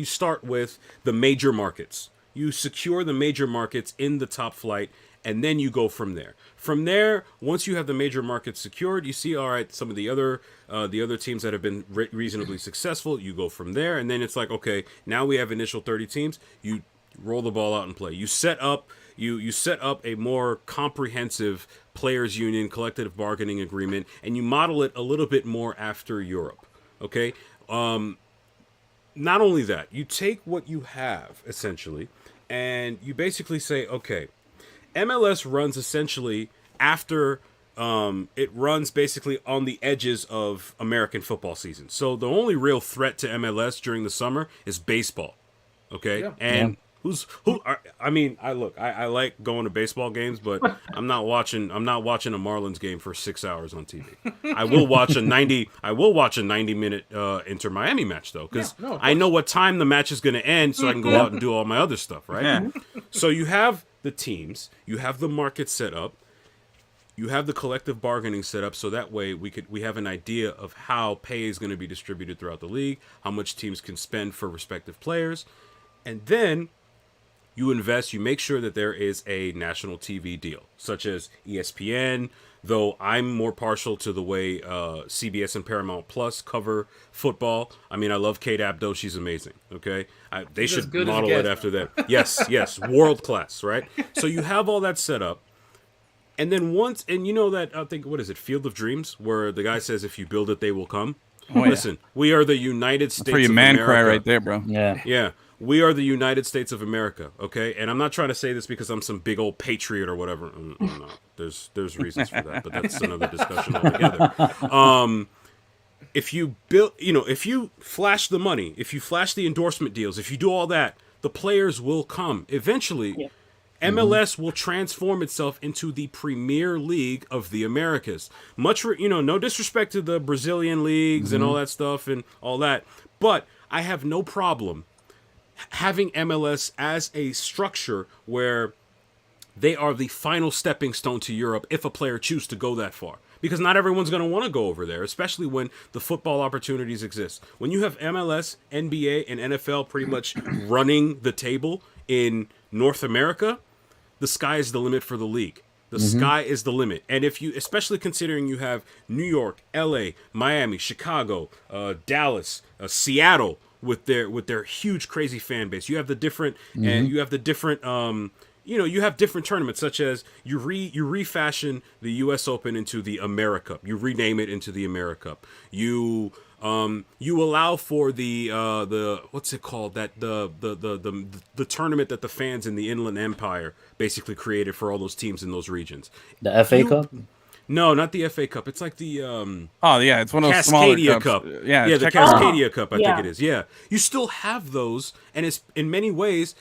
Speaker 4: start with the major markets. You secure the major markets in the top flight, and then you go from there. From there, once you have the major markets secured, you see, all right, some of the other teams that have been reasonably successful. You go from there, and then it's like, okay, now we have initial 30 teams. You roll the ball out and play. You set up a more comprehensive players union, collective bargaining agreement, and you model it a little bit more after Europe. Okay? Not only that, you take what you have essentially, and you basically say, okay, MLS runs essentially after it runs basically on the edges of American football season. So the only real threat to MLS during the summer is baseball. Okay? I like going to baseball games, but I'm not watching a Marlins game for 6 hours on TV. I will watch a 90-minute Inter Miami match though, because I know what time the match is going to end, so I can go out and do all my other stuff, right? Yeah. So you have the teams, you have the market set up, you have the collective bargaining set up, so that way we have an idea of how pay is going to be distributed throughout the league, how much teams can spend for respective players, and then you invest, you make sure that there is a national TV deal, such as ESPN, though I'm more partial to the way CBS and Paramount Plus cover football. I mean, I love Kate Abdo. She's amazing, okay? They should model it after that. Yes, world class, right? So you have all that set up. And then you know that, I think, what is it, Field of Dreams, where the guy says, if you build it, they will come? Listen, we are the United States of America.
Speaker 2: Man cry right there, bro.
Speaker 1: Yeah.
Speaker 4: We are the United States of America, okay? And I'm not trying to say this because I'm some big old patriot or whatever. No, there's reasons for that, but that's another discussion altogether. If you build, if you flash the money, if you flash the endorsement deals, if you do all that, the players will come. Eventually, MLS will transform itself into the premier league of the Americas. No disrespect to the Brazilian leagues and all that stuff and all that, but I have no problem having MLS as a structure where they are the final stepping stone to Europe if a player chooses to go that far. Because not everyone's going to want to go over there, especially when the football opportunities exist. When you have MLS, NBA, and NFL pretty much running the table in North America, the sky is the limit for the league. The sky is the limit. And if you, especially considering you have New York, LA, Miami, Chicago, Dallas, Seattle with their huge crazy fan base. You have the different and you have the different you have different tournaments, such as you refashion the US Open into the Americup. You rename it into the Americup. You allow for the what's it called, that the tournament that the fans in the Inland Empire basically created for all those teams in those regions.
Speaker 1: The FA Cup?
Speaker 4: No, not the FA Cup. It's like the
Speaker 2: it's one of those smaller
Speaker 4: Cascadia
Speaker 2: cups.
Speaker 4: Cup.
Speaker 2: Yeah,
Speaker 4: the Cascadia Cup, I think it is. Yeah. You still have those, and it's in many ways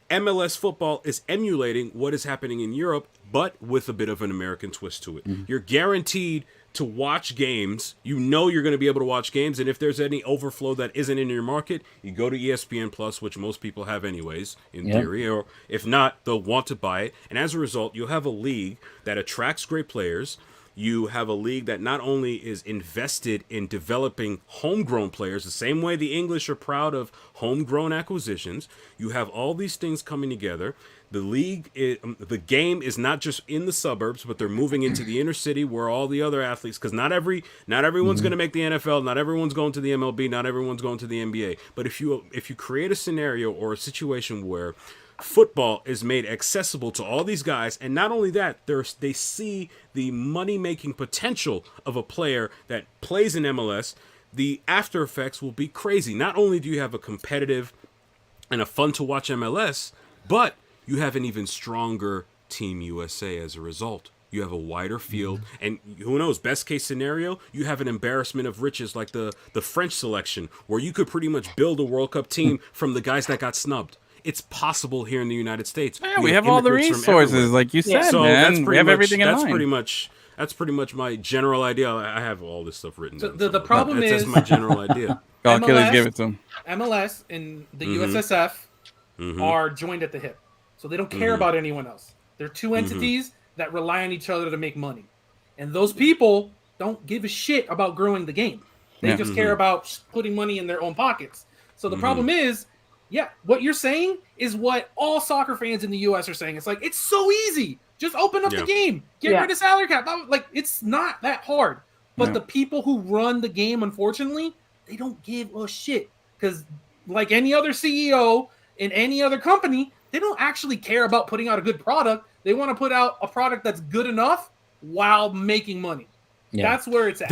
Speaker 4: MLS football is emulating what is happening in Europe, but with a bit of an American twist to it. You're guaranteed to watch games. You know you're going to be able to watch games, and if there's any overflow that isn't in your market, you go to ESPN Plus, which most people have anyways, in theory, or if not, they'll want to buy it. And as a result, you'll have a league that attracts great players. You have a league that not only is invested in developing homegrown players, the same way the English are proud of homegrown acquisitions. You have all these things coming together. The game is not just in the suburbs, but they're moving into the inner city where all the other athletes, because not everyone's going to make the NFL, not everyone's going to the MLB, not everyone's going to the NBA. But if you create a scenario or a situation where football is made accessible to all these guys, and not only that, they see the money-making potential of a player that plays in MLS, the after effects will be crazy. Not only do you have a competitive and a fun-to-watch MLS, but you have an even stronger Team USA as a result. You have a wider field, and who knows, best case scenario, you have an embarrassment of riches like the French selection, where you could pretty much build a World Cup team from the guys that got snubbed. It's possible here in the United States.
Speaker 2: Yeah, we have all the resources, like you said,
Speaker 4: so
Speaker 2: man. We have everything in line.
Speaker 4: That's pretty much my general idea. I have all this stuff written down.
Speaker 3: The problem is
Speaker 4: that's my general idea.
Speaker 2: Achilles, give it to him.
Speaker 3: MLS and the USSF are joined at the hip, so they don't care about anyone else. They're two entities that rely on each other to make money, and those people don't give a shit about growing the game. They just care about putting money in their own pockets. So the problem is, what you're saying is what all soccer fans in the U.S. are saying. It's like, it's so easy. Just open up the game. Get rid of salary cap. Like, it's not that hard. But the people who run the game, unfortunately, they don't give a shit. Because like any other CEO in any other company, they don't actually care about putting out a good product. They want to put out a product that's good enough while making money. That's where it's at.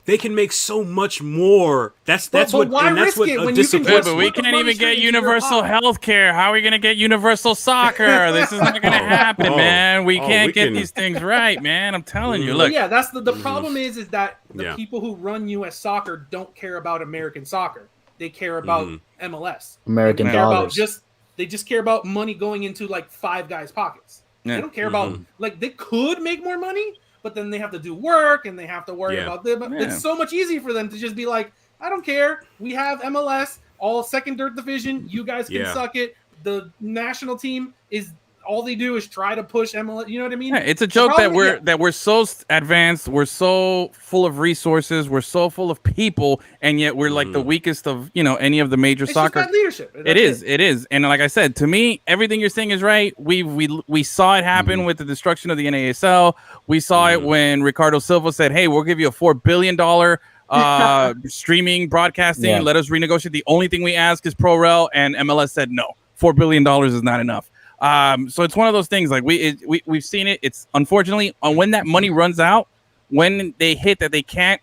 Speaker 4: They can make so much more. That's what a discipline.
Speaker 2: But we can't even get universal health care. How are we going to get universal soccer? This is not going to happen, man. We can't get these things right, man. I'm telling you. Look.
Speaker 3: Yeah, that's the problem is that the people who run U.S. soccer don't care about American soccer. They care about MLS.
Speaker 1: American dollars.
Speaker 3: They just care about money going into like five guys' pockets. They don't care about, like, they could make more money, but then they have to do work and they have to worry about them. It's so much easier for them to just be like, I don't care. We have MLS, all second dirt division. You guys can suck it. The national team is all they do is try to push MLS. You know what I mean?
Speaker 2: Yeah, it's a joke that we're so advanced, we're so full of resources, we're so full of people, and yet we're like the weakest of any of the major soccer.
Speaker 3: Just bad leadership.
Speaker 2: It is, and like I said, to me, everything you're saying is right. We saw it happen with the destruction of the NASL. We saw it when Ricardo Silva said, "Hey, we'll give you a $4 billion streaming broadcasting.
Speaker 1: Yeah.
Speaker 2: Let us renegotiate. The only thing we ask is ProRel," and MLS said no. $4 billion is not enough. So it's one of those things, like we've seen it. It's unfortunately when that money runs out, when they hit that they can't,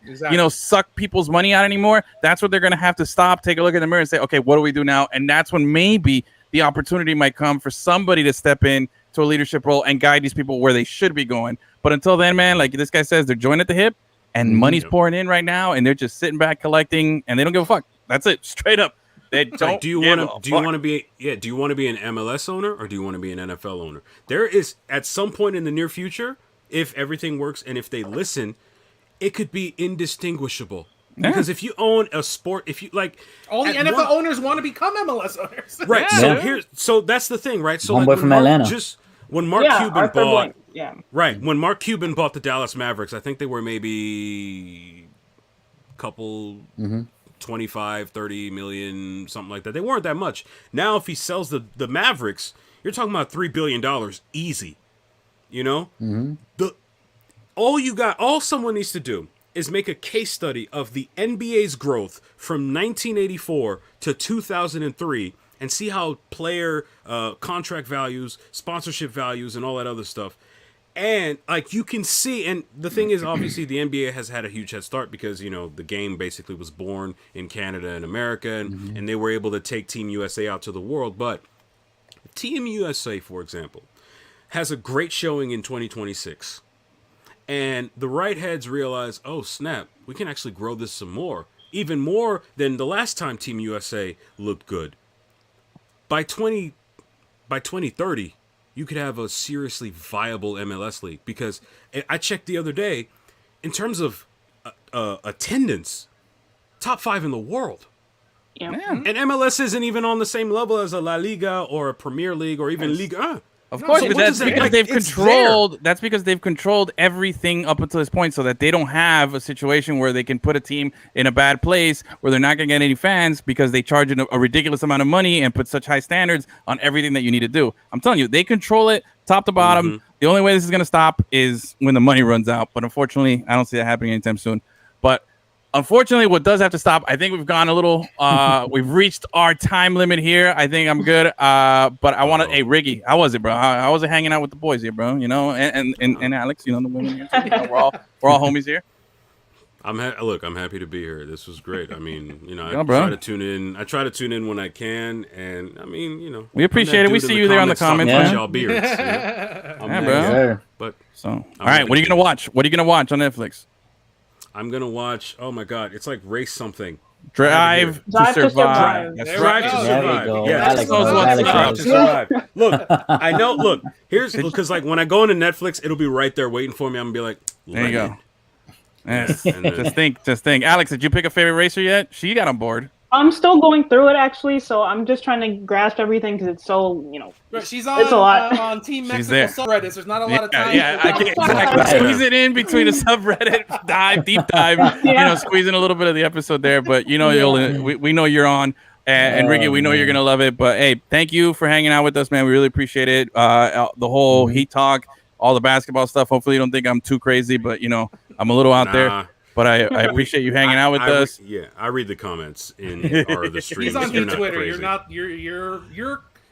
Speaker 2: suck people's money out anymore. That's what they're going to have to stop, take a look in the mirror and say, okay, what do we do now? And that's when maybe the opportunity might come for somebody to step in to a leadership role and guide these people where they should be going. But until then, man, like this guy says, they're joined at the hip and money's pouring in right now. And they're just sitting back collecting and they don't give a fuck. That's it. Straight up. They don't.
Speaker 4: Do you want to be an MLS owner or do you want to be an NFL owner? There is at some point in the near future, if everything works and if they listen, it could be indistinguishable. Yeah. Because if you own a sport, if you like,
Speaker 3: all the NFL owners want to become MLS owners,
Speaker 4: right?
Speaker 1: Yeah.
Speaker 4: So that's the thing, right? So
Speaker 1: Homeboy from Atlanta.
Speaker 4: When Mark Cuban bought,
Speaker 5: right,
Speaker 4: when Mark Cuban bought the Dallas Mavericks, I think they were maybe a couple. 25, 30 million, something like that. They weren't that much. Now, if he sells the Mavericks, you're talking about $3 billion easy. You know? All someone needs to do is make a case study of the NBA's growth from 1984 to 2003 and see how player contract values, sponsorship values, and all that other stuff. And like you can see, and the thing is, obviously, the NBA has had a huge head start because, you know, the game basically was born in Canada and America, and they were able to take Team USA out to the world. But Team USA, for example, has a great showing in 2026. And the right heads realize, oh, snap, we can actually grow this some more. Even more than the last time Team USA looked good. By 2030, you could have a seriously viable MLS league. Because I checked the other day, in terms of attendance, top 5 in the world.
Speaker 5: Yeah.
Speaker 4: And MLS isn't even on the same level as a La Liga or a Premier League or even Ligue 1.
Speaker 2: Of course,
Speaker 4: So
Speaker 2: but
Speaker 4: what
Speaker 2: that's
Speaker 4: does that-
Speaker 2: because
Speaker 4: like,
Speaker 2: they've
Speaker 4: it's
Speaker 2: controlled.
Speaker 4: there.
Speaker 2: That's because they've controlled everything up until this point, so that they don't have a situation where they can put a team in a bad place where they're not going to get any fans because they charge a ridiculous amount of money and put such high standards on everything that you need to do. I'm telling you, they control it top to bottom. The only way this is going to stop is when the money runs out. But unfortunately, I don't see that happening anytime soon. But unfortunately, what does have to stop, I think we've gone a little, we've reached our time limit here. I think I'm good. But I want to, hey, Riggy, how was it, bro? How was it hanging out with the boys here, bro? You know, and Alex, you know, the women here. You know, we're all homies here.
Speaker 4: Look, I'm happy to be here. This was great. I mean, you know, I
Speaker 2: Yeah, bro.
Speaker 4: try to tune in. I try to tune in when I can, and I mean, you know,
Speaker 2: We appreciate it. We see you there on the comments,
Speaker 4: talking
Speaker 2: man.
Speaker 4: about y'all beards. You know? I'm
Speaker 2: Yeah,
Speaker 4: that
Speaker 2: bro.
Speaker 4: guy.
Speaker 1: Sure.
Speaker 4: But
Speaker 2: So, all right, what are you
Speaker 4: happy
Speaker 2: going to watch? What are you going to watch on Netflix?
Speaker 4: I'm gonna watch. Oh my God, it's like Race something.
Speaker 2: Drive to
Speaker 5: Drive to
Speaker 2: Survive.
Speaker 5: Survive.
Speaker 2: That's
Speaker 3: There
Speaker 2: right.
Speaker 3: we
Speaker 4: Drive to
Speaker 3: go.
Speaker 1: There we
Speaker 4: survive.
Speaker 1: go.
Speaker 4: Yeah,
Speaker 1: Alex
Speaker 2: knows
Speaker 1: knows.
Speaker 2: what's
Speaker 1: Alex
Speaker 2: up.
Speaker 4: Drive
Speaker 1: knows.
Speaker 4: to survive. Look, I know. Look, here's because like when I go into Netflix, it'll be right there waiting for me. I'm gonna be like,
Speaker 2: There you go. Yes.
Speaker 4: And then-
Speaker 2: Just think. Alex, did you pick a favorite racer yet? She got on board.
Speaker 5: I'm still going through it actually, so I'm just trying to grasp everything because it's so, you know.
Speaker 3: But she's
Speaker 5: It's a lot.
Speaker 3: on Team
Speaker 2: She's
Speaker 3: Mexico
Speaker 2: there.
Speaker 3: subreddits. There's not a lot of time.
Speaker 2: Yeah, I can exactly squeeze it in between a subreddit deep dive, you know, squeezing a little bit of the episode there. But you know, we know you're on, and Ricky, we know you're gonna love it. But hey, thank you for hanging out with us, man. We really appreciate it. The whole Heat talk, all the basketball stuff. Hopefully, you don't think I'm too crazy, but you know, I'm a little out there. But I appreciate you hanging out with us.
Speaker 4: I read the comments in our the streams.
Speaker 3: He's on
Speaker 4: You're
Speaker 3: Heat
Speaker 4: not
Speaker 3: Twitter.
Speaker 4: crazy.
Speaker 3: You're not.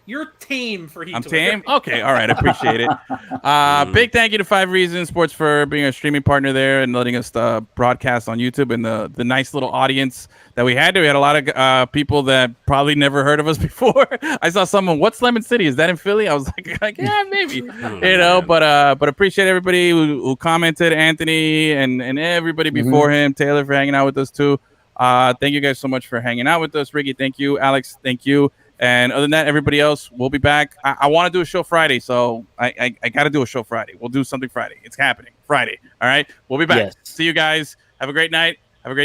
Speaker 3: You're tame for Heat
Speaker 2: I'm
Speaker 3: Twitter.
Speaker 2: tame. Okay, all right, I appreciate it. Big thank you to 5 Reasons Sports for being a streaming partner there and letting us broadcast on YouTube and the nice little audience that we had. We had a lot of people that probably never heard of us before. I saw someone, what's Lemon City? Is that in Philly? I was like yeah, maybe. You know, but appreciate everybody who commented, Anthony and everybody before him, Taylor for hanging out with us too. Thank you guys so much for hanging out with us. Ricky, thank you. Alex, thank you. And other than that, everybody else, we'll be back. I want to do a show Friday, so I got to do a show Friday. We'll do something Friday. It's happening Friday. All right, we'll be back.
Speaker 1: Yes.
Speaker 2: See you guys. Have a great night. Have a great